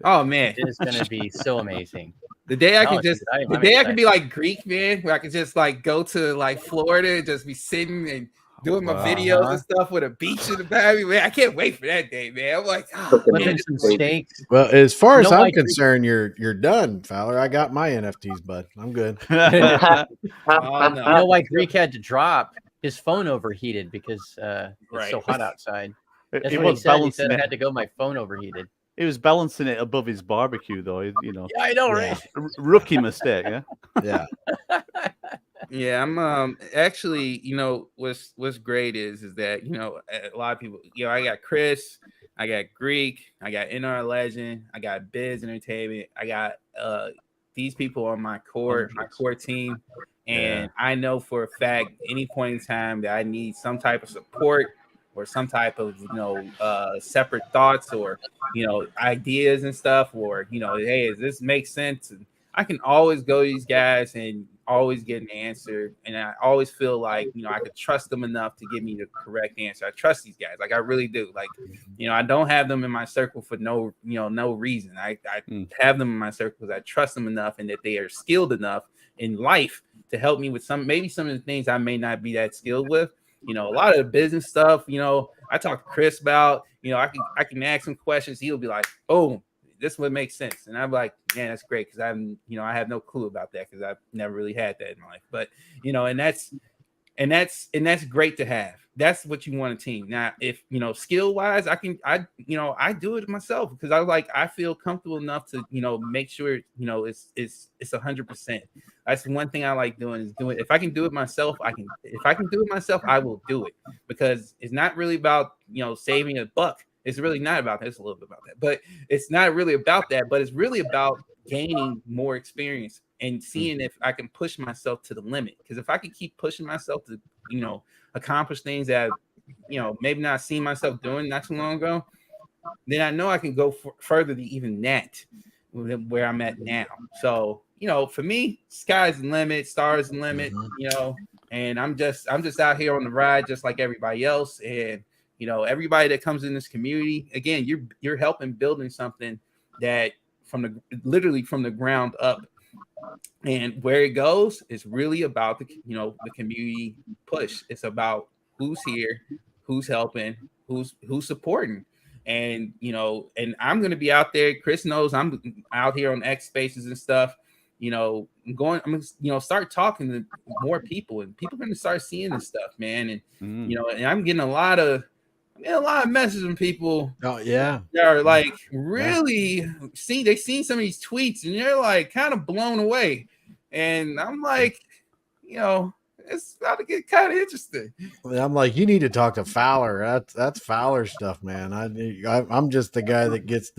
Oh man, it is going to be so amazing. The day I No, can just, dude, I'm the day I excited. can be like Greek, man, where I can just like go to like Florida and just be sitting and doing my videos and stuff with a beach in the back. Man, I can't wait for that day, man. I'm like, oh, Flipping some steaks. Well, as far as No, I'm I- concerned, you're done, Fowler. I got my NFTs, bud. I'm good. oh no. You know why Greek had to drop? His phone overheated because it's Right. so hot outside. That's He what he was said. He balancing said I it. had to go. My phone overheated. He was balancing it above his barbecue, though. You know, Yeah, I know, right? rookie mistake. Yeah. Yeah. Yeah, I'm actually, you know, what's great is that, you know, a lot of people, you know, I got Chris, I got Greek, I got NR Legend, I got Biz Entertainment, I got these people on my core team, and I know for a fact any point in time that I need some type of support or some type of, you know, separate thoughts or, you know, ideas and stuff, or, you know, hey, does this make sense? And I can always go to these guys and always get an answer. And I always feel like, you know, I could trust them enough to give me the correct answer. I trust these guys. Like, I really do. Like, you know, I don't have them in my circle for no reason. I have them in my circle because I trust them enough and that they are skilled enough in life to help me with maybe some of the things I may not be that skilled with. You know, a lot of the business stuff, you know, I talk to Chris about, you know, I can ask him questions. He'll be like, oh, this would make sense. And I'm like, man, that's great. Cause I'm, you know, I have no clue about that because I've never really had that in my life. But, you know, and that's great to have. That's what you want a team. Now, if, you know, skill wise, I do it myself because I feel comfortable enough to, you know, make sure, you know, it's 100%. That's one thing I like doing is doing. If I can do it myself, if I can do it myself, I will do it because it's not really about, you know, saving a buck. It's really not about that. It's a little bit about that, but it's not really about that. But it's really about gaining more experience and seeing if I can push myself to the limit. Because if I can keep pushing myself to, you know, accomplish things that, you know, maybe not seen myself doing not too long ago, then I know I can go further than even that where I'm at now. So, you know, for me, sky's the limit, stars the limit, you know, and I'm just out here on the ride just like everybody else. And, you know, everybody that comes in this community, again, you're helping building something that literally from the ground up. And where it goes is really about the community push. It's about who's here, who's helping, who's supporting. And, you know, and I'm going to be out there. Chris knows I'm out here on X Spaces and stuff, you know, I'm going to, you know, start talking to more people and people are going to start seeing this stuff, man. And, you know, and I'm getting a lot of messages from people. Oh yeah. That are like really they've seen some of these tweets and they're like kind of blown away. And I'm like, you know, it's about to get kind of interesting. I'm like, you need to talk to Fowler. That's Fowler stuff, man. I'm just the guy that gets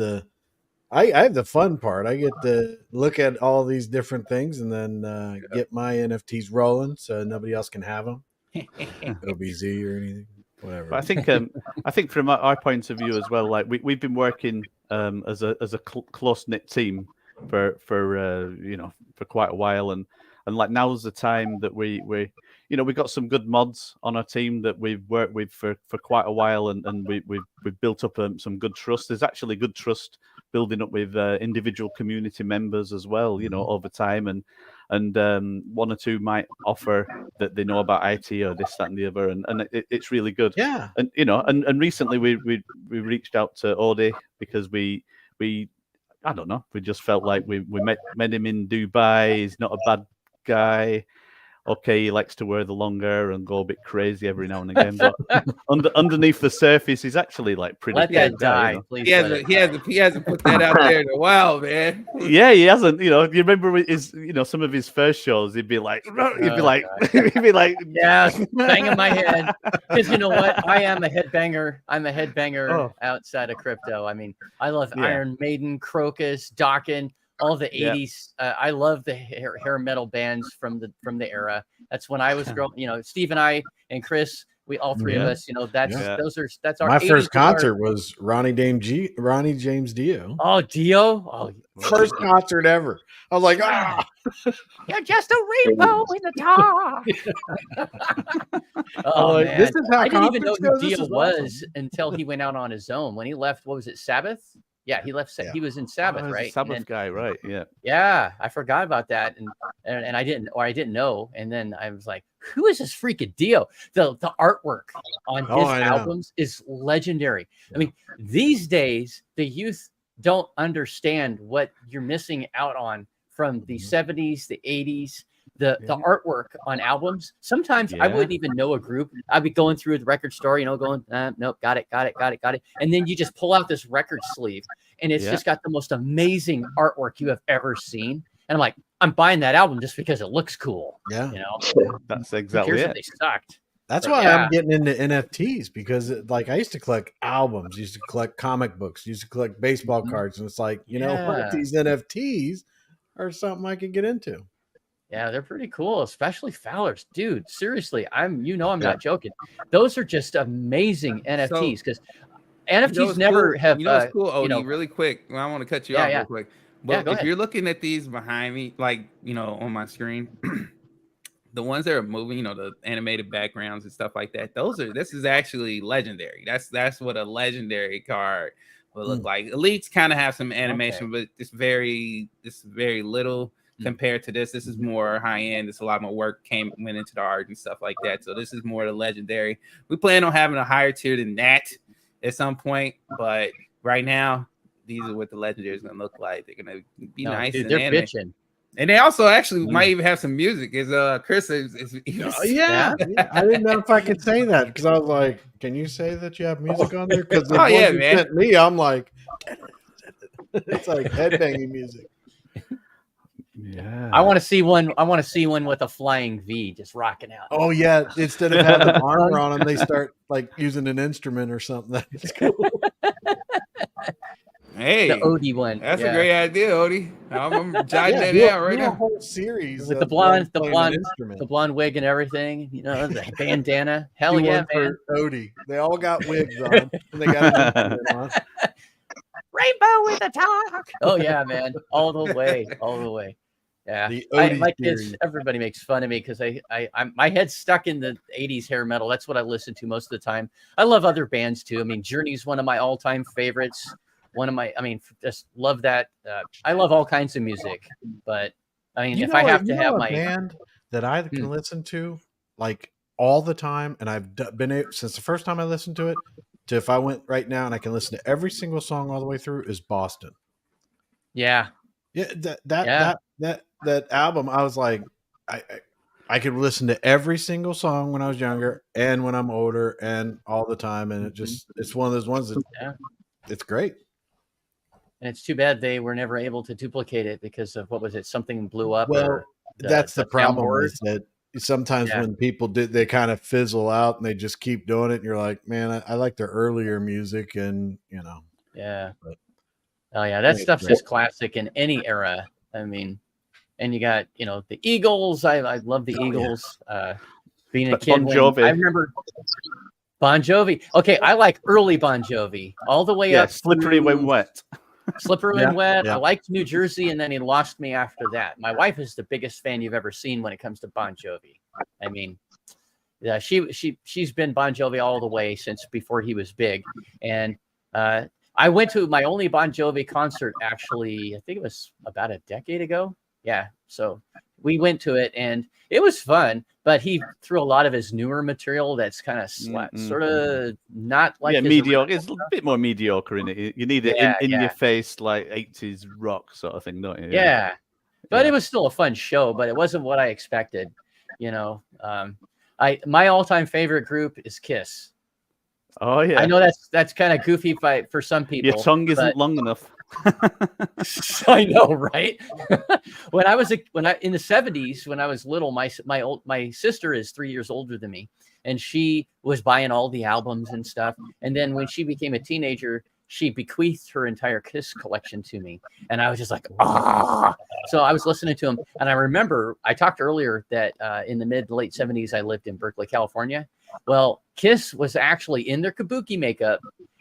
I have the fun part. I get to look at all these different things and then get my NFTs rolling so nobody else can have them. OBZ or anything, whatever. But I think from our point of view as well, like we've been working as a close knit team for you know, for quite a while, and like now's the time that we you know, we've got some good mods on our team that we've worked with for quite a while, and we've built up some good trust. There's actually good trust building up with individual community members as well, you know, over time, and one or two might offer that they know about IT or this, that, and the other, and it's really good. Yeah. And you know, and recently we reached out to Odi because we I don't know, we just felt like we met him in Dubai. He's not a bad guy. Okay, he likes to wear the long hair and go a bit crazy every now and again, but underneath the surface, he's actually like pretty. Let that die, you know? please. He hasn't put that out there in a while, man. Yeah, he hasn't. You know, you remember his, you know, some of his first shows, he'd be like, yeah, banging my head. Because you know what? I am a headbanger. I'm a headbanger outside of crypto. I mean, I love Iron Maiden, Crocus, Dokken. All the 80s. I love the hair metal bands from the era. That's when I was growing. You know, Steve and I and Chris We all three of Yeah. us, you know, that's Yeah. that's our My 80s first is our- concert was Ronnie James Dio. Oh, Dio. Oh, First concert ever. I was like, ah. you're just a rainbow in the dark. Oh like, man, this is how I didn't even know concerts who go? This Dio is was awesome. until he went out on his own. When he left, what was it, Sabbath? Yeah, he left. Yeah. He was in Sabbath, Oh, he's a right? And Sabbath then- guy, right? Yeah. yeah, I forgot about that, and I didn't know, and then I was like, who is this freaking Dio? The artwork on Oh, his I know. albums is legendary. I mean, these days the youth don't understand what you're missing out on from the 70s, the 80s. The artwork on albums. Sometimes I Yeah. wouldn't even know a group. I'd be going through the record store, you know, going, nope, got it. And then you just pull out this record sleeve, and it's Yeah. just got the most amazing artwork you have ever seen. And I'm like, I'm buying that album just because it looks cool. Yeah. You know, That's who exactly cares if it. they sucked? That's But why yeah. I'm getting into NFTs because, like, I used to collect albums, used to collect comic books, used to collect baseball cards, and it's like, you know Yeah. what? These NFTs are something I could get into. Yeah, they're pretty cool, especially Fowler's. Dude, seriously, I'm not joking. Those are just amazing NFTs because NFTs never have. You know what's cool, Odie? you know, Really quick, I want to cut you Yeah, off yeah. real quick. Yeah, But go if ahead. you're looking at these behind me, like on my screen, the ones that are moving, the animated backgrounds and stuff like that, this is actually legendary. That's what a legendary card will look like. Elites kind of have some animation, but it's very little compared to this. This is more high end. It's a lot more work went into the art and stuff like that. So this is more the legendary. We plan on having a higher tier than that at some point, but right now these are what the legendary is going to look like. They're going to be nice. Dude, and they're animated. bitching. And they also actually might even have some music. Is Chris Yeah. I didn't know if I could say that because I was like, can you say that you have music on there? Because the Oh, yeah, ones you man. sent me, I'm like, it's like headbanging music. Yeah. I want to see one. I want to see one with a flying V just rocking out. Oh yeah, instead of having armor on them, they start like using an instrument or something. That's cool. Hey, The Odie one. that's yeah. a great idea, Odie. I'm jotting that do down right a now. whole series With the of blonde, them playing an instrument. the blonde wig and everything. You know, the bandana. Hell Do yeah, one man! for Odie. They all got wigs on, and they got an instrument on. Rainbow with a talk. Oh yeah, man! All the way, all the way. Yeah, The Odie my kids, series. everybody makes fun of me because I'm my head's stuck in the '80s hair metal. That's what I listen to most of the time. I love other bands too. I mean, Journey's one of my all-time favorites. Just love that. I love all kinds of music, but I mean, if I have to have a my band that I can listen to like all the time, and I've been able, since the first time I listened to it, to if I went right now and I can listen to every single song all the way through, is Boston. yeah, That album, I was like, I could listen to every single song when I was younger and when I'm older and all the time, and it's one of those ones that it's great. and it's too bad they were never able to duplicate it because of what was it? Something blew up. Well, or that's the problem soundboard. is that sometimes when people they kind of fizzle out and they just keep doing it, and you're like, man, I like their earlier music, and Yeah. But- Oh yeah, that Yeah, stuff's right. just classic in any era. I mean, and you got the Eagles. I love the Eagles. Being a But kid, Bon Jovi. I remember Bon Jovi. Okay, I like early Bon Jovi all the way up. Slippery when through wet. Slippery Yeah, when wet. yeah. I liked New Jersey, and then he lost me after that. My wife is the biggest fan you've ever seen when it comes to Bon Jovi. I mean, yeah, she's been Bon Jovi all the way since before he was big, and I went to my only Bon Jovi concert actually. I think it was about a decade ago. Yeah, so we went to it, and it was fun. But he threw a lot of his newer material that's kind of sort of not like his mediocre. original It's a bit more mediocre in it. You need it in your face like 80s rock sort of thing, don't you? Yeah. But it was still a fun show, but it wasn't what I expected. My all-time favorite group is Kiss. Oh yeah. I know that's kind of goofy for some people. Your tongue isn't but- long enough. I know, right? when I in the 70s, when I was little, my sister is 3 years older than me, and she was buying all the albums and stuff. And then when she became a teenager, she bequeathed her entire Kiss collection to me, and I was just like, ah. So I was listening to them, and I remember I talked earlier that in the mid to late 70s, I lived in Berkeley, California, Well, Kiss was actually in their kabuki makeup,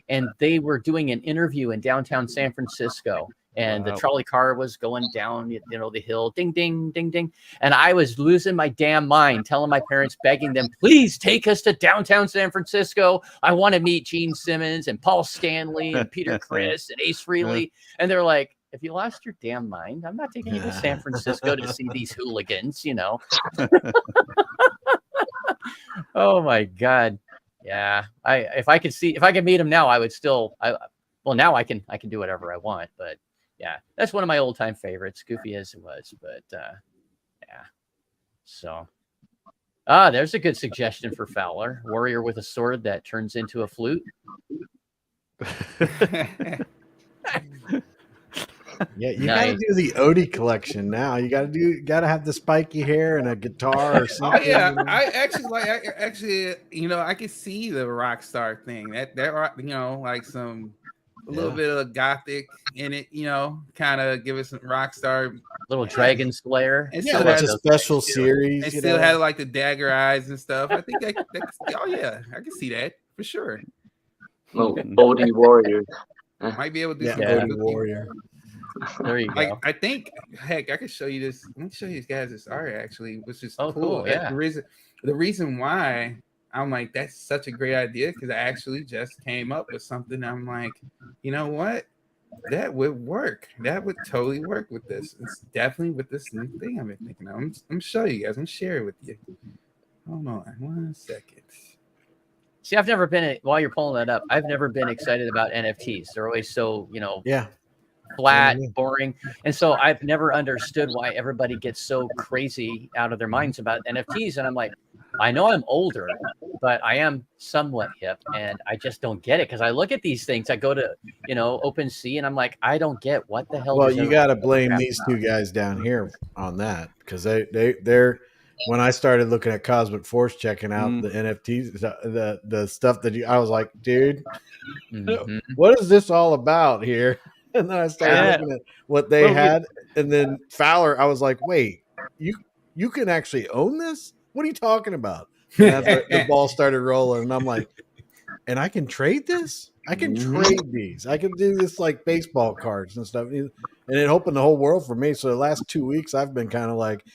and they were doing an interview in downtown San Francisco. And the trolley car was going down, the hill, ding, ding, ding, ding. And I was losing my damn mind, telling my parents, begging them, please take us to downtown San Francisco. I want to meet Gene Simmons and Paul Stanley and Peter Criss and Ace Frehley. And they're like, if you lost your damn mind, I'm not taking you to San Francisco to see these hooligans, Oh my God. Yeah. If I could meet him now, I would still, now I can do whatever I want, but yeah, that's one of my old time favorites, goofy as it was, but yeah. So, there's a good suggestion for Fowler: warrior with a sword that turns into a flute. Yeah, you gotta do the Odie collection now. You gotta have the spiky hair and a guitar or something. Oh yeah, I actually, I could see the rock star thing. That like some a little bit of gothic in it, kind of give us some rock star, little dragon slayer. And still had a special series. And still had like the dagger eyes and stuff. I think that oh yeah, I can see that for sure. Oh, Odie Warrior. Might be able to do some Odie Warrior. There you go. I think, heck, I could show you this. Let me show you guys this art actually, which is cool. Yeah. The reason why I'm like, that's such a great idea, because I actually just came up with something. I'm like, you know what? That would work. That would totally work with this. It's definitely with this new thing I've been thinking of. I'm gonna show you guys. I'm gonna share it with you. Hold on 1 second. See, I've never been, while you're pulling that up, I've never been excited about NFTs. They're always so, flat, boring. And so I've never understood why everybody gets so crazy out of their minds about NFTs. And I'm like, I know I'm older, but I am somewhat hip, and I just don't get it, because I look at these things. I go to, OpenSea, and I'm like, I don't get what the hell. Well, you got to blame these two guys down here on that, because they're when I started looking at Cosmic Force, checking out the NFTs, the stuff that I was like, dude, what is this all about here? And then I started looking at what they had, and then Fowler, I was like, wait, you can actually own this? What are you talking about? And that's where the ball started rolling, and I'm like, and I can trade this? I can trade these. I can do this like baseball cards and stuff. And it opened the whole world for me. So the last 2 weeks, I've been kind of like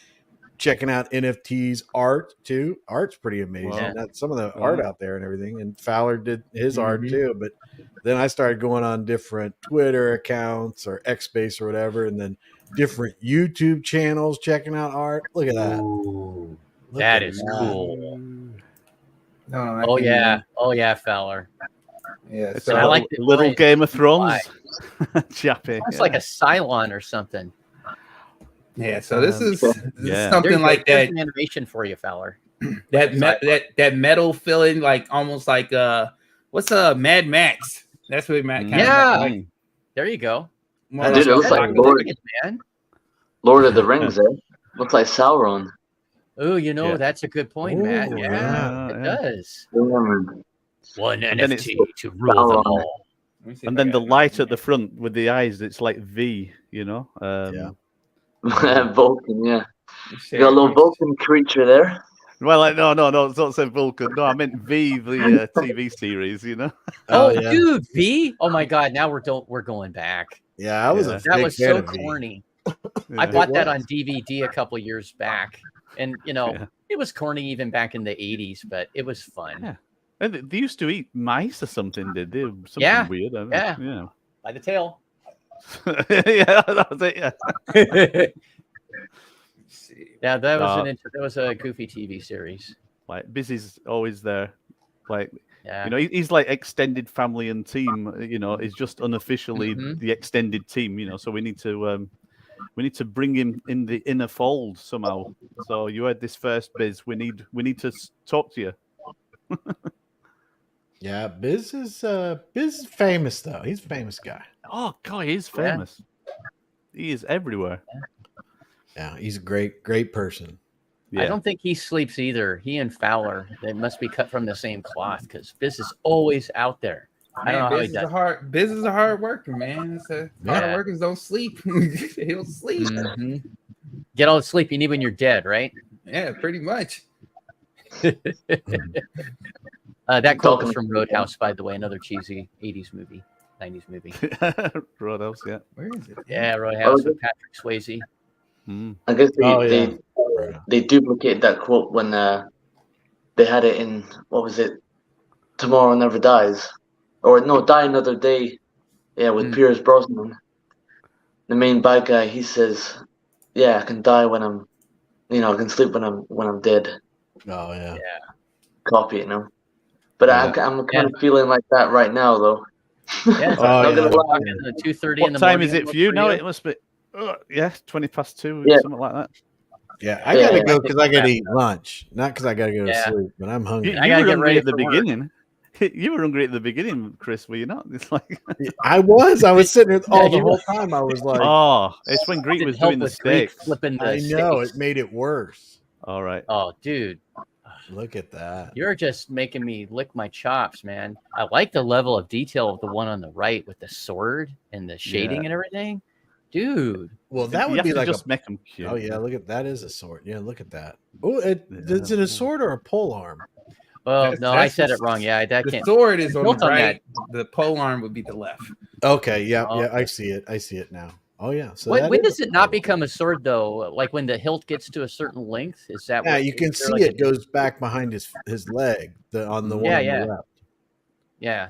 checking out NFTs, art too. Art's pretty amazing. Wow. That's some of the art out there and everything. And Fowler did his art too. But then I started going on different Twitter accounts or Xbase or whatever, and then different YouTube channels checking out art. Look at that. Ooh, that is cool. Oh yeah, Fowler. Yeah, so I like the little Game of Thrones. Chappy. It's like a Cylon or something. Yeah, so this is something like that. An animation for you, Fowler. that metal feeling, like almost like what's Mad Max? That's what Matt kind of like. There you go. Dude, it looks like Lord of the Rings. Looks like Sauron. Oh, that's a good point, Matt. Yeah, it does. One NFT to rule them all. And then the light at the front with the eyes, it's like V, Vulcan, yeah. You got a little Vulcan creature there. Well, no, don't say Vulcan. No, I meant V, the TV series, Dude, V. Oh my God, now we're going back. Yeah, that was so corny. I bought that on DVD a couple years back, and it was corny even back in the 80s, but it was fun. Yeah. And they used to eat mice or something, did they? Something weird. Yeah. By the tail. Yeah, that was it. Yeah. Yeah, that was a goofy TV series. Like Busy's always there. Like he's like extended family and team. He's just unofficially the extended team. So we need to bring him in the inner fold somehow. So you heard this first, Biz. We need to talk to you. Yeah, Biz is famous though. He's a famous guy. Oh God, he's famous. He is everywhere. Yeah, he's a great person. Yeah. I don't think he sleeps either. He and Fowler, they must be cut from the same cloth, because Biz is always out there. I don't know how he does. Biz is a hard worker, man. Hard workers don't sleep. They don't sleep. Get all the sleep you need when you're dead, right? Yeah, pretty much. That quote was from Roadhouse, by the way, another cheesy 80s movie, 90s movie. Roadhouse, yeah. Where is it? Yeah, Roadhouse with Patrick Swayze. I guess Right. they duplicated that quote when they had it in, what was it, Tomorrow Never Dies, or no, Die Another Day. Yeah, with Pierce Brosnan, the main bad guy. He says, "Yeah, I can die when I'm, I can sleep when I'm dead." Oh yeah. Copy it, But Yeah. I'm kind of feeling like that right now, though. Yeah, Oh, Not gonna yeah. lie. 2:30 in What the time morning. is it for you? No, it must be. Yeah, 20 past 2, Yeah. something like that. Yeah, I gotta Yeah. go because I gotta eat lunch, not because I gotta go to Yeah. sleep. But I'm You, hungry. I you gotta were get hungry ready at the for work. beginning. You were hungry at the beginning, Chris. Were you not? It's like, I was sitting there all the you whole time. I was like, oh, it's when Greek Didn't was help doing the with Greek steaks. flipping the I know steaks. it made it worse. All right. Oh, dude, Look at that. you're just making me lick my chops, man. I like the level of detail of the one on the right with the sword and the shading and everything, dude. Well, that You would have be to like just a. make them cute. Oh yeah, look at that is a sword. Yeah, look at that. Oh, is Yeah. it a sword or a pole arm? Well, That's- no, I that's said the- it wrong. Yeah, that The can't. sword is on built the on right. The pole arm would be the left. Okay, yeah, Oh, yeah, I okay. see it. I see it now. Oh yeah. So When that is does a it not pole. become a sword though? Like when the hilt gets to a certain length? Is that Yeah, what you can is there see like it goes back behind his leg. On the one Yeah, on yeah. the left. Yeah.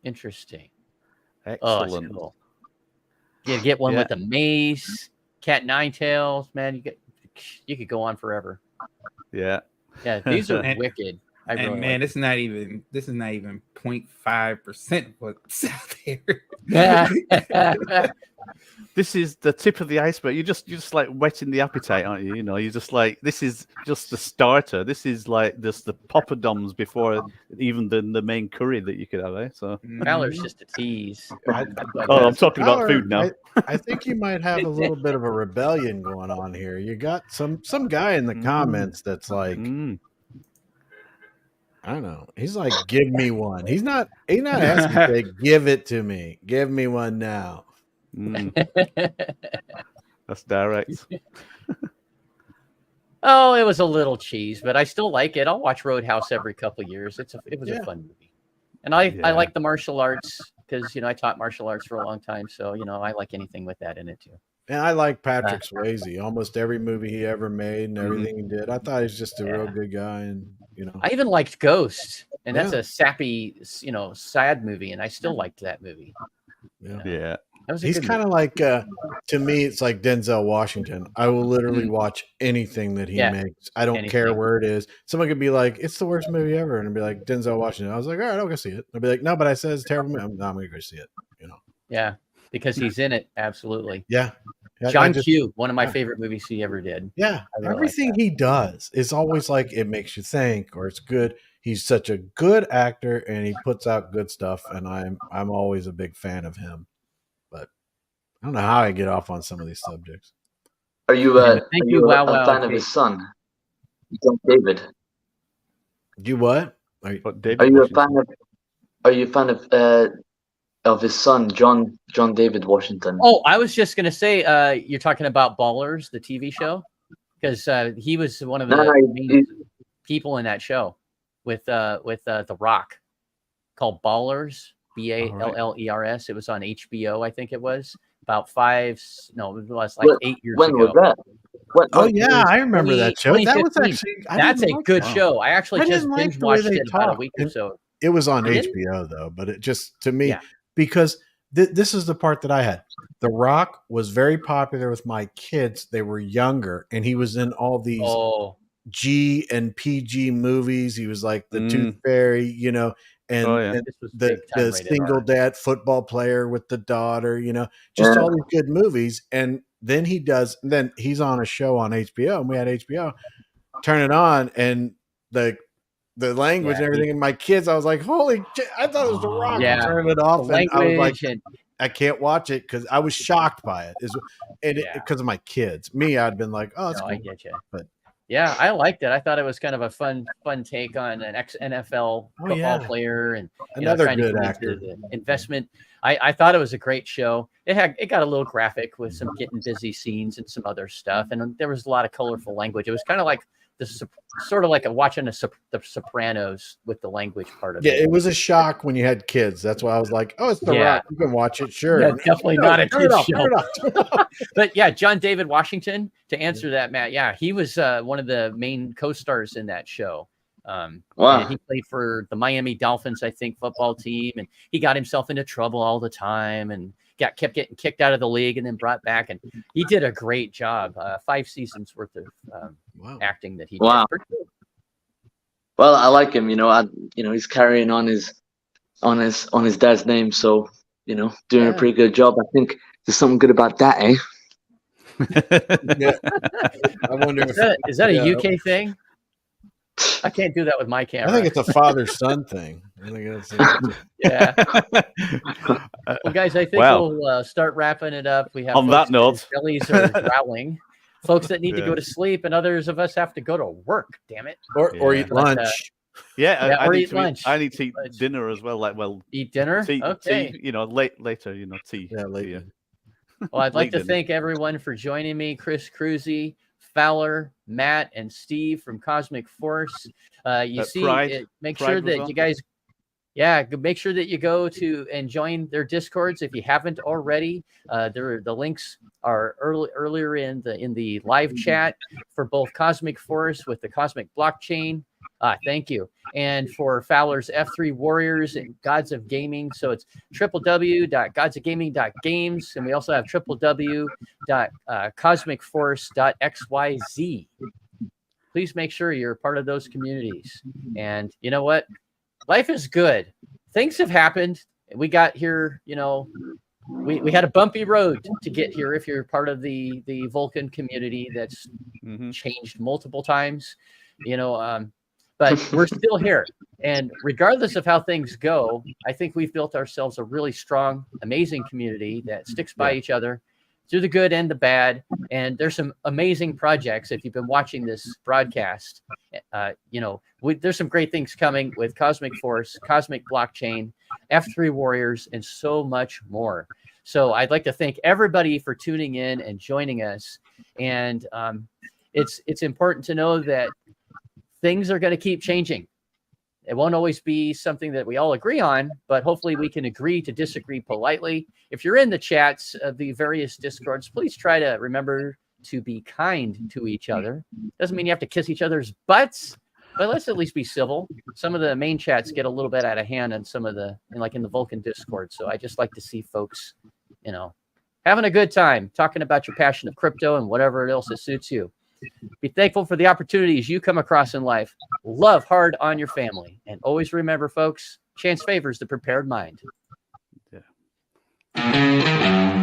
Interesting. Oh, it's Excellent. cool. You get one Yeah. with a mace, cat nine tails, man. You could go on forever. Yeah. Yeah, these are And- wicked. I And really man, like this is not even 0.5% what's out there. it. This is the tip of the iceberg. You're just like whetting the appetite, aren't you? You know, you're just like, this is just the starter. This is like just the poppadoms before even the main curry that you could have, eh? So Valor's just a tease. oh, I'm talking about Tyler, food now. I think you might have a little bit of a rebellion going on here. You got some guy in the comments that's like, Mm. I don't know. He's like, give me one. He's not asking to say, give it to me. Give me one now. Mm. That's direct. Oh, it was a little cheese, but I still like it. I'll watch Roadhouse every couple of years. It was Yeah. a fun movie, and I Yeah. like the martial arts because I taught martial arts for a long time, so I like anything with that in it too. And I like Patrick Swayze. Almost every movie he ever made and everything he did. I thought he was just a real good guy. And, I even liked Ghost, and that's Yeah. a sappy, sad movie, and I still liked that movie. yeah. Yeah. That was a He's good kind of like, to me, it's like Denzel Washington. I will literally Mm. watch anything that he Yeah. makes. I don't care Anything. where it is. Someone could be like, it's the worst movie ever. And I'd be like, Denzel Washington. I was like, all right, I'll go see it. I'd be like, no, but I said it's a terrible movie. I'm going to go see it. Yeah, because he's in it. Absolutely. Yeah. I John just- Q, one of my yeah. favorite movies he ever did. Yeah. I really like Everything he does is always like, it makes you think or it's good. He's such a good actor and he puts out good stuff. And I'm always a big fan of him. But I don't know how I get off on some of these subjects. Are you Thank you, Wow a Wow fan and of his Kate. son, John David? Do what? But David Are you a Washington. fan of? Are you a fan of his son, John David Washington? Oh, I was just gonna say, you're talking about Ballers, the TV show, because he was one of the main people in that show with The Rock, called Ballers, Ballers. It was on HBO, I think it was about 8 years When ago. was that? Oh yeah, I remember that show. That was 2015. actually That's a good show. I actually I just didn't like binge the way watched they it about a talked. week or so. It was on You didn't? HBO though, but it just to me Yeah. because this is the part that I had. The Rock was very popular with my kids. They were younger, and he was in all these Oh, G and PG movies. He was like the Mm. Tooth Fairy, and, Oh, yeah. and this was the big time rated single R. dad football player with the daughter, just Yeah. all these good movies. And then he's on a show on HBO, and we had HBO. Turn it on, and the language and everything. And my kids, I was like, holy shit, I thought it was The Rock. Yeah. Turn it The off, and I was like, language and I can't watch it because I was shocked by it. Yeah. Because of my kids. Me, I'd been like, oh, that's no, cool. I get you. But- Yeah, I liked it. I thought it was kind of a fun take on an ex-NFL football yeah. player and Another trying to good get into actor. the investment. I thought it was a great show. It got a little graphic with some getting busy scenes and some other stuff, and there was a lot of colorful language. It was kind of like sort of like watching the Sopranos with the language part of Yeah, it. it was a shock when you had kids. That's why I was like, "Oh, it's The Yeah. Rock. You can watch it, sure." Yeah, definitely not a turn it kid's off, show. turn it off. But yeah, John David Washington, to answer that, Matt. Yeah, he was one of the main co-stars in that show. Wow. And he played for the Miami Dolphins, I think, football team, and he got himself into trouble all the time, and kept getting kicked out of the league, and then brought back. And he did a great job. 5 seasons worth of acting that he did. Wow. Well, I like him. He's carrying on his dad's name, so doing a pretty good job. I think there's something good about that, eh? Yeah. I wonder Is that a UK thing? I can't do that with my camera. I think it's a father-son thing. I think that's yeah. Well, guys, I think we'll start wrapping it up. We have on that note, bellies are growling. Folks that need to go to sleep, and others of us have to go to work. Damn it! Or eat lunch. Or eat lunch. I need to eat dinner as well. Eat dinner. Tea, okay. Tea, later. Tea. Yeah, later. Well, I'd like to thank everyone for joining me, Chris Cruzy, Fowler, Matt, and Steve from Cosmic Force. Make sure that you guys, make sure that you go to and join their Discords if you haven't already. The links are earlier in the live chat for both Cosmic Force with the Cosmic Blockchain. Thank you. And for Fowler's F3 Warriors and Gods of Gaming. So it's www.godsofgaming.games. And we also have www.cosmicforce.xyz. Please make sure you're a part of those communities. And you know what? Life is good. Things have happened. We got here, we had a bumpy road to get here if you're part of the Vulcan community that's changed multiple times, but we're still here. And regardless of how things go, I think we've built ourselves a really strong, amazing community that sticks by each other through the good and the bad. And there's some amazing projects. If you've been watching this broadcast, there's some great things coming with Cosmic Force, Cosmic Blockchain, F3 Warriors, and so much more. So I'd like to thank everybody for tuning in and joining us. And it's important to know that things are going to keep changing. It won't always be something that we all agree on, but hopefully we can agree to disagree politely. If you're in the chats of the various Discords, please try to remember to be kind to each other. Doesn't mean you have to kiss each other's butts, but let's at least be civil. Some of the main chats get a little bit out of hand on some of in the Vulcan Discord. So I just like to see folks, having a good time, talking about your passion of crypto and whatever else that suits you. Be thankful for the opportunities you come across in life. Love hard on your family. And always remember, folks, chance favors the prepared mind. Yeah.